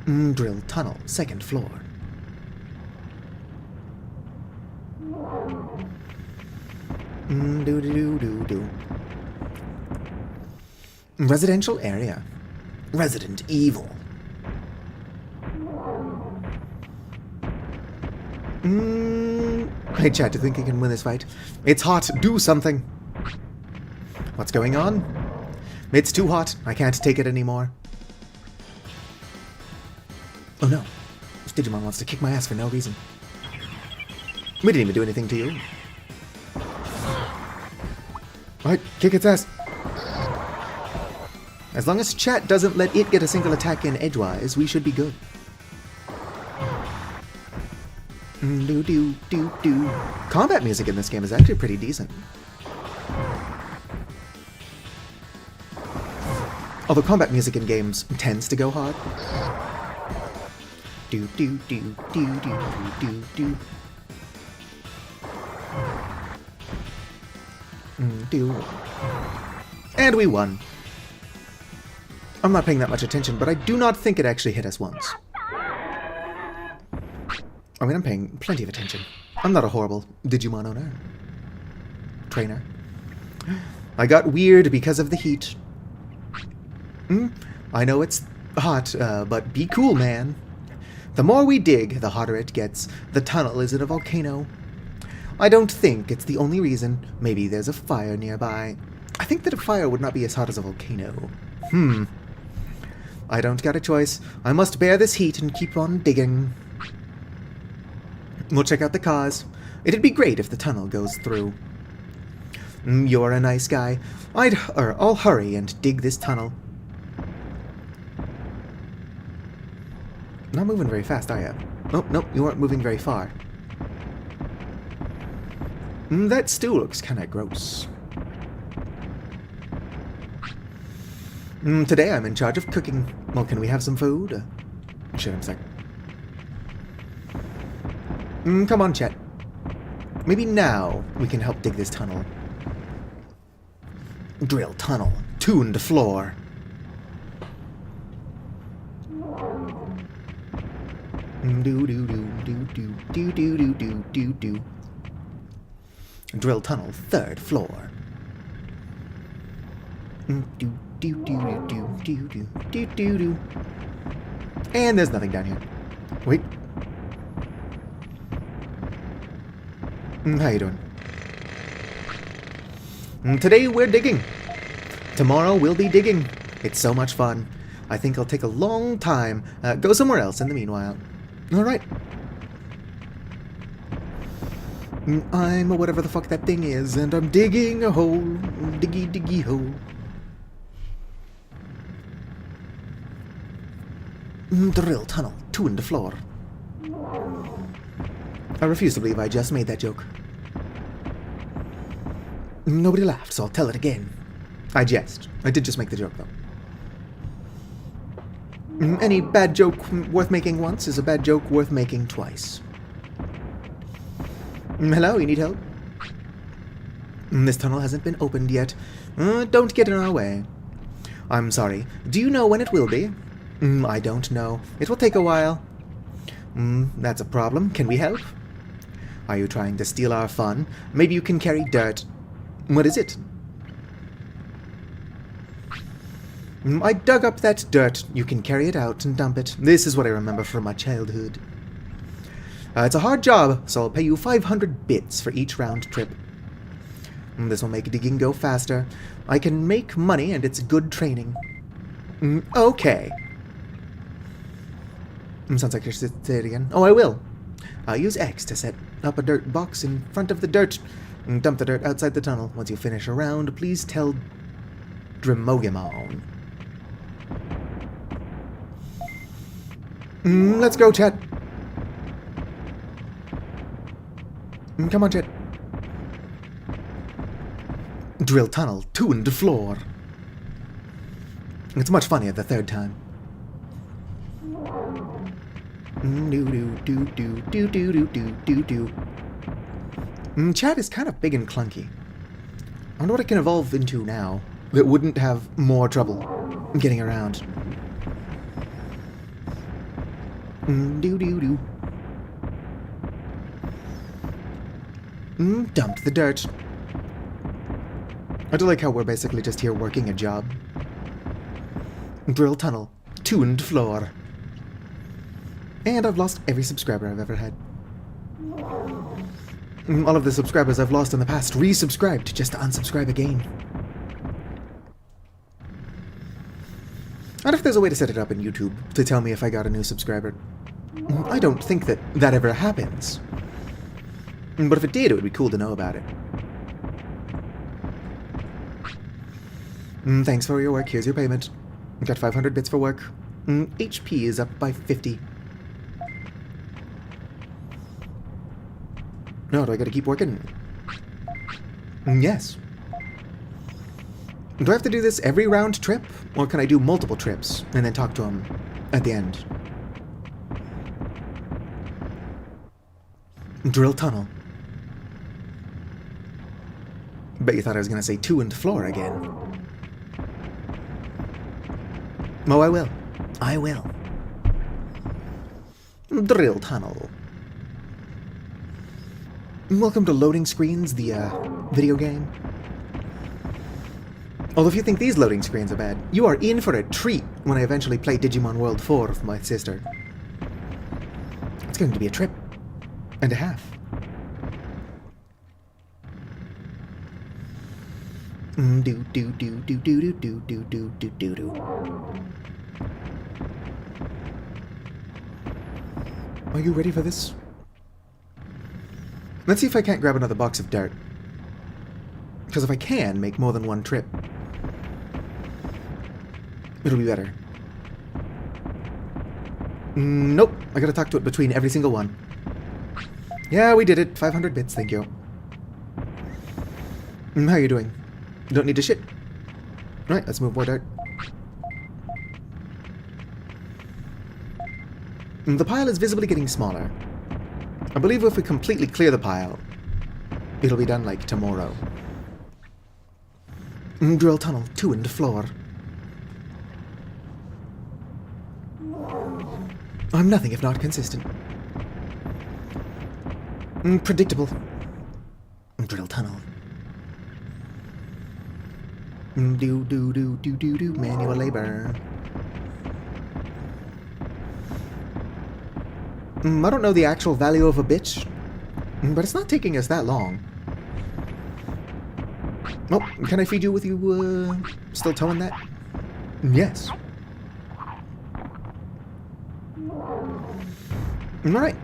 Drill tunnel, 2nd floor. Do. Residential area. Resident Evil. Hey, chat, do you think you can win this fight? It's hot. Do something. What's going on? It's too hot. I can't take it anymore. Oh no. This Digimon wants to kick my ass for no reason. We didn't even do anything to you. Alright, kick its ass. As long as chat doesn't let it get a single attack in edgewise, we should be good. Do. Combat music in this game is actually pretty decent. Although combat music in games tends to go hard. Do. And we won. I'm not paying that much attention, but I do not think it actually hit us once. I mean, I'm paying plenty of attention. I'm not a horrible Digimon owner. Trainer. I got weird because of the heat. I know it's hot, but be cool, man. The more we dig, the hotter it gets. The tunnel isn't a volcano. I don't think it's the only reason. Maybe there's a fire nearby. I think that a fire would not be as hot as a volcano. I don't got a choice. I must bear this heat and keep on digging. We'll check out the cause. It'd be great if the tunnel goes through. You're a nice guy. I'll hurry and dig this tunnel. Not moving very fast, are you? Oh, nope, you weren't moving very far. That stew looks kinda gross. Today I'm in charge of cooking. Well, can we have some food? Shit, I'm sick. Come on, chat. Maybe now we can help dig this tunnel. Drill tunnel. Tuned floor. Do. Drill tunnel, 3rd floor. Do. Do do do do do. And there's nothing down here. Wait. How you doing? Today we're digging. Tomorrow we'll be digging. It's so much fun. I think I'll take a long time. Go somewhere else in the meanwhile. Alright. I'm a whatever the fuck that thing is, and I'm digging a hole. Diggy diggy hole. Drill tunnel, 2 in the floor. I refuse to believe I just made that joke. Nobody laughed, so I'll tell it again. I jest. I did just make the joke, though. Any bad joke worth making once is a bad joke worth making twice. Hello, you need help? This tunnel hasn't been opened yet. Don't get in our way. I'm sorry. Do you know when it will be? I don't know. It will take a while. That's a problem. Can we help? Are you trying to steal our fun? Maybe you can carry dirt. What is it? I dug up that dirt. You can carry it out and dump it. This is what I remember from my childhood. It's a hard job, so I'll pay you 500 bits for each round trip. This will make digging go faster. I can make money, and it's good training. Okay. Sounds like I should say it again. Oh, I will. I'll use X to set up a dirt box in front of the dirt. Dump the dirt outside the tunnel. Once you finish a round, please tell Dremogimon. Let's go, chat. Come on, chat. Drill tunnel, 2 in the floor. It's much funnier the third time. Chat is kind of big and clunky. I wonder what it can evolve into now that wouldn't have more trouble getting around. Dumped the dirt. I do like how we're basically just here working a job. Drill tunnel, 2 in the floor. And I've lost every subscriber I've ever had. All of the subscribers I've lost in the past resubscribed just to unsubscribe again. I wonder if there's a way to set it up in YouTube to tell me if I got a new subscriber. I don't think that that ever happens. But if it did, it would be cool to know about it. Thanks for your work. Here's your payment. Got 500 bits for work. HP is up by 50. No, do I gotta keep working? Yes. Do I have to do this every round trip? Or can I do multiple trips and then talk to him at the end? Drill tunnel. Bet you thought I was gonna say 2 in the floor again. Oh, I will. I will. Drill tunnel. Welcome to Loading Screens, the video game. Although if you think these loading screens are bad, you are in for a treat when I eventually play Digimon World 4 with my sister. It's going to be a trip and a half. Do do do do do do do do do do do do. Are you ready for this? Let's see if I can't grab another box of dirt. Because if I can make more than one trip, it'll be better. Nope. I gotta talk to it between every single one. Yeah, we did it. 500 bits, thank you. How are you doing? Don't need to shit. Right, let's move more dirt. The pile is visibly getting smaller. I believe if we completely clear the pile, it'll be done like tomorrow. Drill tunnel, 2 in the floor. I'm nothing if not consistent. Predictable. Drill tunnel. Do, manual labor. I don't know the actual value of a bitch, but it's not taking us that long. Oh, can I feed you with you, still towing that? Yes. Alright.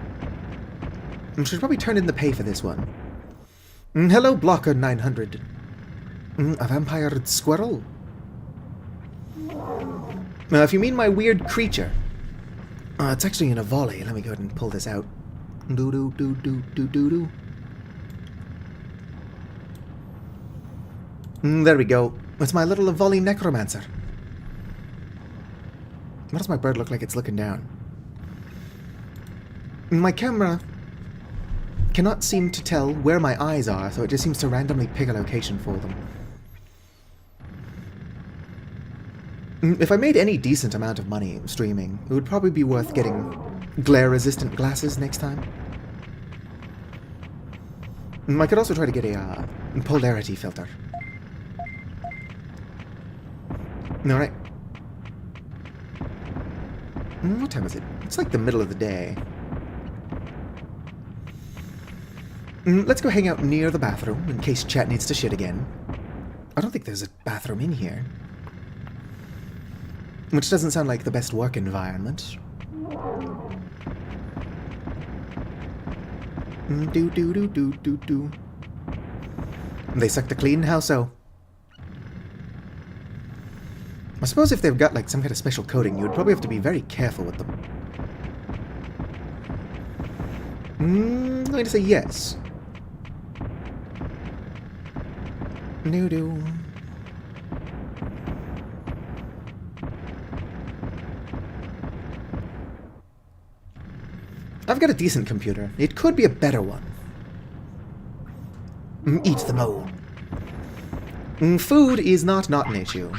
I should probably turn in the pay for this one. Hello, Blocker 900. A vampire squirrel? If you mean my weird creature. It's actually in a volley. Let me go ahead and pull this out. Do. There we go. It's my little volley necromancer. What does my bird look like it's looking down? My camera cannot seem to tell where my eyes are, so it just seems to randomly pick a location for them. If I made any decent amount of money streaming, it would probably be worth getting glare-resistant glasses next time. I could also try to get a polarity filter. Alright. What time is it? It's like the middle of the day. Let's go hang out near the bathroom in case chat needs to shit again. I don't think there's a bathroom in here. Which doesn't sound like the best work environment. Do. They suck the clean? How so? I suppose if they've got like some kind of special coating, you would probably have to be very careful with them. I'm going to say yes. Do. I've got a decent computer. It could be a better one. Eat the mole. Food is not an issue.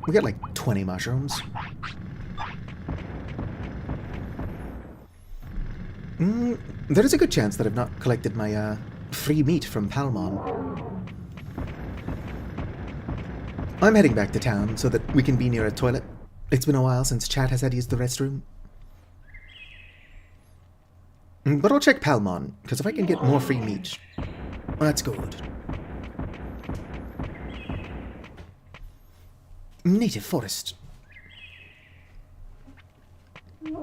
We got like 20 mushrooms. There is a good chance that I've not collected my free meat from Palmon. I'm heading back to town so that we can be near a toilet. It's been a while since chat has had to use the restroom. But I'll check Palmon, because if I can get more free meat, that's good. Native forest. Let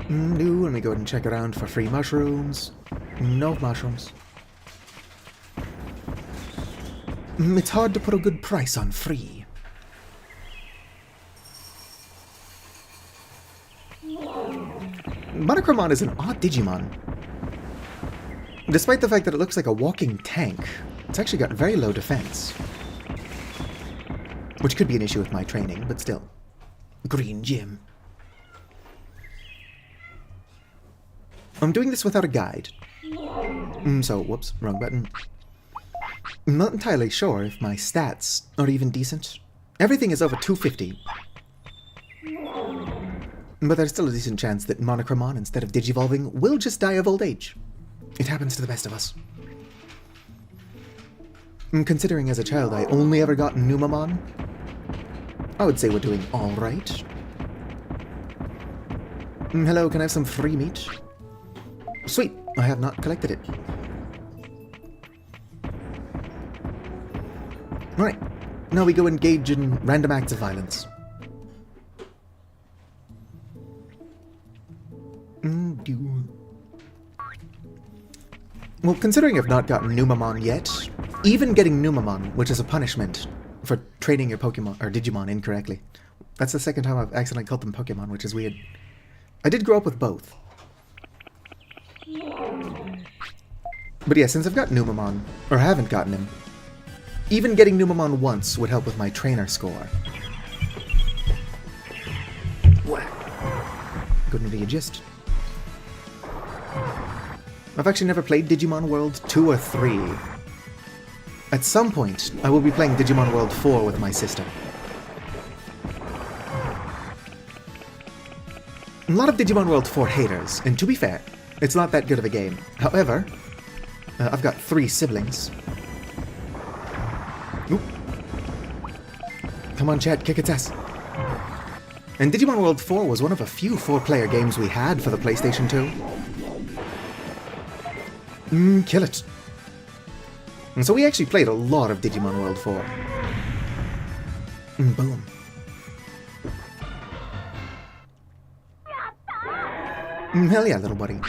me go ahead and check around for free mushrooms. No mushrooms. It's hard to put a good price on free. Monochromon is an odd Digimon. Despite the fact that it looks like a walking tank, it's actually got very low defense. Which could be an issue with my training, but still. Green gym. I'm doing this without a guide. So, whoops, wrong button. I'm not entirely sure if my stats are even decent. Everything is over 250. But there's still a decent chance that Monochromon, instead of digivolving, will just die of old age. It happens to the best of us. Considering as a child I only ever got Numamon, I would say we're doing alright. Hello, can I have some free meat? Sweet, I have not collected it. Right, now we go engage in random acts of violence. Well, considering I've not gotten Numamon yet, even getting Numamon, which is a punishment for training your Pokemon or Digimon incorrectly. That's the second time I've accidentally called them Pokemon, which is weird. I did grow up with both. But yeah, since I've got Numamon, or haven't gotten him, even getting Numamon once would help with my trainer score. Whack. Couldn't be a gist. I've actually never played Digimon World 2 or 3. At some point, I will be playing Digimon World 4 with my sister. A lot of Digimon World 4 haters, and to be fair, it's not that good of a game. However, I've got 3 siblings. Come on, chat, kick its ass. And Digimon World 4 was one of a few 4-player games we had for the PlayStation 2. Kill it. And so we actually played a lot of Digimon World 4. Boom. Hell yeah, little buddy.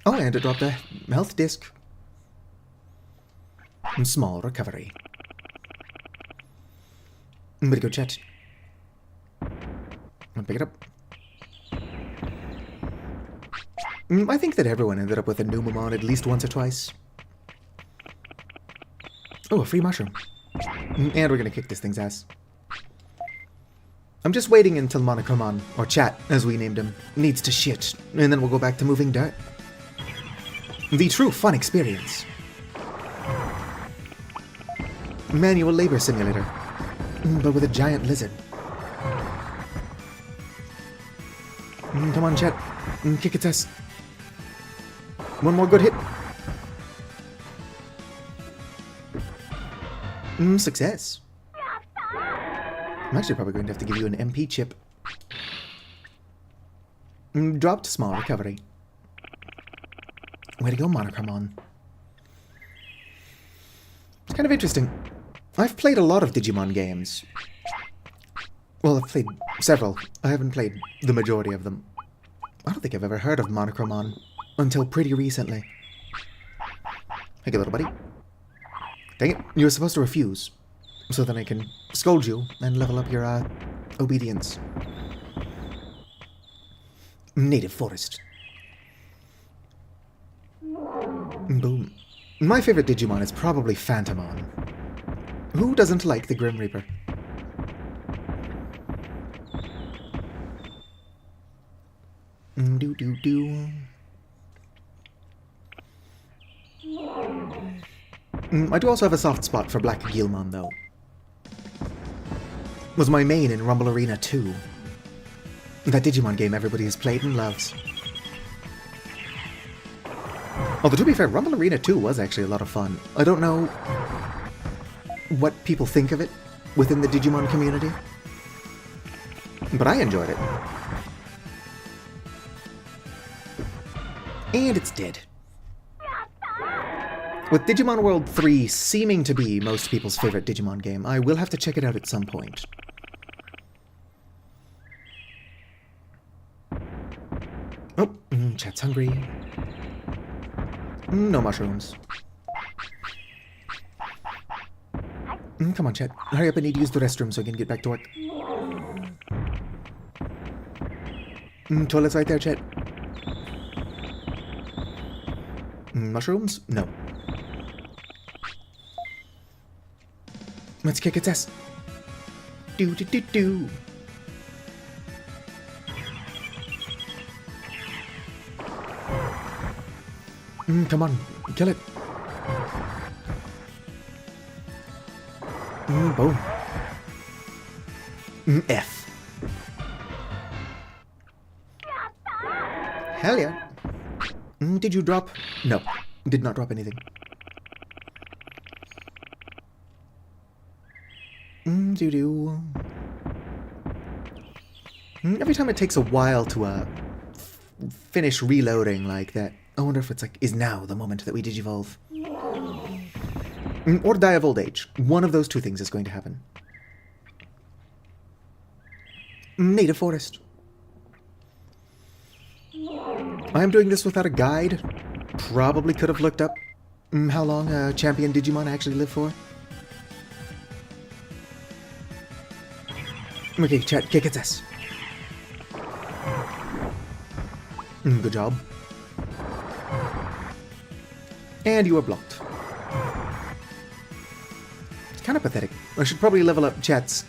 Oh, and it dropped a health disc. Small recovery. Way to go, chat. I'll pick it up. I think that everyone ended up with a Numamon at least once or twice. Oh, a free mushroom. And we're gonna kick this thing's ass. I'm just waiting until Monochromon, or Chat, as we named him, needs to shit, and then we'll go back to moving dirt. The true fun experience. Manual labor simulator, but with a giant lizard. Come on, Chat. Kick its ass. One more good hit. Success. I'm actually probably going to have to give you an MP chip. Dropped small recovery. Way to go, Monochromon. It's kind of interesting. I've played a lot of Digimon games. Well, I've played several. I haven't played the majority of them. I don't think I've ever heard of Monochromon until pretty recently. Hey, little buddy. Dang it, you were supposed to refuse. So then I can scold you and level up your, obedience. Native forest. Boom. My favorite Digimon is probably Phantomon. Who doesn't like the Grim Reaper? Do-do-do. I do also have a soft spot for Black Guilmon, though. Was my main in Rumble Arena 2. That Digimon game everybody has played and loves. Although, to be fair, Rumble Arena 2 was actually a lot of fun. I don't know what people think of it within the Digimon community, but I enjoyed it. And it's dead. With Digimon World 3 seeming to be most people's favorite Digimon game, I will have to check it out at some point. Oh, chat's hungry. No mushrooms. Come on, chat. Hurry up, I need to use the restroom so I can get back to work. Toilet's right there, chat. Mushrooms? No. Let's kick its ass. Do-do-do-do. Come on, kill it. Boom. F. Hell yeah. Did you drop? No, did not drop anything. Doo-doo. Every time it takes a while to finish reloading like that, I wonder if it's like, is now the moment that we digivolve? Or die of old age. One of those two things is going to happen. Native forest. I am doing this without a guide. Probably could have looked up how long a champion Digimon actually lived for. Okay, chat, kick its ass. Good job. And you are blocked. It's kind of pathetic. I should probably level up chat's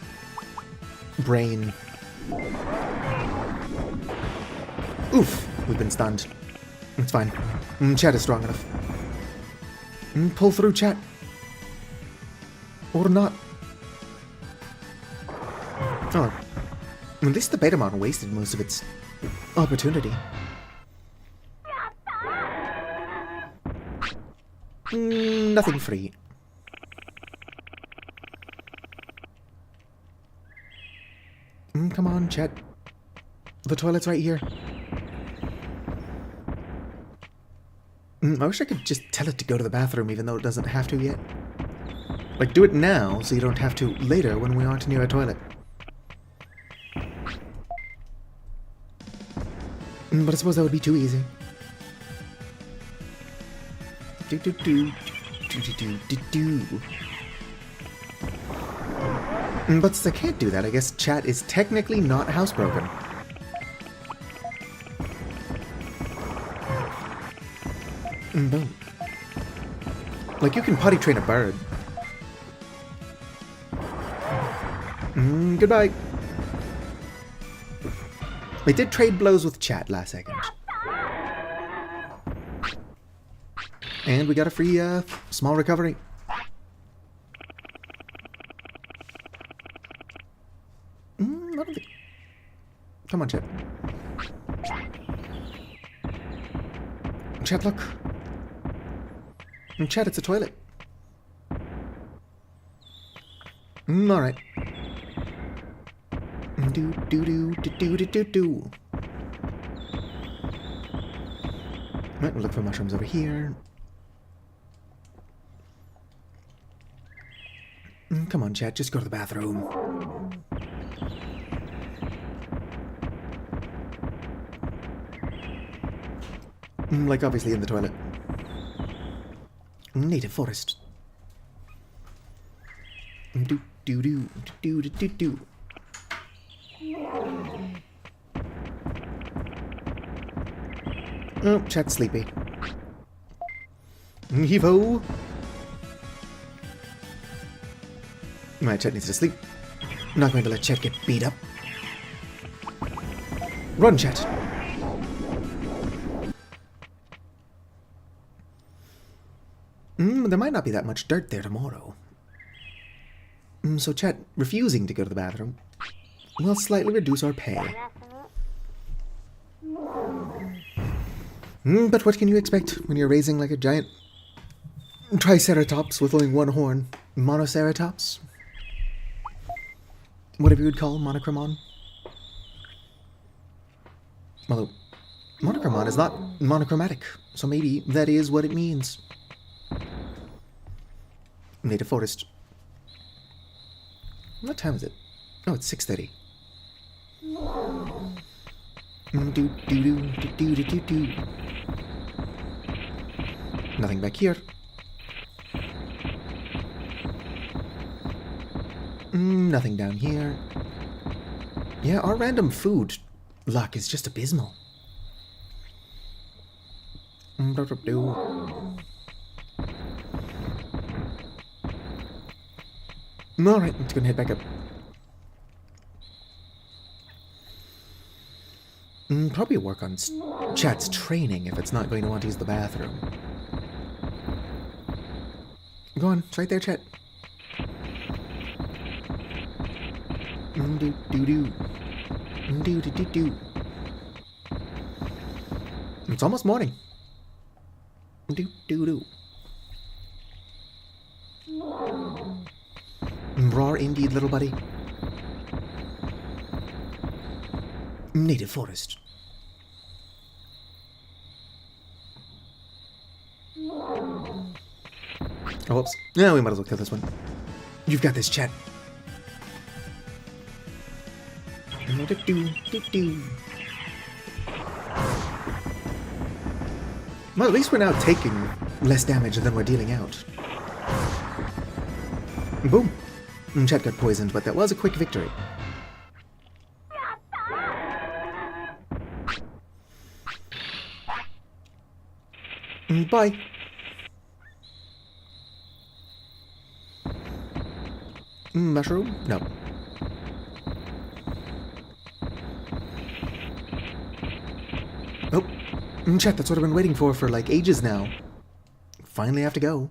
brain. Oof, we've been stunned. It's fine. Chat is strong enough. Pull through, chat. Or not. Oh. At least the Betamon wasted most of its opportunity. Nothing free. Come on, Chet. The toilet's right here. I wish I could just tell it to go to the bathroom even though it doesn't have to yet. Like, do it now so you don't have to later when we aren't near a toilet. But I suppose that would be too easy. Do do do do do do do do. But since I can't do that, I guess chat is technically not housebroken. Boom. Like, you can potty train a bird. Goodbye. I did trade blows with chat last second. And we got a free, small recovery. I don't think... Come on, chat. Chat, look. Chat, it's a toilet. Alright. Do do do do do do do do. Right, we'll look for mushrooms over here. Come on, chat, just go to the bathroom. Like, obviously in the toilet. Native forest. Do do do do do do do. Oh, chat's sleepy. Heave-ho! My chat needs to sleep. I'm not going to let chat get beat up. Run, chat! There might not be that much dirt there tomorrow. So chat refusing to go to the bathroom will slightly reduce our pay. But what can you expect when you're raising like a giant triceratops with only one horn? Monoceratops? Whatever you would call monochromon. Although, monochromon is not monochromatic, so maybe that is what it means. Native forest. What time is it? Oh, it's 6:30. Do do do do do do do. Nothing back here. Nothing down here. Yeah, our random food luck is just abysmal. Alright, let's go and head back up. Probably work on chat's training if it's not going to want to use the bathroom. Go on, it's right there, chat. Do do do. Do do do do. It's almost morning. Do do do. Roar indeed, little buddy. Native forest. Oh, whoops. No, we might as well kill this one. You've got this, chat. Well, at least we're now taking less damage than we're dealing out. Boom. Chat got poisoned, but that was a quick victory. Bye. Mushroom? No. Oh, chat, that's what I've been waiting for like ages now. Finally have to go.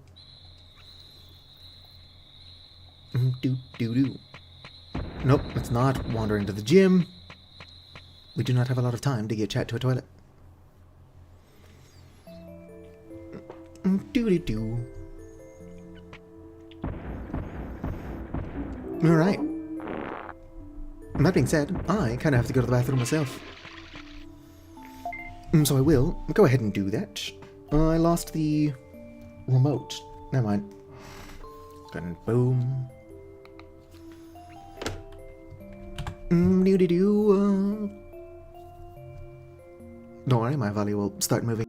Do do do. Nope, it's not wandering to the gym. We do not have a lot of time to get chat to a toilet. Do do do. All right. That being said, I kind of have to go to the bathroom myself. So I will go ahead and do that. I lost the remote. Never mind. And boom. Doo-doo-doo. Don't worry, my volley will start moving.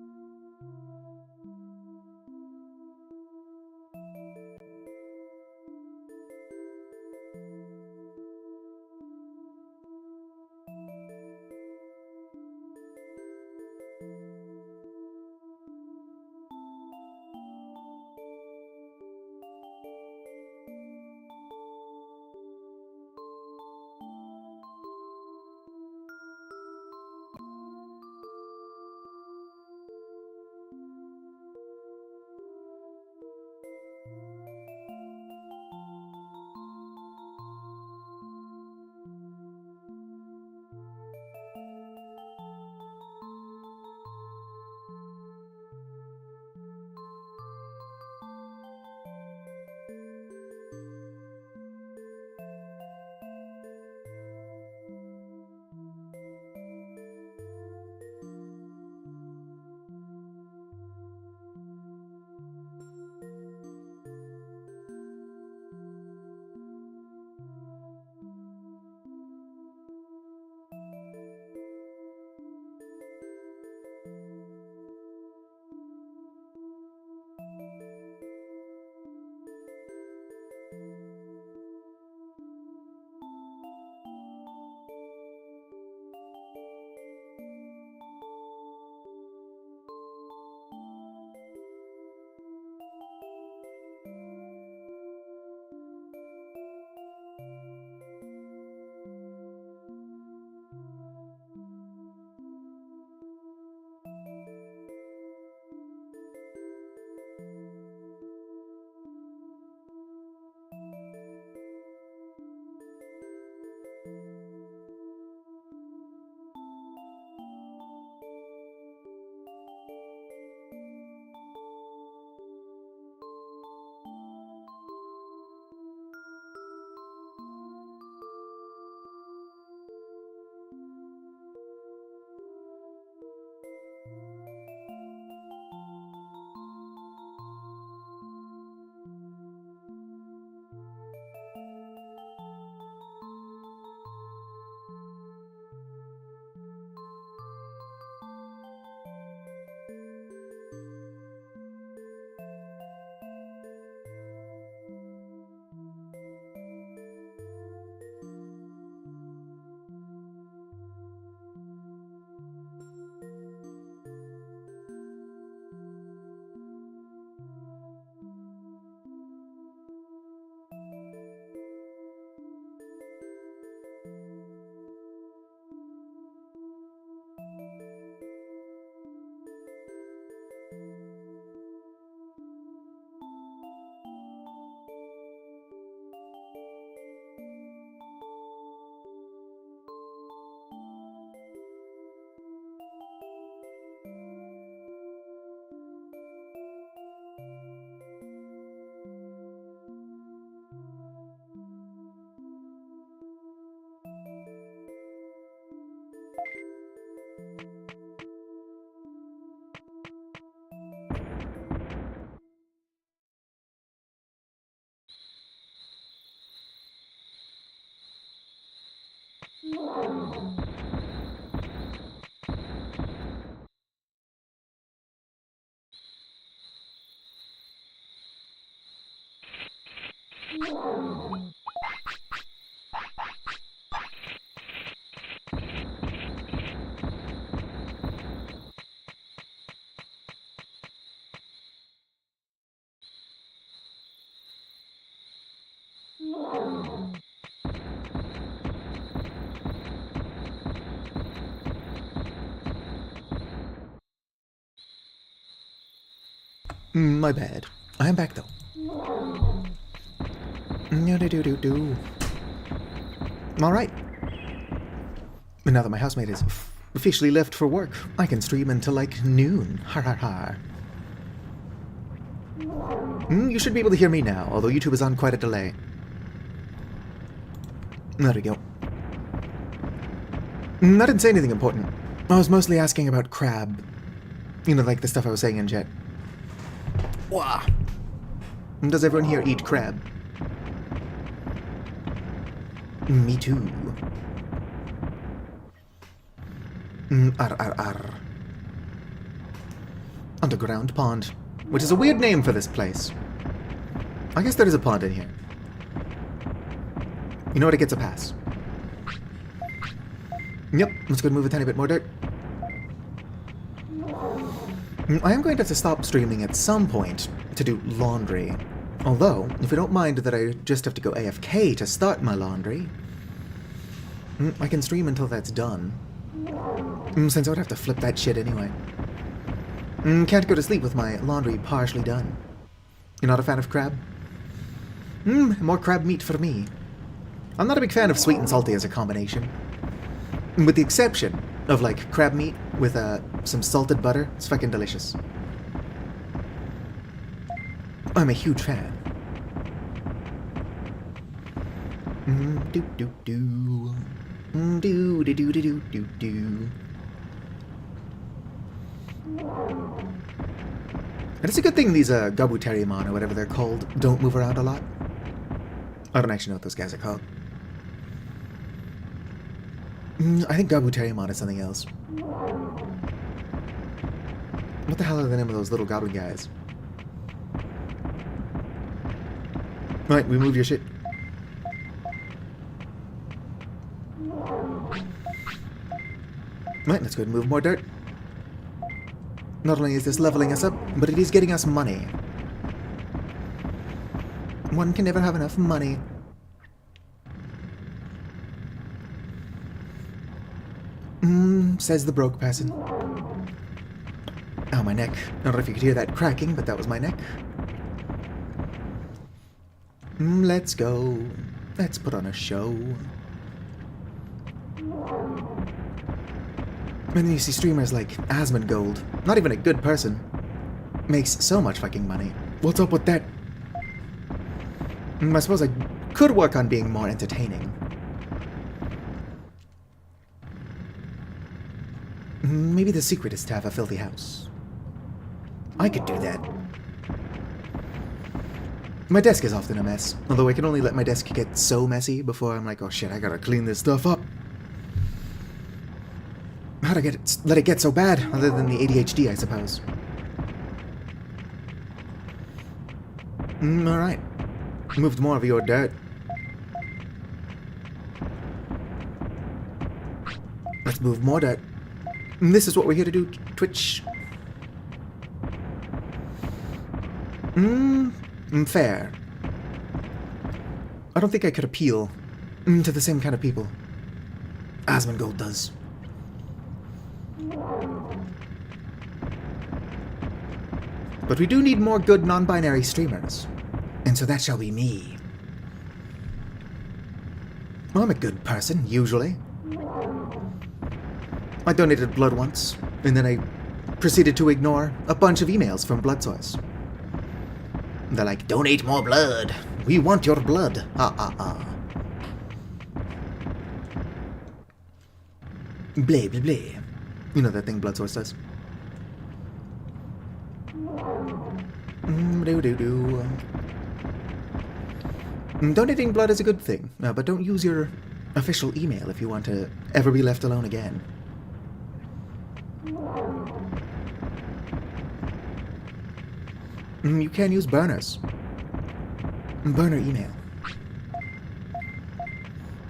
My bad. I am back though. Do-do-do-do-do. Alright. Now that my housemate is officially left for work, I can stream until like noon. Har har har. You should be able to hear me now, although YouTube is on quite a delay. There we go. I didn't say anything important. I was mostly asking about crab. You know, like the stuff I was saying in chat. Wah! Does everyone here eat crab? Me too. Ar ar ar. Underground pond, which is a weird name for this place. I guess there is a pond in here. You know what? It gets a pass. Yep, let's go move a tiny bit more dirt. I am going to have to stop streaming at some point to do laundry. Although, if you don't mind that I just have to go AFK to start my laundry, I can stream until that's done. Since I would have to flip that shit anyway. Can't go to sleep with my laundry partially done. You're not a fan of crab? More crab meat for me. I'm not a big fan of sweet and salty as a combination. With the exception of, like, crab meat with some salted butter. It's fucking delicious. I'm a huge fan. Do do do. Do do do do do do. And it's a good thing these Gabutariamon or whatever they're called don't move around a lot. I don't actually know what those guys are called. I think Gabutariamon is something else. What the hell are the name of those little goblin guys? Right, we move your shit. Right, let's go ahead and move more dirt. Not only is this leveling us up, but it is getting us money. One can never have enough money. Says the broke person. Oh, my neck. I don't know if you could hear that cracking, but that was my neck. Let's go. Let's put on a show. And then you see streamers like Asmongold, not even a good person, makes so much fucking money. What's up with that? I suppose I could work on being more entertaining. Maybe the secret is to have a filthy house. I could do that. My desk is often a mess, although I can only let my desk get so messy before I'm like, oh shit, I gotta clean this stuff up. How'd I let it get so bad, other than the ADHD, I suppose? Alright. Moved more of your dirt. Let's move more dirt. This is what we're here to do, Twitch. Fair. I don't think I could appeal to the same kind of people Asmongold does. But we do need more good non-binary streamers. And so that shall be me. Well, I'm a good person, usually. I donated blood once, and then I proceeded to ignore a bunch of emails from Blood Source. They're like, donate more blood. We want your blood. Blah, blah, blah. You know that thing Blood Source does. Donating blood is a good thing, but don't use your official email if you want to ever be left alone again. You can use burners. Burner email.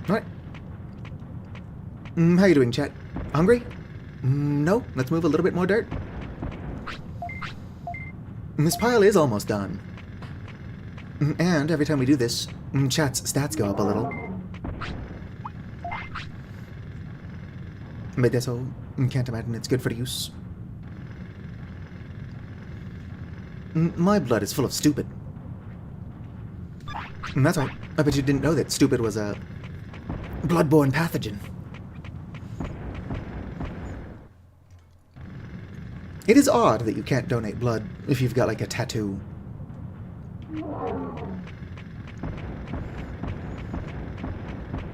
Alright. How you doing, chat? Hungry? No? Let's move a little bit more dirt. This pile is almost done. And every time we do this, chat's stats go up a little. But that's all. Can't imagine it's good for use. My blood is full of stupid. And that's right. I bet you didn't know that stupid was a bloodborne pathogen. It is odd that you can't donate blood if you've got like a tattoo.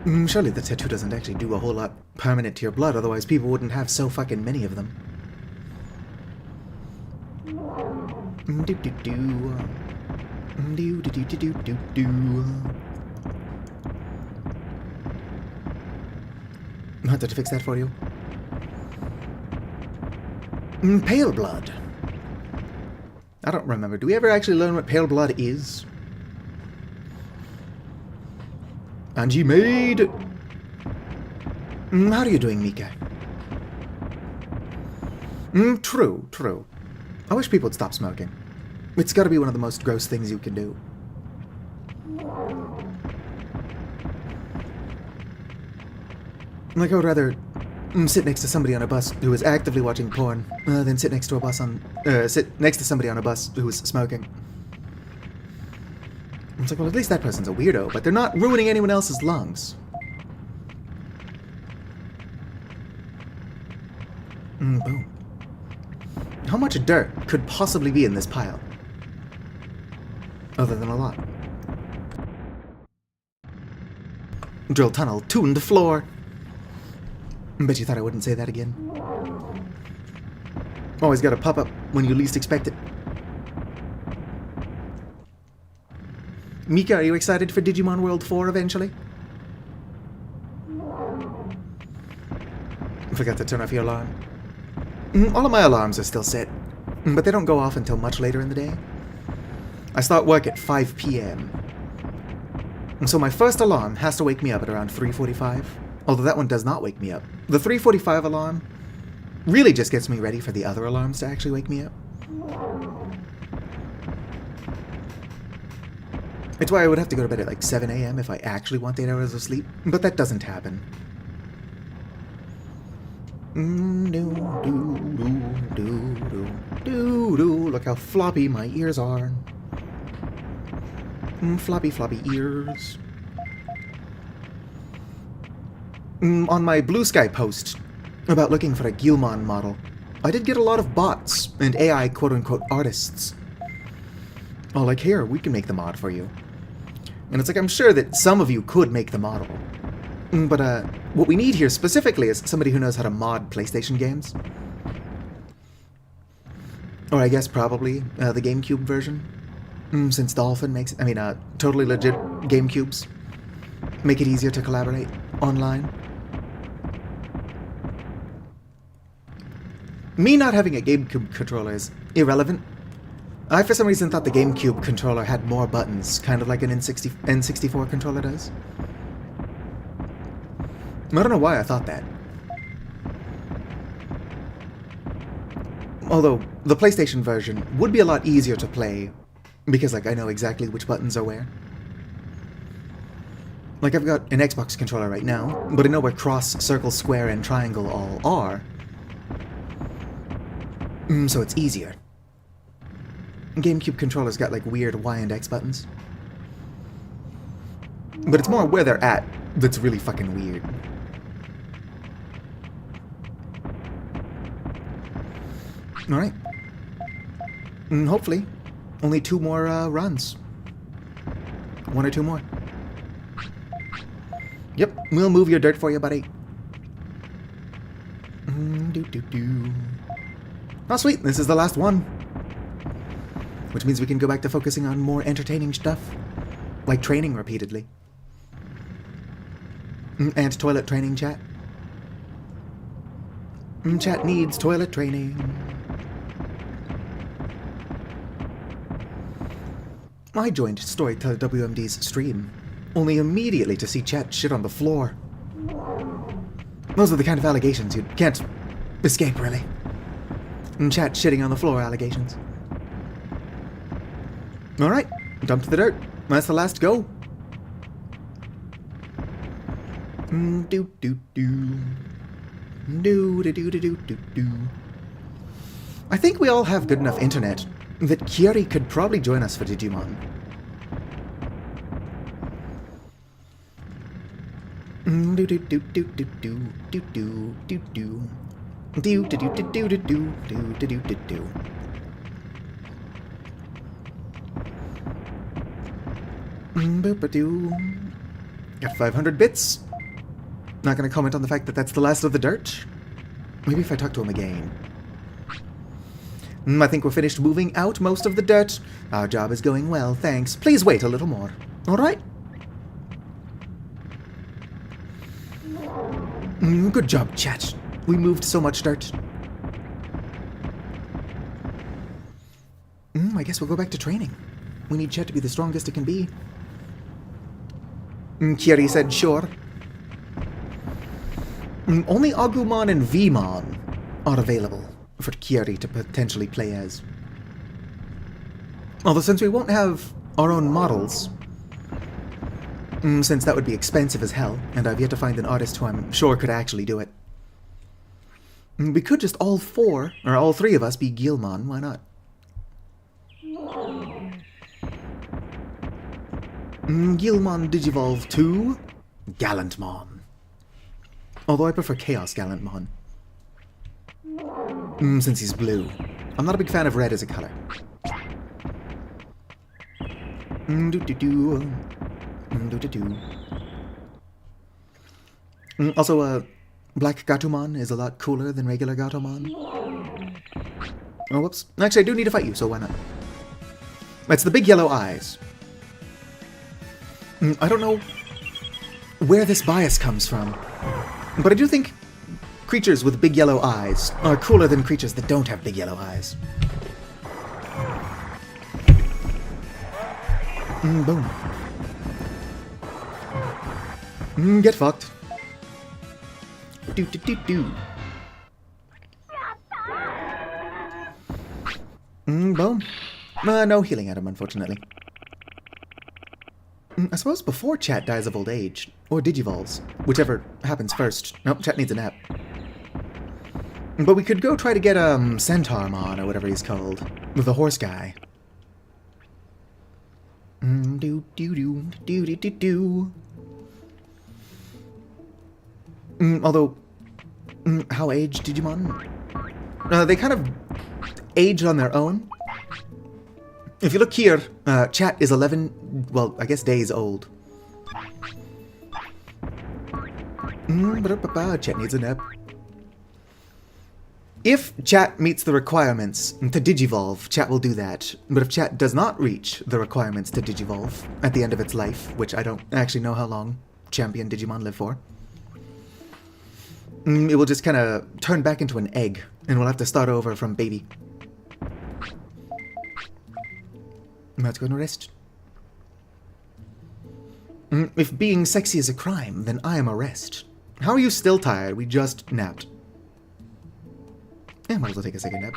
Surely the tattoo doesn't actually do a whole lot permanent to your blood, otherwise people wouldn't have so fucking many of them. Do do do. Do do do do do do. Wanted to fix that for you. Pale blood. I don't remember. Do we ever actually learn what pale blood is? And you made it. How are you doing, Mika? True, true. I wish people would stop smoking. It's gotta be one of the most gross things you can do. Like, I would rather sit next to somebody on a bus who is actively watching porn than sit next to somebody on a bus who is smoking. It's like, well, at least that person's a weirdo, but they're not ruining anyone else's lungs. Boom. How much dirt could possibly be in this pile? Other than a lot. Drill tunnel, tuned floor. Bet you thought I wouldn't say that again. Always gotta pop up when you least expect it. Mika, are you excited for Digimon World 4 eventually? Forgot to turn off your alarm. All of my alarms are still set, but they don't go off until much later in the day. I start work at 5 p.m. So my first alarm has to wake me up at around 3:45, although that one does not wake me up. The 3:45 alarm really just gets me ready for the other alarms to actually wake me up. It's why I would have to go to bed at like 7 a.m. if I actually want 8 hours of sleep, but that doesn't happen. Look how floppy my ears are. Floppy, floppy ears. On my Blue Sky post about looking for a Gilmon model, I did get a lot of bots and AI quote-unquote artists. Oh, like, here, we can make the mod for you. And it's like, I'm sure that some of you could make the model. But what we need here specifically is somebody who knows how to mod PlayStation games. Or I guess probably the GameCube version. Since Dolphin makes, totally legit GameCubes make it easier to collaborate online. Me not having a GameCube controller is irrelevant. I for some reason thought the GameCube controller had more buttons, kind of like an N64 controller does. I don't know why I thought that. Although, the PlayStation version would be a lot easier to play, because, like, I know exactly which buttons are where. Like, I've got an Xbox controller right now, but I know where cross, circle, square, and triangle all are. So it's easier. GameCube controller's got, like, weird Y and X buttons. But it's more where they're at that's really fucking weird. Alright. Hopefully, only 2 more runs. 1 or 2 more. Yep, we'll move your dirt for you, buddy. Oh, sweet, this is the last one. Which means we can go back to focusing on more entertaining stuff. Like training repeatedly. And toilet training, chat. Chat needs toilet training. I joined Storyteller WMD's stream, only immediately to see chat shit on the floor. Those are the kind of allegations you can't escape, really. Chat shitting on the floor allegations. Alright, dump to the dirt. That's the last go. Do do do. Do do do do do do do. I think we all have good enough internet that Kiari could probably join us for Digimon. Do do do do do do do do do do. Do do do do do do do do do do do. Boop-a-doo. Got 500 bits. Not gonna comment on the fact that that's the last of the dirt? Maybe if I talk to him again. I think we're finished moving out most of the dirt. Our job is going well, thanks. Please wait a little more. Alright? Good job, chat. We moved so much dirt. I guess we'll go back to training. We need Chet to be the strongest it can be. Kiri said sure. Only Agumon and Vmon are available for Kiri to potentially play as. Although since we won't have our own models, since that would be expensive as hell, and I've yet to find an artist who I'm sure could actually do it, we could just all four, or all three of us be Guilmon, why not? Guilmon Digivolve to Gallantmon. Although I prefer Chaos Gallantmon. Since he's blue. I'm not a big fan of red as a color. Also, Black Gatomon is a lot cooler than regular Gatomon. Oh, whoops. Actually, I do need to fight you, so why not? It's the big yellow eyes. I don't know where this bias comes from, but I do think creatures with big yellow eyes are cooler than creatures that don't have big yellow eyes. Boom. Get fucked. Do. Boom. No healing item, unfortunately. I suppose before Chat dies of old age, or Digivolves, whichever happens first. Nope, Chat needs a nap. But we could go try to get, Centaurmon, or whatever he's called, with the horse guy. Although, how aged Digimon? They kind of age on their own. If you look here, Chat is 11, well, I guess days old. Chat needs a nap. If Chat meets the requirements to Digivolve, Chat will do that. But if Chat does not reach the requirements to Digivolve at the end of its life, which I don't actually know how long Champion Digimon live for, it will just kind of turn back into an egg, and we'll have to start over from baby. Let's go and rest. If being sexy is a crime, then I am a rest. How are you still tired? We just napped. Yeah, might as well take a second nap.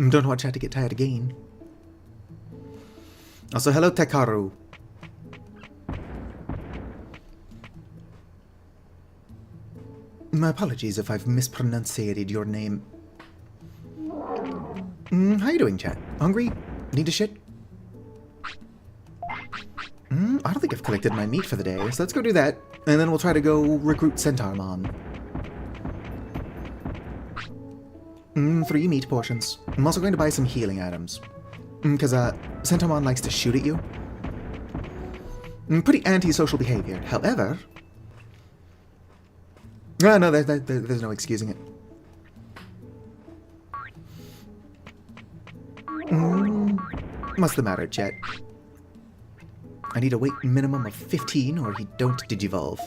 Don't want Chat to get tired again. Also, hello Tekaru. My apologies if I've mispronounced your name. How you doing, Chat? Hungry? Need a shit? I don't think I've collected my meat for the day, so let's go do that, and then we'll try to go recruit Centaurmon. 3 meat portions. I'm also going to buy some healing items, because Centaurmon likes to shoot at you. Pretty antisocial behavior. However, no, there's no excusing it. What's the matter, Chat? I need a weight minimum of 15 or he don't Digivolve.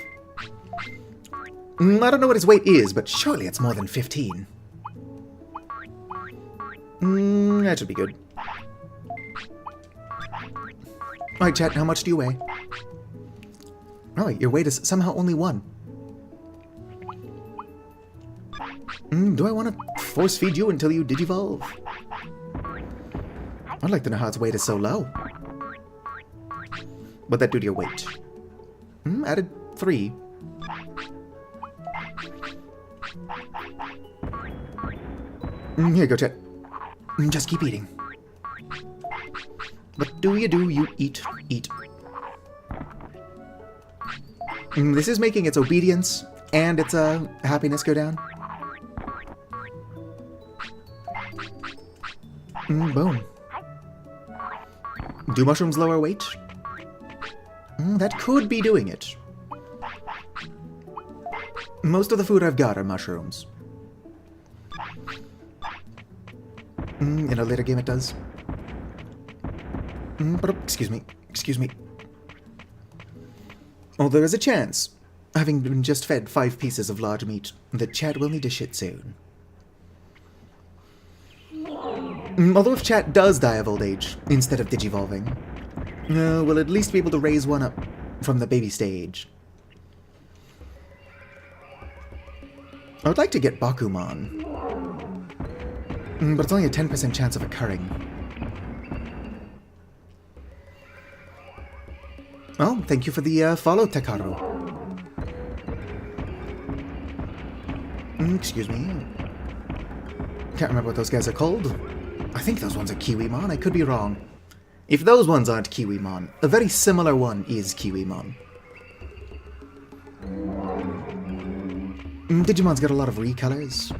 I don't know what his weight is, but surely it's more than 15. That should be good. Alright, Chat, how much do you weigh? Oh, your weight is somehow only 1. Do I want to force feed you until you Digivolve? I'd like to know how its weight is so low. What'd that do to your weight? Added 3. Here you go, Chet. Just keep eating. What do? You eat. This is making its obedience and its happiness go down. Boom. Do mushrooms lower weight? That could be doing it. Most of the food I've got are mushrooms. In a later game it does. But excuse me. Excuse me. Oh, there is a chance, having been just fed 5 pieces of large meat, that chat will need to shit soon. Although if chat does die of old age, instead of digivolving, we'll at least be able to raise one up from the baby stage. I would like to get Bakumon, but it's only a 10% chance of occurring. Oh, thank you for the follow, Tekaro. Excuse me. Can't remember what those guys are called. I think those ones are Kiwimon, I could be wrong. If those ones aren't Kiwimon, a very similar one is Kiwimon. Digimon's got a lot of recolors.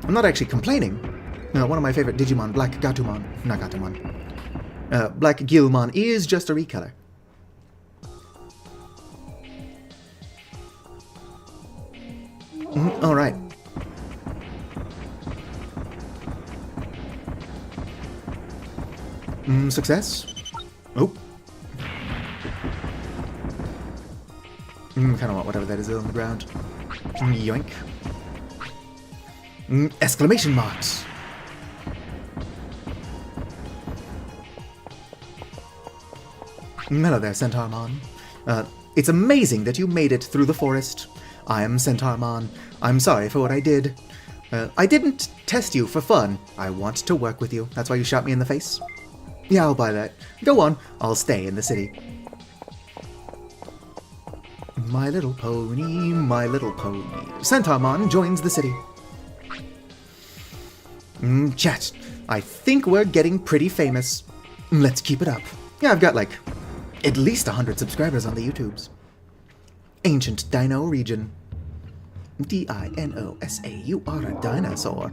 I'm not actually complaining. One of my favorite Digimon, Black Gatomon, not Gatomon, Black Gilmon is just a recolor. Alright. Success? Oh. Kinda want whatever that is on the ground. Yoink. Exclamation marks! Hello there, Centaurmon. It's amazing that you made it through the forest. I am Centaurmon. I'm sorry for what I did. I didn't test you for fun. I want to work with you. That's why you shot me in the face? Yeah, I'll buy that. Go on. I'll stay in the city. My Little Pony, My Little Pony. Centaurmon joins the city. Chat, I think we're getting pretty famous. Let's keep it up. Yeah, I've got like at least 100 subscribers on the YouTubes. Ancient Dino Region. D-I-N-O-S-A. You are a dinosaur.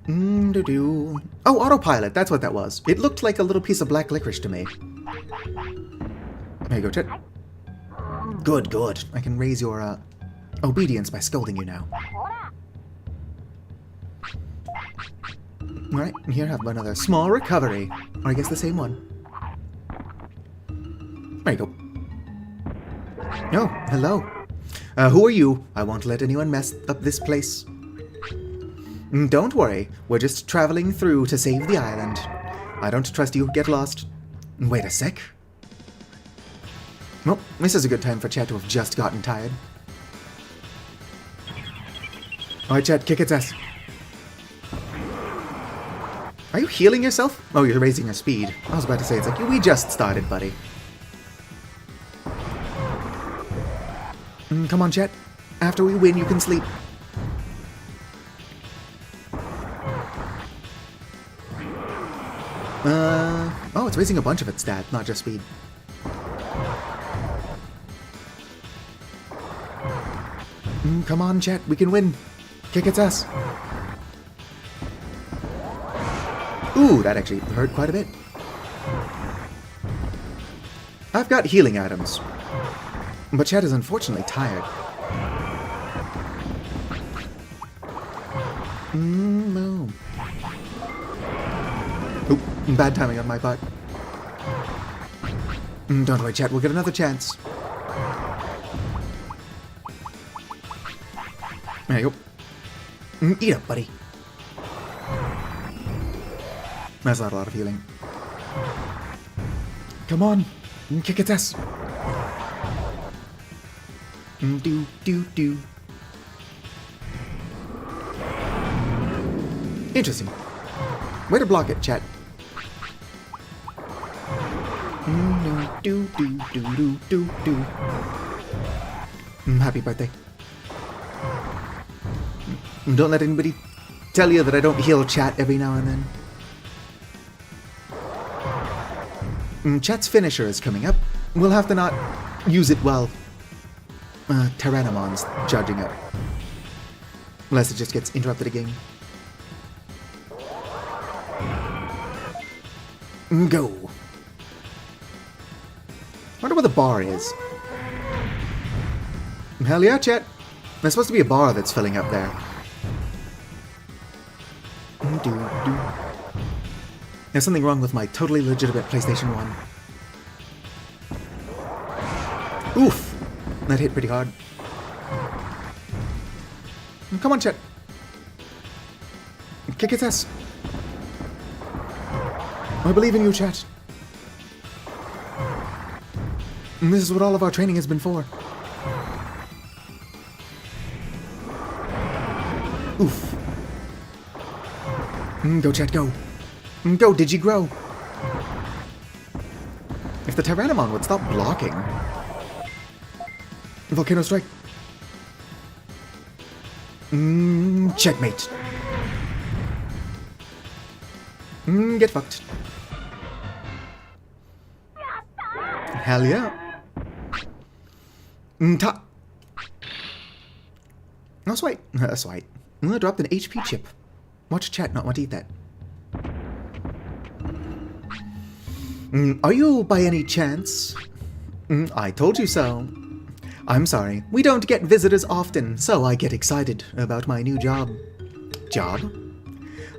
Oh, autopilot. That's what that was. It looked like a little piece of black licorice to me. There you go, Chet. Good, good. I can raise your obedience by scolding you now. Alright, here have another small recovery. Or I guess the same one. There you go. Oh, hello. Who are you? I won't let anyone mess up this place. Don't worry, we're just traveling through to save the island. I don't trust you, get lost. Wait a sec. Well, this is a good time for Chat to have just gotten tired. Alright, Chat, kick its ass. Are you healing yourself? Oh, you're raising your speed. I was about to say, it's like, we just started, buddy. Come on, Chat. After we win, you can sleep. Oh, it's raising a bunch of its stat, not just speed. Come on, Chat, we can win. Kick its ass. Ooh, that actually hurt quite a bit. I've got healing items. But Chat is unfortunately tired. No. Oop, bad timing on my part. Don't worry, Chat, we'll get another chance. There you go. Eat up, buddy. That's not a lot of healing. Come on, kick its ass. Do. Interesting. Way to block it, Chat. Do. Happy birthday. Don't let anybody tell you that I don't heal Chat every now and then. Chat's finisher is coming up. We'll have to not use it while Tyrannomon's charging up. Unless it just gets interrupted again. Go. Wonder where the bar is. Hell yeah, chat. There's supposed to be a bar that's filling up there. There's something wrong with my totally legitimate PlayStation 1. Oof! That hit pretty hard. Come on, chat. Kick its ass. I believe in you, chat. And this is what all of our training has been for. Oof. Go, chat, go. Go, Digigrow. If the Tyrannomon would stop blocking. Volcano Strike. Checkmate. Get fucked. Hell yeah. Ta. No, swipe. Swipe. Dropped an HP chip. Watch chat, not want to eat that. Are you by any chance? I told you so. I'm sorry. We don't get visitors often, so I get excited about my new job. Job?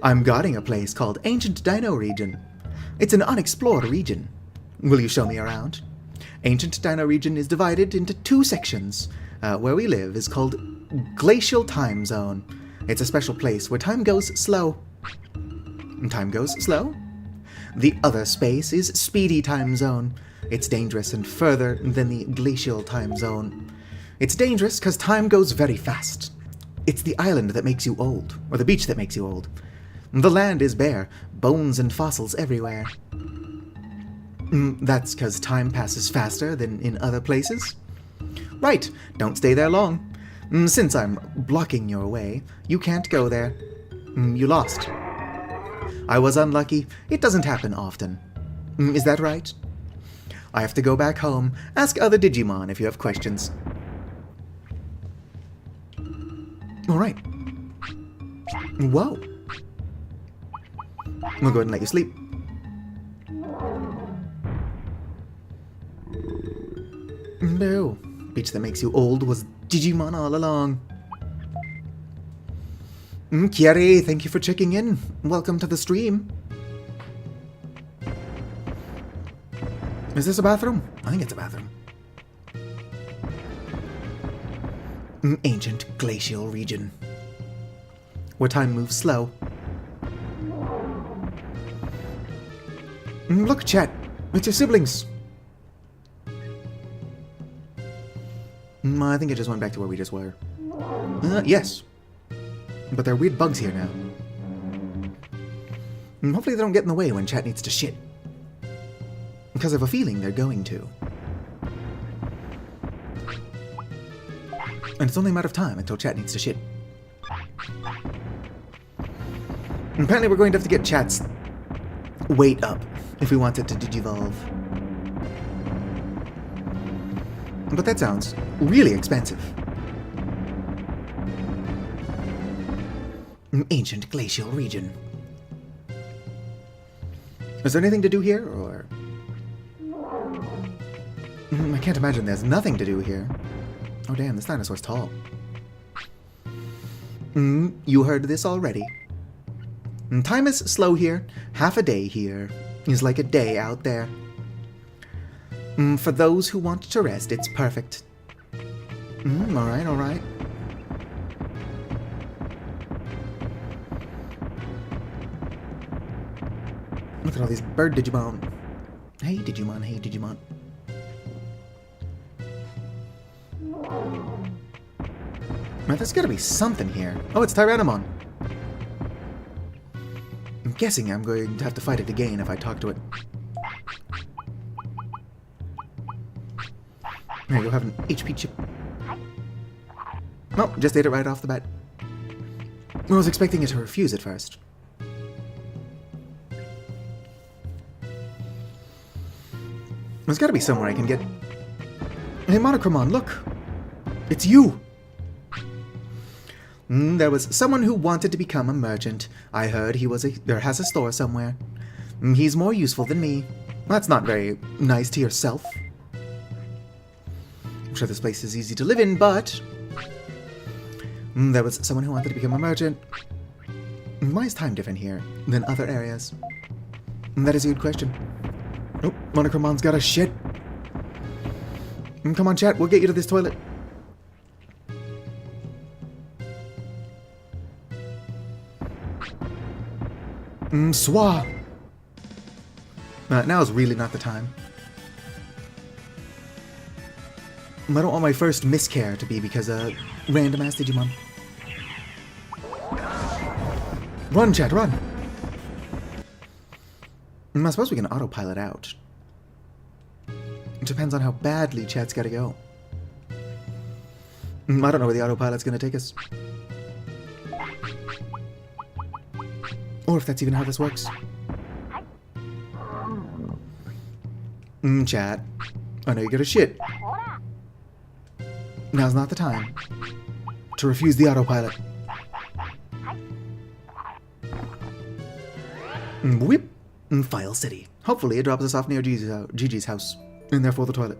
I'm guarding a place called Ancient Dino Region. It's an unexplored region. Will you show me around? Ancient Dino Region is divided into 2 sections. Where we live is called Glacial Time Zone. It's a special place where time goes slow. Time goes slow? The other space is Speedy Time Zone. It's dangerous and further than the Glacial Time Zone. It's dangerous because time goes very fast. It's the island that makes you old, or the beach that makes you old. The land is bare, bones and fossils everywhere. That's because time passes faster than in other places? Right, don't stay there long. Since I'm blocking your way, you can't go there. You lost. I was unlucky. It doesn't happen often. Is that right? I have to go back home. Ask other Digimon if you have questions. Alright. Whoa. We'll go ahead and let you sleep. No. Beach that makes you old was Digimon all along. Kiari, thank you for checking in. Welcome to the stream. Is this a bathroom? I think it's a bathroom. Ancient glacial region. Where time moves slow. Look, chat. It's your siblings. I think I just went back to where we just were. Yes. But there are weird bugs here now. Hopefully they don't get in the way when chat needs to shit. Because I have a feeling they're going to. And it's only a matter of time until chat needs to shit. And apparently we're going to have to get chat's weight up if we want it to digivolve. But that sounds really expensive. Ancient glacial region. Is there anything to do here, or...? I can't imagine there's nothing to do here. Oh damn, this dinosaur's tall. You heard this already. Time is slow here. Half a day here is like a day out there. For those who want to rest, it's perfect. Alright, alright. Look at all these bird Digimon. Hey Digimon, hey Digimon. Now there's gotta be something here. Oh, it's Tyrannomon. I'm guessing I'm going to have to fight it again if I talk to it. There you go, have an HP chip. Nope, just ate it right off the bat. I was expecting it to refuse at first. There's gotta be somewhere I can get... Hey, Monochromon, look! It's you! There was someone who wanted to become a merchant. I heard he has a store somewhere. He's more useful than me. That's not very nice to yourself. sure this place is easy to live in, but there was someone who wanted to become a merchant. Why is time different here than other areas? That is a good question. Oh, Monochromon's got a shit. Come on, chat, we'll get you to this toilet. Swa. Now is really not the time. I don't want my first miscare to be because of random ass Digimon. Run, chat, run! I suppose we can autopilot out. It depends on how badly chat's gotta go. I don't know where the autopilot's gonna take us. Or if that's even how this works. Chat. I know you got a shit. Now's not the time to refuse the autopilot. Whip. File City. Hopefully it drops us off near Gigi's house, and therefore the toilet.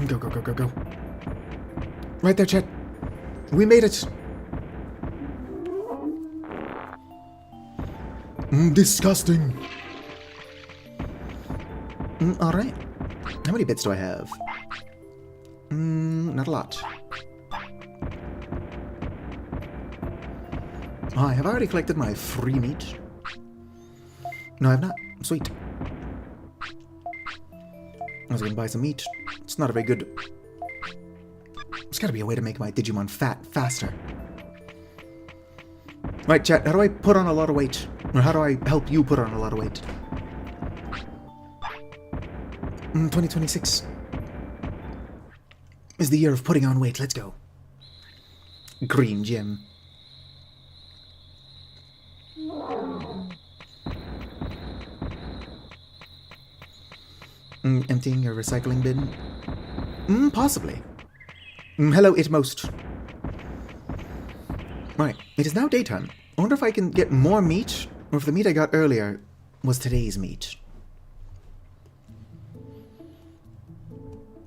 Go, go, go, go, go. Right there, chat. We made it. Disgusting. Alright. How many bits do I have? Not a lot. Oh, I have already collected my free meat. No, I have not. Sweet. I was gonna buy some meat. It's not a very good... There's gotta be a way to make my Digimon fat faster. Right, chat, how do I put on a lot of weight? Or how do I help you put on a lot of weight? 2026 is the year of putting on weight. Let's go. Green gem. Emptying your recycling bin? Possibly. Hello, Itmost. Right, it is now daytime. I wonder if I can get more meat, or if the meat I got earlier was today's meat.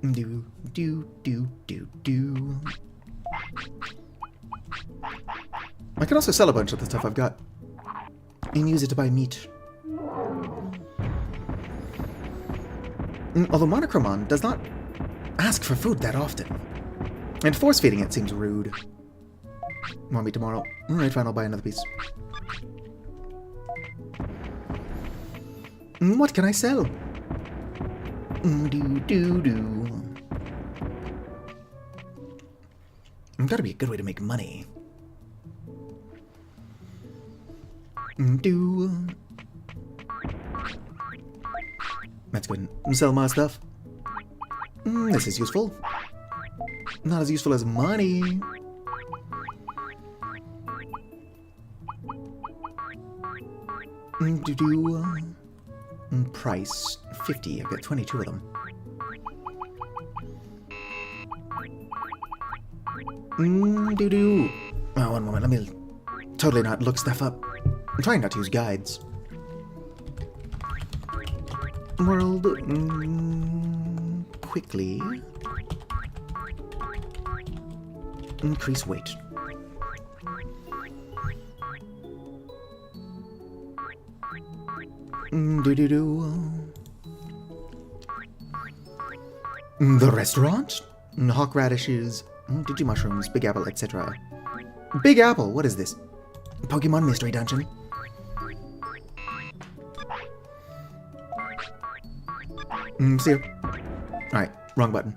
Do, do, do, do, do. I can also sell a bunch of the stuff I've got and use it to buy meat. Although Monochromon does not ask for food that often. And force-feeding it seems rude. Want meat tomorrow? Alright, fine, I'll buy another piece. What can I sell? Do. Gotta be a good way to make money. Do. That's good. Sell my stuff. This is useful. Not as useful as money. Price 50. I've got 22 of them. Oh, one moment. Let me totally not look stuff up. I'm trying not to use guides. World. Quickly. Increase weight. The restaurant? Hawk radishes, Digi mushrooms, Big Apple, etc. Big Apple? What is this? Pokemon Mystery Dungeon? See you. Alright, wrong button.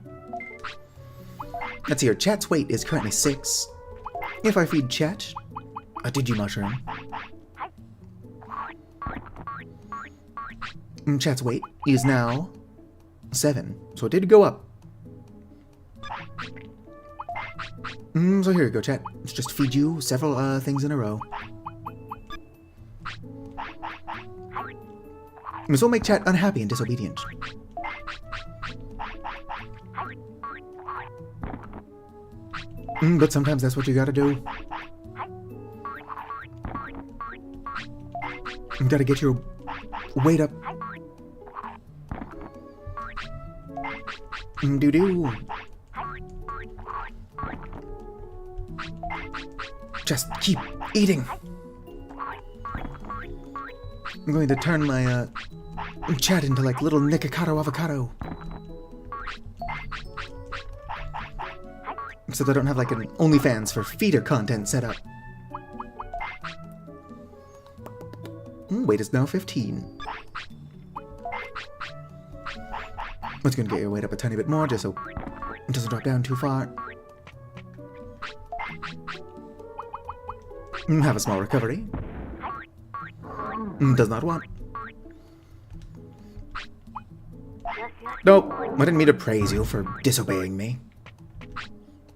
Let's see here. Chat's weight is currently 6. If I feed Chat a Digi mushroom, Chat's weight is now 7. So it did go up. So here you go, Chat. Let's just feed you several things in a row. This will make Chat unhappy and disobedient. But sometimes that's what you gotta do. You gotta get your weight up. Doo-doo. Just keep eating. I'm going to turn my chat into like little Nikocado avocado. Except I don't have like an OnlyFans for feeder content set up. Weight is now 15. Let's gonna get your weight up a tiny bit more just so it doesn't drop down too far. Have a small recovery. Does not want. Nope, I didn't mean to praise you for disobeying me.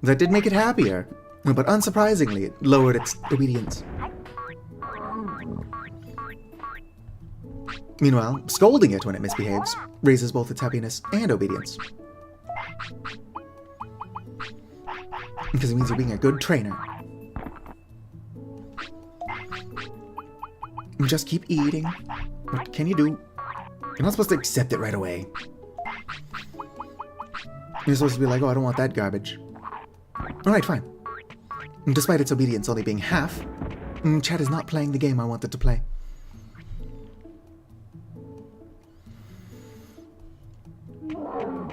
That did make it happier, but unsurprisingly, it lowered its obedience. Meanwhile, scolding it when it misbehaves raises both its happiness and obedience. Because it means you're being a good trainer. Just keep eating. What can you do? You're not supposed to accept it right away. You're supposed to be like, oh, I don't want that garbage. Alright, fine. Despite its obedience only being half, Chad is not playing the game I wanted to play.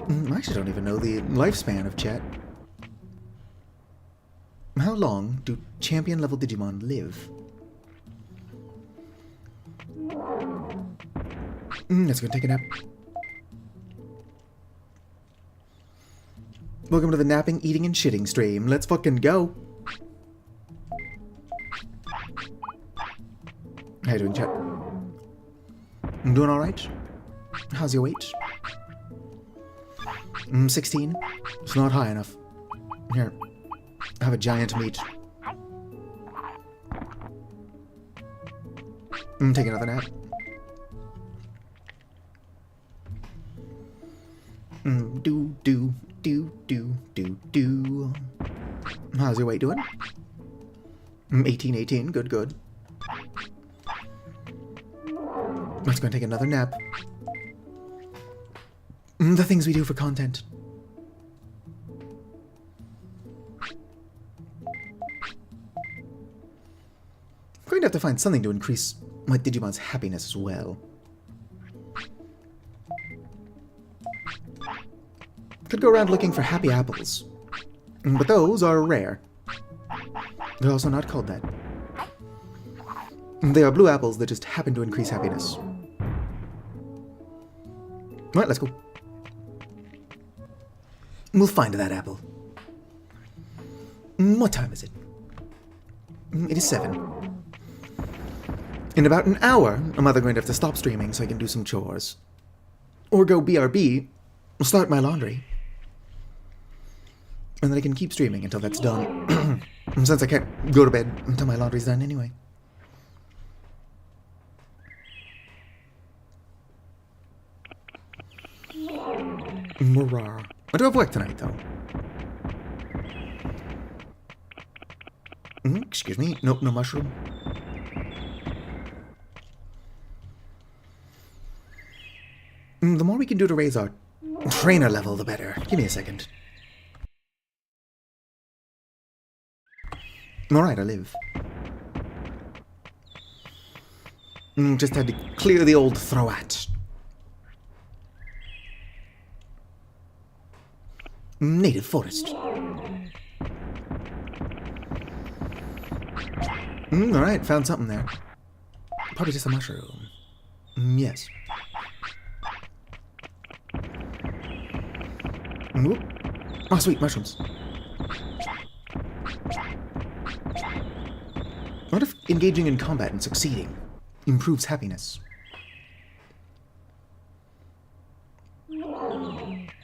I actually don't even know the lifespan of Chat. How long do champion level Digimon live? Let's go take a nap. Welcome to the napping, eating, and shitting stream. Let's fucking go. How you doing, chat? I'm doing alright. How's your weight? 16. It's not high enough. Here, have a giant meat. Take another nap. Do. How's your weight doing? 18. Good. Let's go and take another nap. The things we do for content. I'm going to have to find something to increase my Digimon's happiness as well. Could go around looking for happy apples. But those are rare. They're also not called that. They are blue apples that just happen to increase happiness. Alright, let's go. We'll find that apple. What time is it? It is 7. In about an hour, I'm either going to have to stop streaming so I can do some chores. Or go BRB, start my laundry. And then I can keep streaming until that's done. Since I can't go to bed until my laundry's done anyway. Murrah. I do have work tonight, though. Excuse me. Nope, no mushroom. The more we can do to raise our trainer level, the better. Give me a second. Alright, I live. Just had to clear the old throat. Native forest. Alright, found something there. Probably just a mushroom. Yes. Whoop. Oh, sweet, mushrooms. What if engaging in combat and succeeding improves happiness?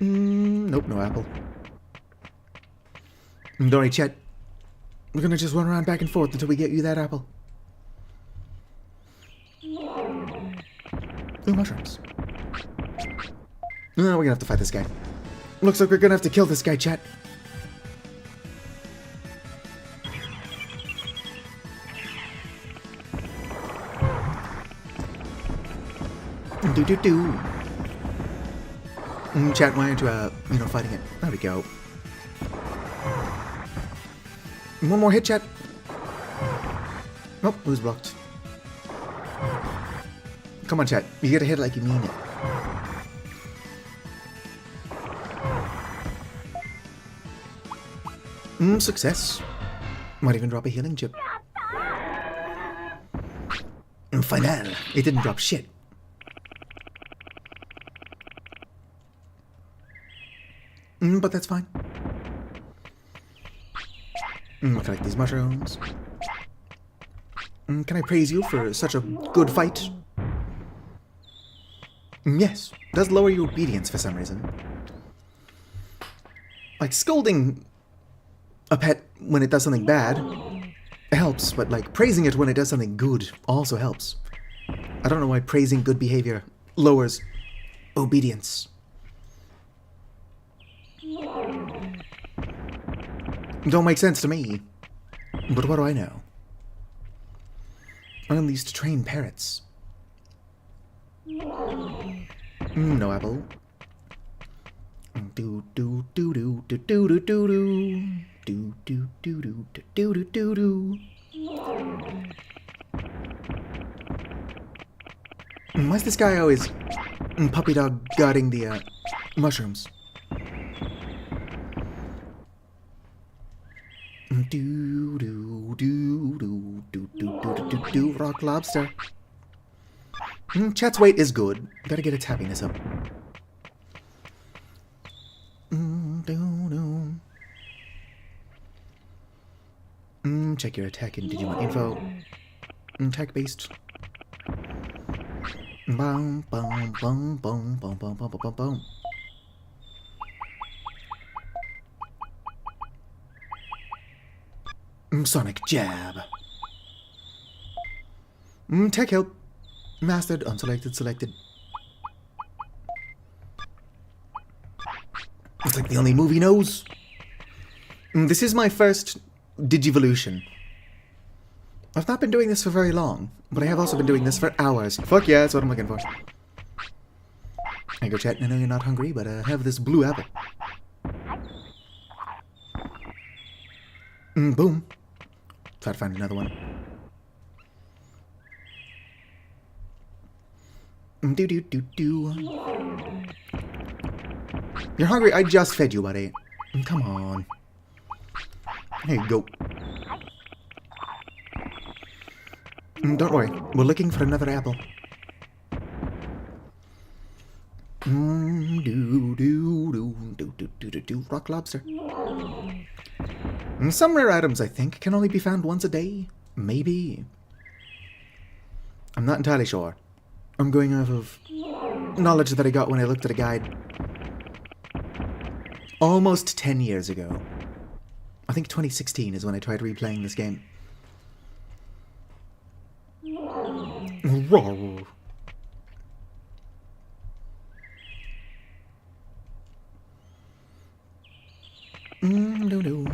Nope, no apple. Don't worry, Chet. We're gonna just run around back and forth until we get you that apple. Ooh, mushrooms. No, we're gonna have to fight this guy. Looks like we're gonna have to kill this guy, Chet. Do. Chat, why aren't you, fighting it? There we go. One more hit, chat. Nope, it was blocked. Come on, chat. You gotta hit it like you mean it. Success. Might even drop a healing chip. Final. It didn't drop shit. But that's fine. Collect these mushrooms. Can I praise you for such a good fight? Yes, does lower your obedience for some reason. Like, scolding a pet when it does something bad helps, but like praising it when it does something good also helps. I don't know why praising good behavior lowers obedience. Don't make sense to me. But what do I know? I unleashed trained parrots. No apple. Do do do do do do do do do do do do do do do do do. Why's this guy always puppy dog guarding the mushrooms? Do do do do do do do do do rock lobster. Chat's weight is good. Gotta get its happiness up. Check your attack in Digimon info. Attack based. Bum bum bum bum bum bum bum bum bum. Sonic jab. Tech help. Mastered, unselected, selected. It's like the only move he knows. This is my first Digivolution. I've not been doing this for very long, but I have also been doing this for hours. Fuck yeah, that's what I'm looking for. Hey, go chat. I know you're not hungry, but have this blue apple. Boom. Try to find another one. Do do do do. You're hungry? I just fed you, buddy. Come on. Here you go. Don't worry, we're looking for another apple. Do do do do do do do do. Rock lobster. Some rare items, I think, can only be found once a day. Maybe. I'm not entirely sure. I'm going off of knowledge that I got when I looked at a guide almost 10 years ago. I think 2016 is when I tried replaying this game. Roar. No.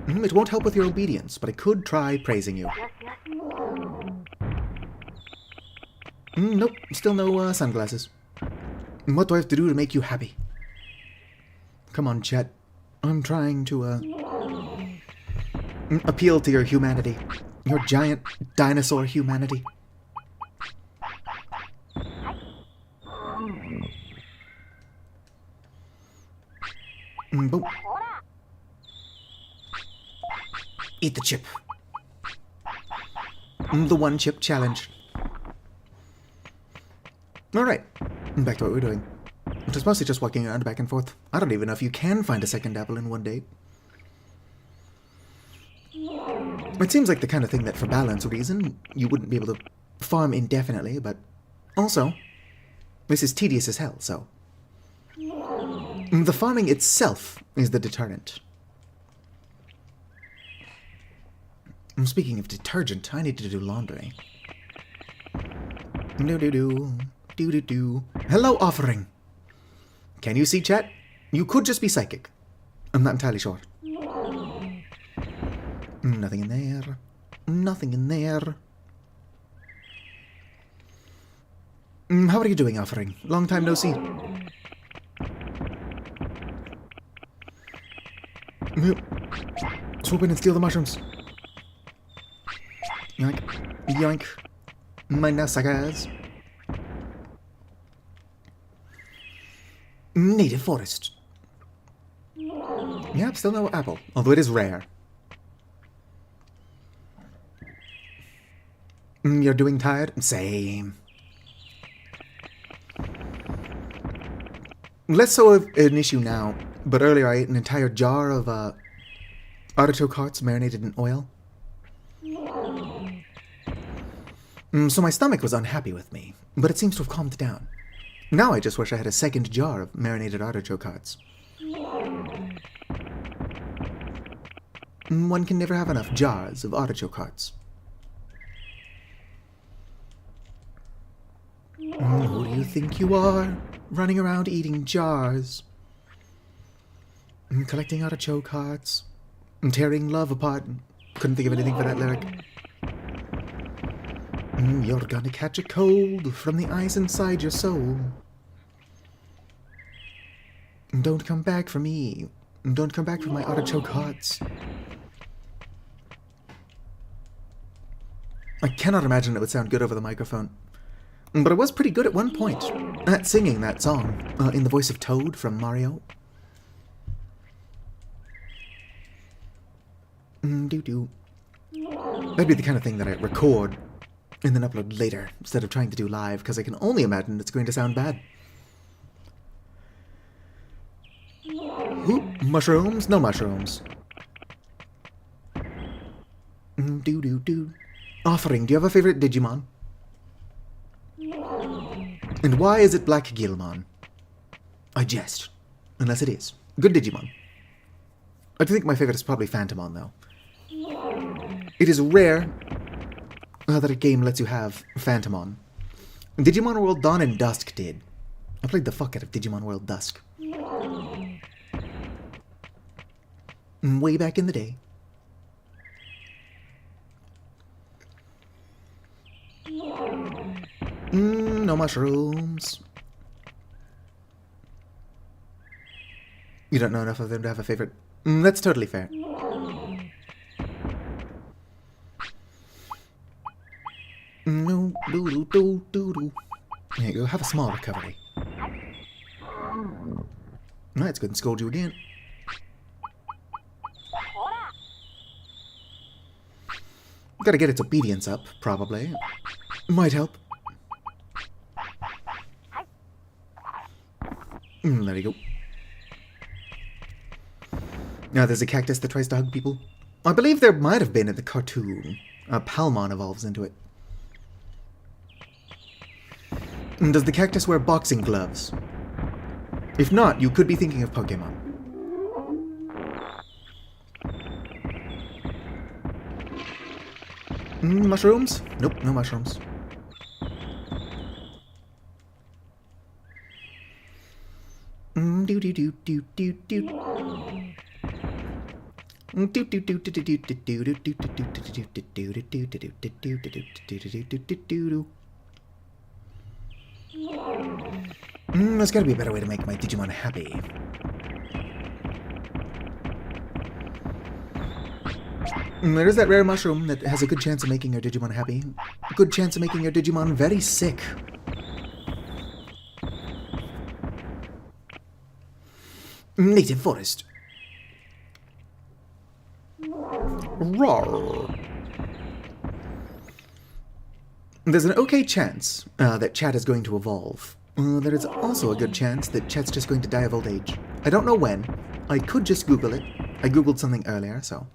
It won't help with your obedience, but I could try praising you. Nope, still no sunglasses. What do I have to do to make you happy? Come on, chat. I'm trying to appeal to your humanity. Your giant dinosaur humanity. Boom. Eat the chip. The one chip challenge. Alright, back to what we're doing. Which is mostly just walking around back and forth. I don't even know if you can find a second apple in one day. It seems like the kind of thing that for balance reason you wouldn't be able to farm indefinitely, but also, this is tedious as hell, so. The farming itself is the deterrent. Speaking of detergent, I need to do laundry. Do. Hello, offering. Can you see, chat? You could just be psychic. I'm not entirely sure. Nothing in there. Nothing in there. How are you doing, offering? Long time no see. Swoop in and steal the mushrooms. Yoink. Yoink. My nutsuckers. Native forest. Yep, still no apple, although it is rare. You're doing tired? Same. Less so of an issue now, but earlier I ate an entire jar of artichoke hearts marinated in oil. So my stomach was unhappy with me, but it seems to have calmed down. Now I just wish I had a second jar of marinated artichoke hearts. One can never have enough jars of artichoke hearts. Who do you think you are, running around eating jars? Collecting artichoke hearts, tearing love apart. Couldn't think of anything for that lyric. You're gonna catch a cold from the ice inside your soul. Don't come back for me. Don't come back for my artichoke hearts. I cannot imagine it would sound good over the microphone. But I was pretty good at one point at singing that song in the voice of Toad from Mario. Doo-doo. That'd be the kind of thing that I record and then upload later instead of trying to do live, because I can only imagine it's going to sound bad. Ooh, mushrooms? No mushrooms. Doo-doo-doo. Offering, do you have a favorite Digimon? And why is it Black Gilmon? I jest. Unless it is. Good Digimon. I think my favorite is probably Phantomon, though. It is rare that a game lets you have Phantomon. Digimon World Dawn and Dusk did. I played the fuck out of Digimon World Dusk. Way back in the day. No mushrooms. You don't know enough of them to have a favorite. That's totally fair. No, doo-doo-doo-doo-doo. There you go, have a small recovery. Let's go and scold you again. Gotta get its obedience up, probably. Might help. There you go. Now there's a cactus that tries to hug people. I believe there might have been in the cartoon. Palmon evolves into it. Does the cactus wear boxing gloves? If not, you could be thinking of Pokemon. Mushrooms? Nope, no mushrooms. There's gotta be a better way to make my Digimon happy. There is that rare mushroom that has a good chance of making your Digimon happy. A good chance of making your Digimon very sick. Native forest. Roar. There's an okay chance that chat is going to evolve. There is also a good chance that chat's just going to die of old age. I don't know when. I could just Google it. I Googled something earlier, so...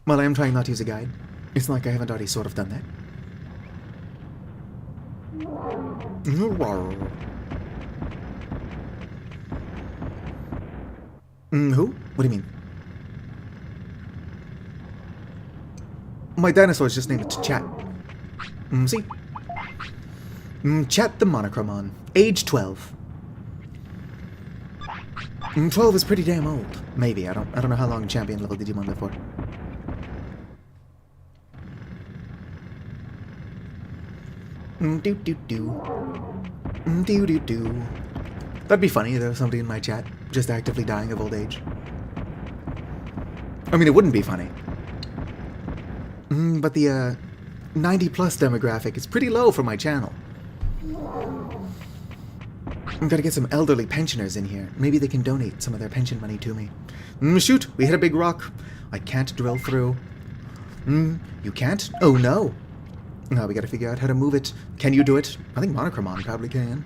Well, I am trying not to use a guide. It's not like I haven't already sort of done that. Roar. Who? What do you mean? My dinosaur's just named it to Chat. See? Chat the Monochromon. Age 12. 12 is pretty damn old. Maybe. I don't know how long champion level Digimon live for. That'd be funny if there was somebody in my chat just actively dying of old age. I mean, it wouldn't be funny. But the 90 plus demographic is pretty low for my channel. I'm gotta get some elderly pensioners in here. Maybe they can donate some of their pension money to me. Shoot, we hit a big rock. I can't drill through. You can't? Oh no. Now we gotta figure out how to move it. Can you do it? I think Monochromon probably can.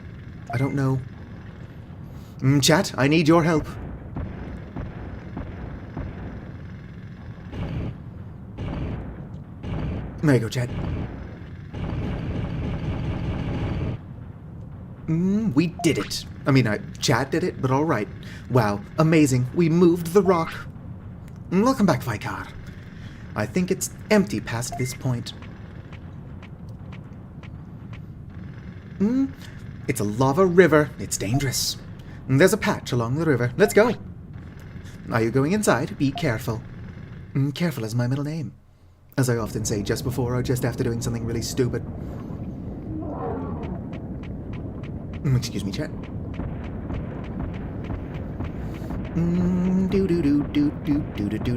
I don't know. Chat, I need your help. There you go, chat. We did it. I mean, chat did it, but alright. Wow, amazing. We moved the rock. Welcome back, Vicar. I think it's empty past this point. It's a lava river. It's dangerous. There's a patch along the river. Let's go. Are you going inside? Be careful. Careful is my middle name. As I often say just before or just after doing something really stupid. Excuse me, chat. Do do do do do do do do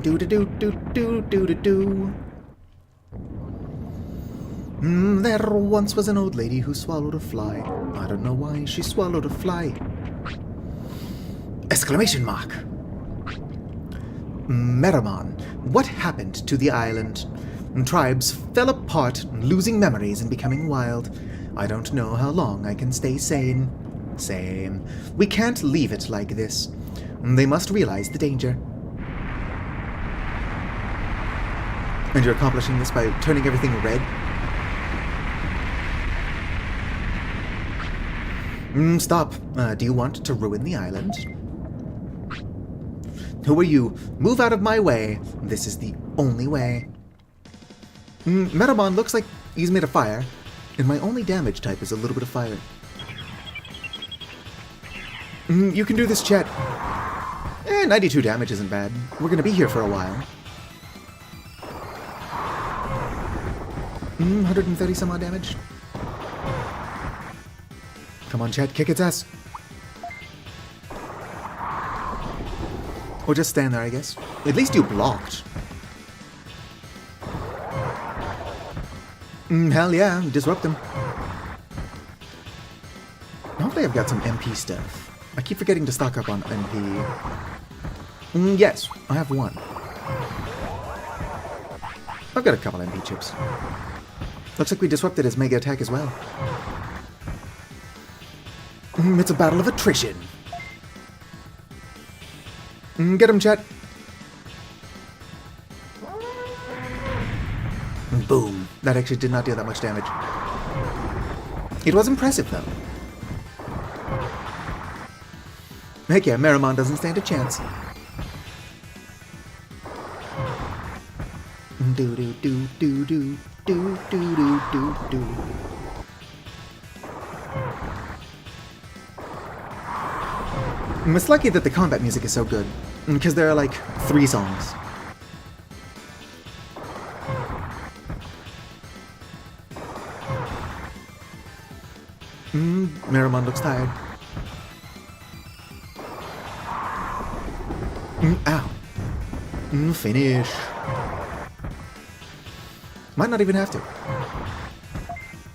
do do do do do do do. There once was an old lady who swallowed a fly. I don't know why she swallowed a fly. Exclamation mark. Meramon, what happened to the island? Tribes fell apart, losing memories and becoming wild. I don't know how long I can stay sane. Same. We can't leave it like this. They must realize the danger. And you're accomplishing this by turning everything red? Stop. Do you want to ruin the island? Who are you? Move out of my way. This is the only way. Metamon looks like he's made of fire, and my only damage type is a little bit of fire. You can do this, chat. 92 damage isn't bad. We're gonna be here for a while. 130 some odd damage. Come on, chat, kick its ass. Or just stand there, I guess. At least you blocked. Hell yeah, disrupt them. Hopefully I've got some MP stuff. I keep forgetting to stock up on MP. Yes, I have one. I've got a couple MP chips. Looks like we disrupted his mega attack as well. It's a battle of attrition. Get him, chat. Boom. That actually did not do that much damage. It was impressive, though. Heck yeah, Meramon doesn't stand a chance. Do do do do do do do do do do. It's lucky that the combat music is so good, because there are like 3 songs. Meramon looks tired. Ow. Finish. Might not even have to.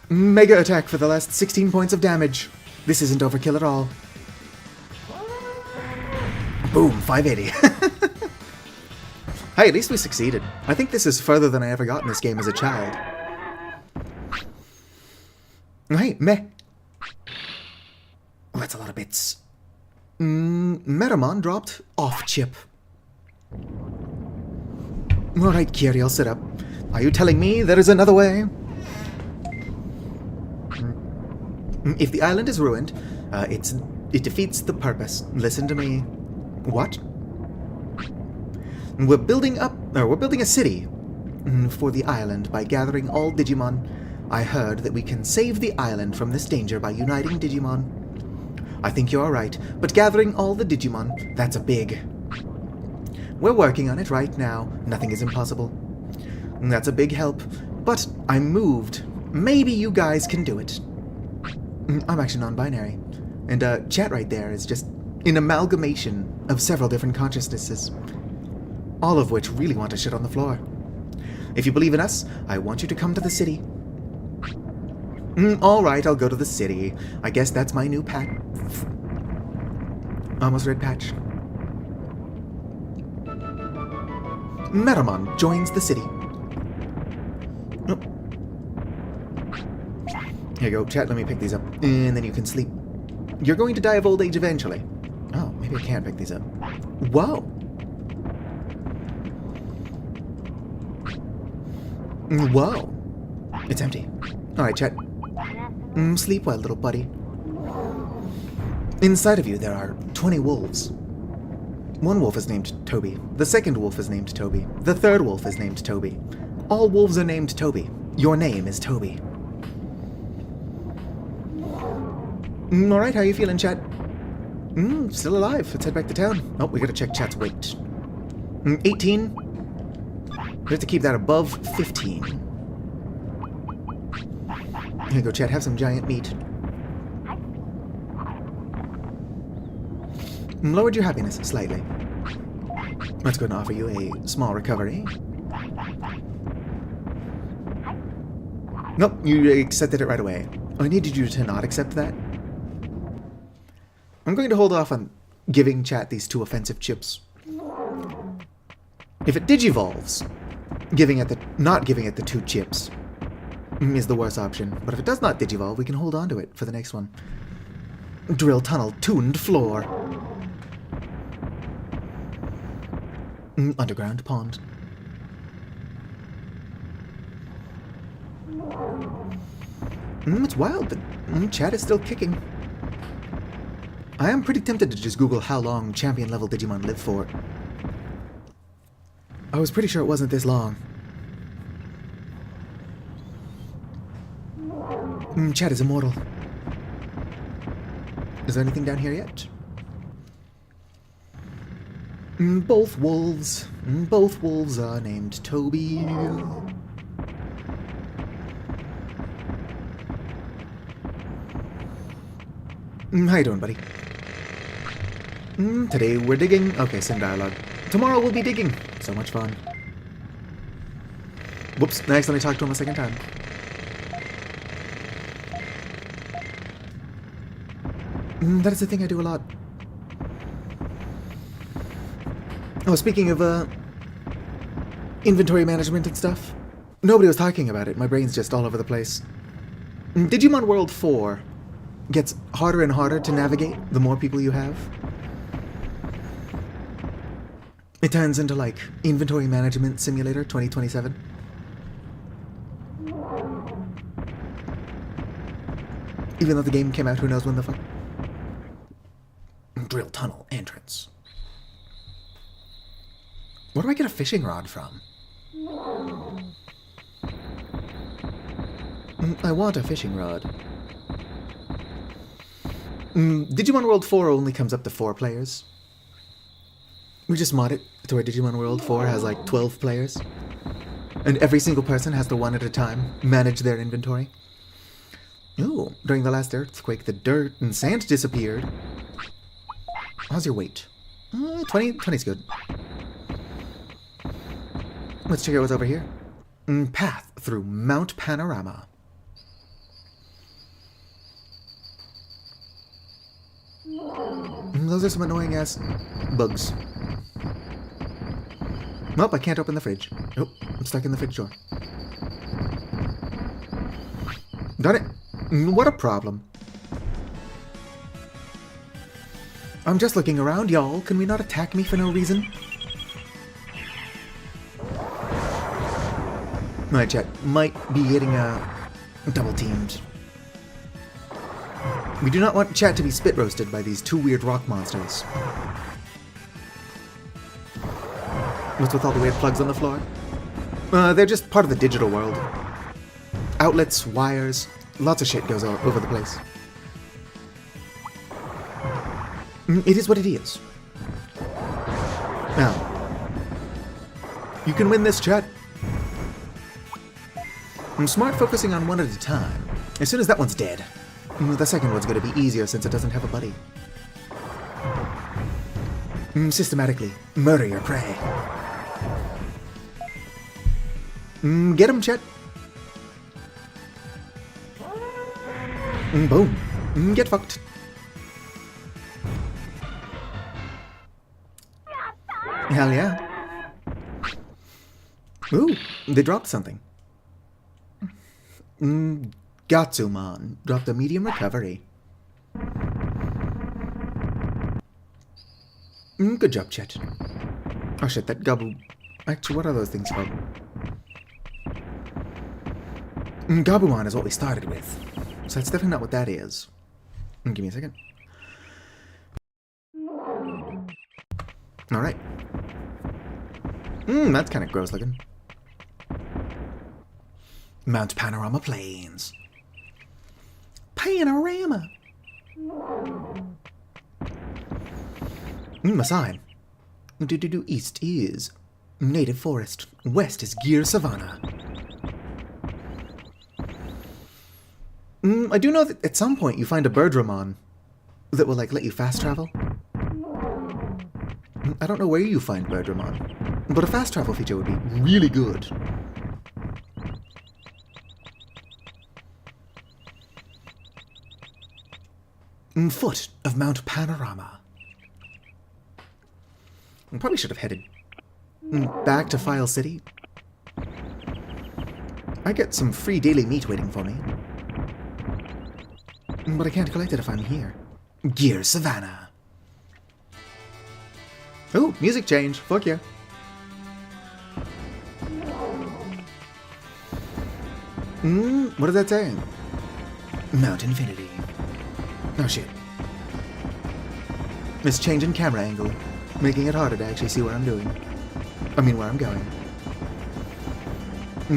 Mega attack for the last 16 points of damage. This isn't overkill at all. Boom, 580. Hey, at least we succeeded. I think this is further than I ever got in this game as a child. Hey, meh. Oh, that's a lot of bits. Meramon dropped off chip. Alright, Kyriel, sit up. Are you telling me there is another way? If the island is ruined, it defeats the purpose. Listen to me. What? We're building a city for the island by gathering all Digimon. I heard that we can save the island from this danger by uniting Digimon. I think you're right, but gathering all the Digimon, that's a big... We're working on it right now. Nothing is impossible. That's a big help, but I'm moved. Maybe you guys can do it. I'm actually non-binary, and chat right there is just an amalgamation of several different consciousnesses. all of which really want to shit on the floor. If you believe in us, I want you to come to the city. Alright, I'll go to the city. I guess that's my new pat. Almost red patch. Metamon joins the city. Oh. Here you go, chat, let me pick these up. And then you can sleep. You're going to die of old age eventually. Oh, maybe I can't pick these up. Whoa! Whoa! It's empty. Alright, chat. Sleep well, little buddy. Inside of you, there are 20 wolves. One wolf is named Toby. The second wolf is named Toby. The third wolf is named Toby. All wolves are named Toby. Your name is Toby. Alright, how you feeling, chat? Still alive. Let's head back to town. Oh, we gotta check chat's weight. 18. We have to keep that above 15. Here you go, chat. Have some giant meat. Lowered your happiness slightly. Let's go and offer you a small recovery. Nope, you accepted it right away. I needed you to not accept that. I'm going to hold off on giving chat these 2 offensive chips. If it digivolves, not giving it the 2 chips is the worst option. But if it does not digivolve, we can hold on to it for the next one. Drill tunnel, tuned floor. Underground pond. It's wild, but chat is still kicking. I am pretty tempted to just Google how long champion level Digimon live for. I was pretty sure it wasn't this long. Chat is immortal. Is there anything down here yet? Both wolves. Both wolves are named Toby. How you doing, buddy? Today we're digging. Okay, send dialogue. Tomorrow we'll be digging. So much fun. Whoops, I accidentally talked to him a second time. That is the thing I do a lot. Oh, speaking of, inventory management and stuff. Nobody was talking about it. My brain's just all over the place. Digimon World 4 gets harder and harder to navigate the more people you have. It turns into, like, Inventory Management Simulator 2027. Even though the game came out, who knows when the fuck. Drill tunnel entrance. Where do I get a fishing rod from? I want a fishing rod. Digimon World 4 only comes up to 4 players. We just mod it to where Digimon World 4 has like 12 players. And every single person has to one at a time manage their inventory. Ooh, during the last earthquake, the dirt and sand disappeared. How's your weight? 20? 20's good. Let's check out what's over here. Path through Mount Panorama. Those are some annoying ass bugs. Nope, I can't open the fridge. Nope, I'm stuck in the fridge door. Darn it. What a problem. I'm just looking around, y'all. Can we not attack me for no reason? My chat might be getting double teamed. We do not want chat to be spit roasted by these 2 weird rock monsters. What's with all the weird plugs on the floor? They're just part of the digital world. Outlets, wires, lots of shit goes all over the place. It is what it is. Now, you can win this, chat. I'm smart focusing on one at a time. As soon as that one's dead, the second one's going to be easier since it doesn't have a buddy. Systematically, murder your prey. Get him, Chet. Boom. Get fucked. Hell yeah. Ooh, they dropped something. Gatsumon dropped a medium recovery. Good job, Chet. Oh shit, that Gabu... Actually, what are those things called? Gabumon is what we started with. So that's definitely not what that is. Give me a second. Alright. That's kind of gross looking. Mount Panorama Plains. Panorama! A sign. East is native forest. West is Gear Savannah. I do know that at some point you find a Birdramon that will, like, let you fast travel. I don't know where you find Birdramon, but a fast travel feature would be really good. Foot of Mount Panorama. I probably should have headed back to File City. I get some free daily meat waiting for me. But I can't collect it if I'm here. Gear Savannah. Oh, music change. Fuck yeah. What is that saying? Mount Infinity. Oh shit. It's changing camera angle, making it harder to actually see what I'm doing. I mean, where I'm going.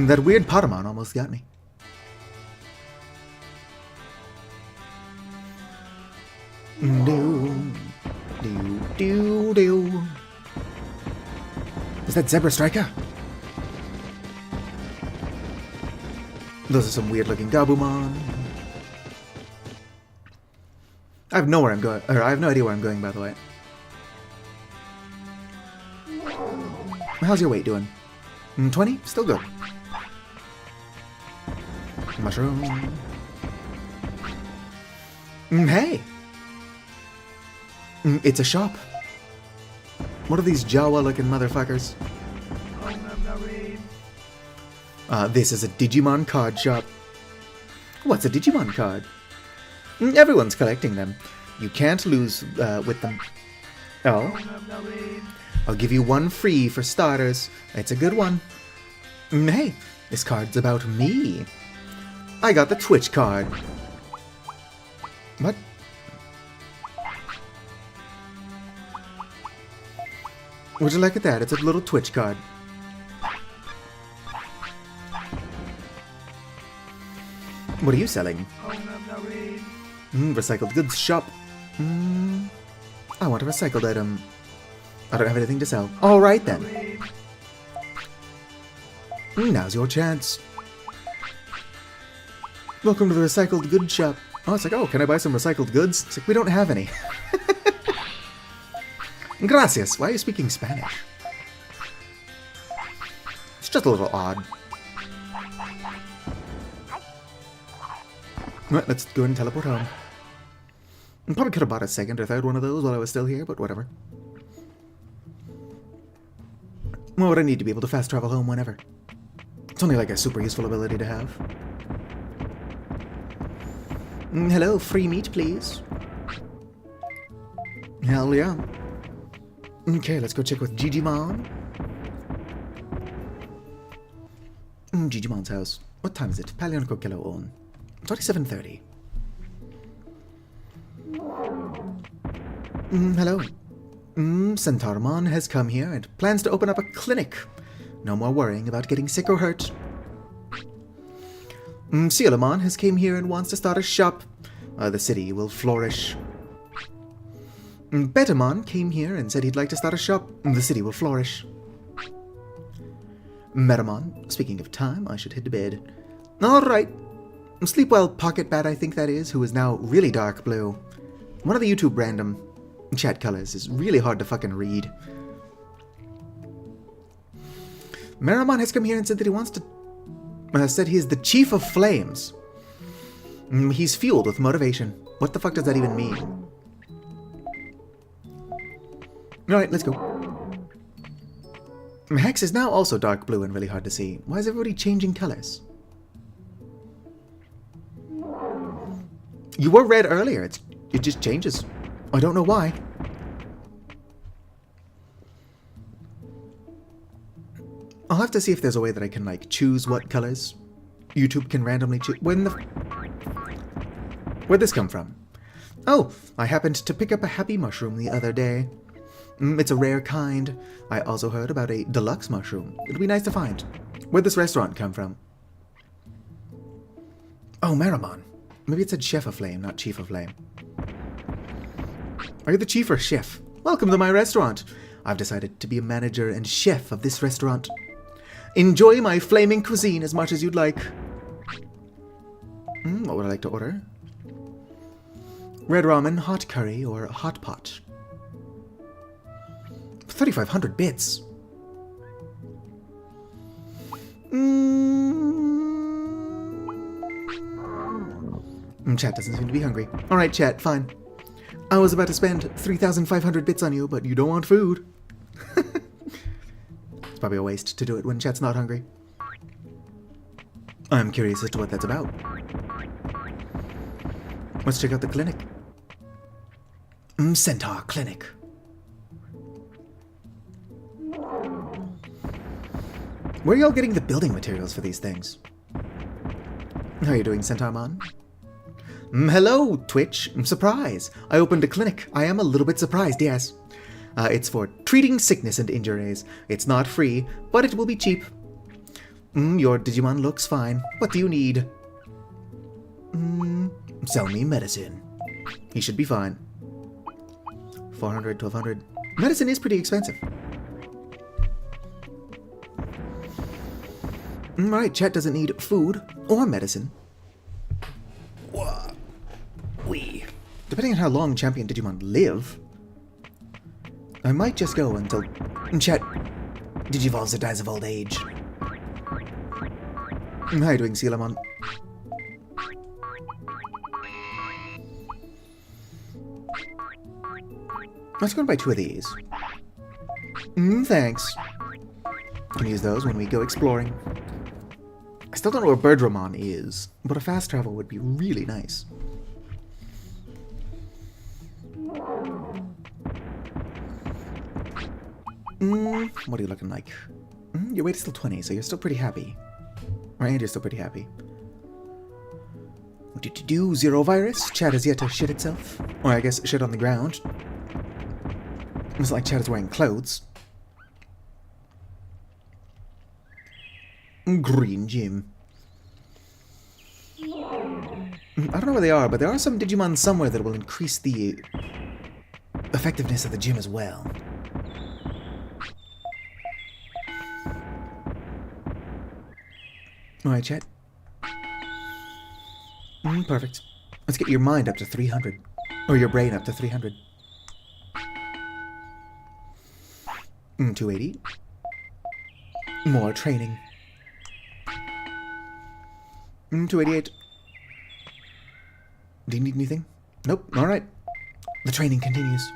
That weird Patamon almost got me. Do. Is that Zebra Striker? Those are some weird looking Gabumon. I have no idea where I'm going, by the way. How's your weight doing? 20? Still good. Mushroom. Hey! It's a shop. What are these Jawa-looking motherfuckers? This is a Digimon card shop. What's a Digimon card? Everyone's collecting them. You can't lose with them. Oh? I'll give you one free for starters. It's a good one. Hey, this card's about me. I got the Twitch card. What? Would you like it that? It's a little Twitch card. What are you selling? Recycled goods shop. I want a recycled item. I don't have anything to sell. Alright then. Now's your chance. Welcome to the recycled goods shop. Oh, it's like, oh, can I buy some recycled goods? It's like, we don't have any. Gracias. Why are you speaking Spanish? It's just a little odd. Right, let's go and teleport home. I probably could have bought a second or third one of those while I was still here, but whatever. What would I need to be able to fast travel home whenever? It's only like a super useful ability to have. Hello, free meat, please. Hell yeah. Okay, let's go check with Digimon. Digimon's house. What time is it? Paleonco Kilo on. 27:30. Hello. Centaurmon has come here and plans to open up a clinic. No more worrying about getting sick or hurt. Cielamon has came here and wants to start a shop. The city will flourish. Betamon came here and said he'd like to start a shop. The city will flourish. Metamon, speaking of time, I should head to bed. Alright. Sleep well, Pocket Bat, I think that is, who is now really dark blue. One of the YouTube random chat colors is really hard to fucking read. Meramon has come here and said that he wants to Said he is the Chief of Flames. He's fueled with motivation. What the fuck does that even mean? Alright, let's go. Hex is now also dark blue and really hard to see. Why is everybody changing colors? You were red earlier. It just changes. I don't know why. I'll have to see if there's a way that I can, like, choose what colors YouTube can randomly choose. Where'd this come from? Oh, I happened to pick up a happy mushroom the other day. It's a rare kind. I also heard about a deluxe mushroom. It'll be nice to find. Where'd this restaurant come from? Oh, Maramon. Maybe it said Chef of Flame, not Chief of Flame. Are you the chief or chef? Welcome to my restaurant. I've decided to be a manager and chef of this restaurant. Enjoy my flaming cuisine as much as you'd like. What would I like to order? Red ramen, hot curry, or hot pot? 3,500 bits. Chat doesn't seem to be hungry. Alright, chat, fine. I was about to spend 3,500 bits on you, but you don't want food. It's probably a waste to do it when chat's not hungry. I'm curious as to what that's about. Let's check out the clinic. Centaur Clinic. Where are y'all getting the building materials for these things? How are you doing, Centaurmon? Hello, Twitch. Surprise. I opened a clinic. I am a little bit surprised, yes. It's for treating sickness and injuries. It's not free, but it will be cheap. Your Digimon looks fine. What do you need? Sell me medicine. He should be fine. 400, 1,200. Medicine is pretty expensive. Alright, chat doesn't need food or medicine. Depending on how long Champion Digimon live, I might just go until chat digivolves or dies of old age. How you doing, Sealamon? Let's go and buy 2 of these. Thanks. Can use those when we go exploring. I still don't know where Birdramon is, but a fast travel would be really nice. What are you looking like? Your weight is still 20, so you're still pretty happy. And you're still pretty happy. What did you do, Zero Virus? Chat has yet to shit itself. Or I guess shit on the ground. It's like Chat is wearing clothes. Green Gym. I don't know where they are, but there are some Digimon somewhere that will increase the effectiveness of the gym as well. Alright, chat. Perfect. Let's get your mind up to 300. Or your brain up to 300. 280. More training. 288. Do you need anything? Nope. Alright. The training continues.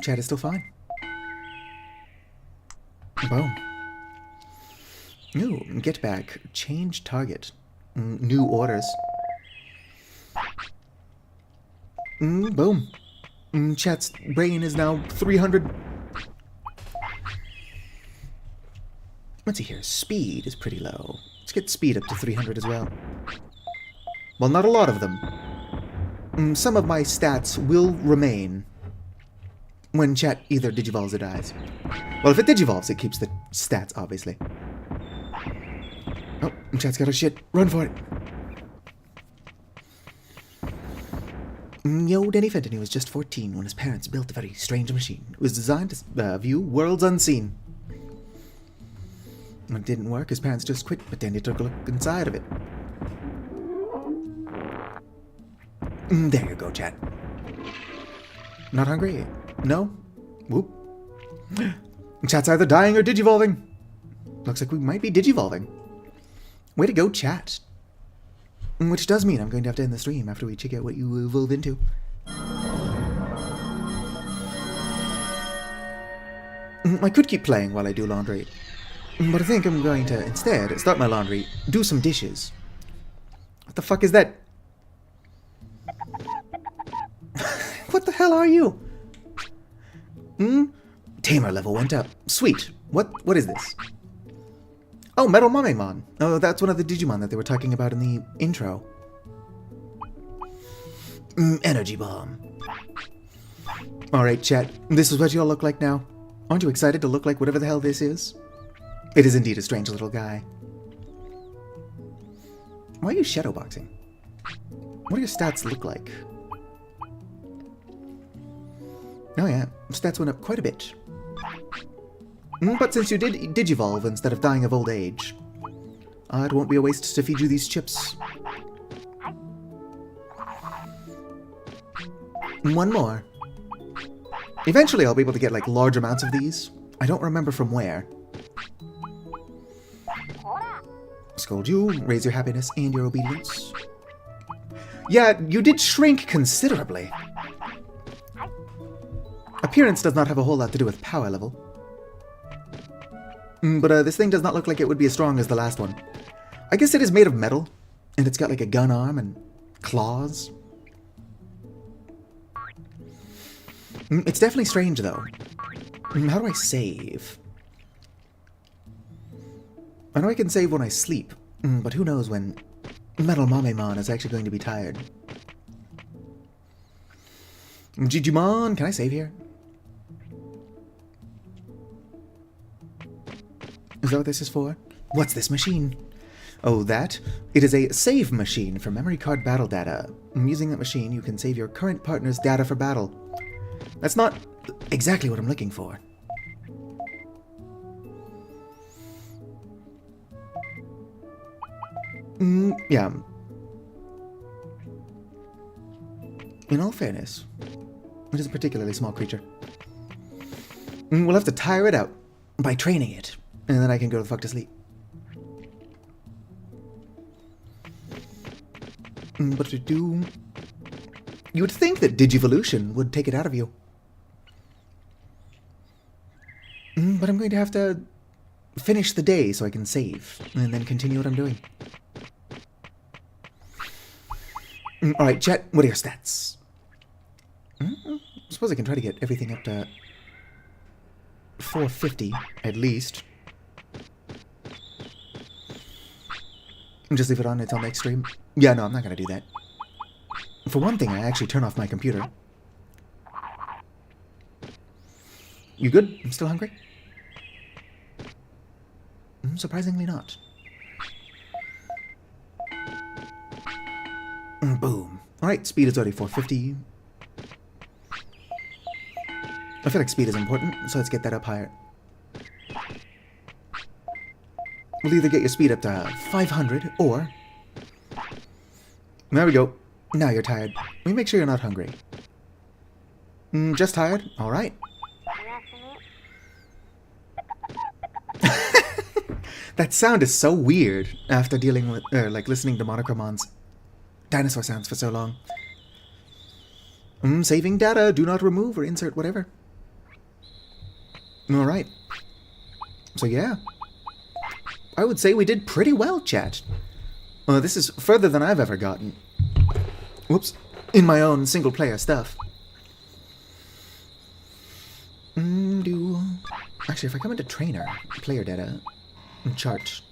Chat is still fine. Boom. Ooh, get back. Change target. New orders. Boom. Chat's brain is now 300. Let's see here. Speed is pretty low. Let's get speed up to 300 as well. Well, not a lot of them. Some of my stats will remain when chat either digivolves or dies. Well, if it digivolves, it keeps the stats, obviously. Oh, chat's got a shit. Run for it. Yo, Denny Fenton, he was just 14 when his parents built a very strange machine. It was designed to view worlds unseen. When it didn't work, his parents just quit, but then he took a look inside of it. There you go, chat. Not hungry? No? Whoop. Chat's either dying or digivolving. Looks like we might be digivolving. Way to go, chat. Which does mean I'm going to have to end the stream after we check out what you evolve into. I could keep playing while I do laundry, but I think I'm going to instead start my laundry, do some dishes. What the fuck is that? What the hell are you? Tamer level went up. Sweet. What is this? Oh, Metal Mamemon. Oh, that's one of the Digimon that they were talking about in the intro. Energy Bomb. Alright, chat. This is what you all look like now. Aren't you excited to look like whatever the hell this is? It is indeed a strange little guy. Why are you shadowboxing? What do your stats look like? Oh yeah, stats went up quite a bit. But since you did digivolve instead of dying of old age, it won't be a waste to feed you these chips. One more. Eventually I'll be able to get like large amounts of these. I don't remember from where. Scold you, raise your happiness and your obedience. Yeah, you did shrink considerably. Appearance does not have a whole lot to do with power level. But this thing does not look like it would be as strong as the last one. I guess it is made of metal, and it's got like a gun arm and claws. It's definitely strange, though. How do I save? I know I can save when I sleep, but who knows when Metal Mamemon is actually going to be tired. Digimon, can I save here? Is that what this is for? What's this machine? Oh, that? It is a save machine for memory card battle data. Using that machine, you can save your current partner's data for battle. That's not exactly what I'm looking for. Yeah. In all fairness, it is a particularly small creature. We'll have to tire it out by training it, and then I can go the fuck to sleep. But to do... You would think that Digivolution would take it out of you. But I'm going to have to finish the day so I can save, and then continue what I'm doing. Alright, chat, what are your stats? I suppose I can try to get everything up to 450, at least. Just leave it on until next stream. Yeah, no, I'm not going to do that. For one thing, I actually turn off my computer. You good? I'm still hungry? Surprisingly not. Boom. Alright, speed is already 450. I feel like speed is important, so let's get that up higher. We'll either get your speed up to 500, or... There we go. Now you're tired. Let me make sure you're not hungry. Just tired? Alright. That sound is so weird after dealing with, like, listening to Monochromon's dinosaur sounds for so long. Saving data. Do not remove or insert whatever. Alright. So, yeah. I would say we did pretty well, chat. This is further than I've ever gotten. Whoops. In my own single-player stuff. Actually, if I come into Trainer, Player Data, Chart.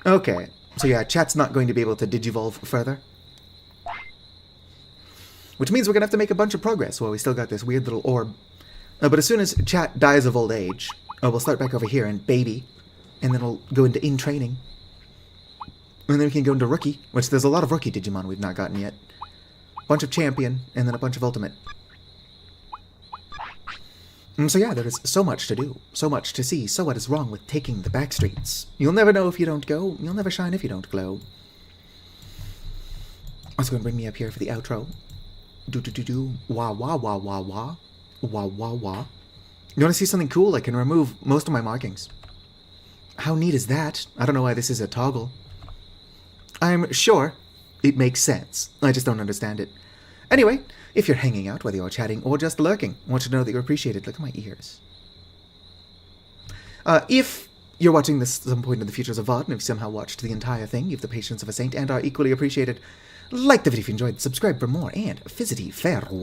Okay. So yeah, chat's not going to be able to digivolve further. Which means we're going to have to make a bunch of progress while we still got this weird little orb. But as soon as chat dies of old age, we'll start back over here in Baby. And then we'll go into In-Training. And then we can go into Rookie, which there's a lot of Rookie Digimon we've not gotten yet. Bunch of Champion, and then a bunch of Ultimate. So yeah, there is so much to do, so much to see, so what is wrong with taking the back streets? You'll never know if you don't go, you'll never shine if you don't glow. That's going to bring me up here for the outro. Do-do-do-do, wah-wah-wah-wah-wah, wah-wah-wah. You want to see something cool? I can remove most of my markings. How neat is that? I don't know why this is a toggle. I'm sure it makes sense. I just don't understand it. Anyway, if you're hanging out, whether you're chatting or just lurking, I want you to know that you're appreciated. Look at my ears. If you're watching this at some point in the future as a VOD, and if you somehow watched the entire thing, you have the patience of a saint and are equally appreciated, like the video if you enjoyed, subscribe for more, and fizzity farewell.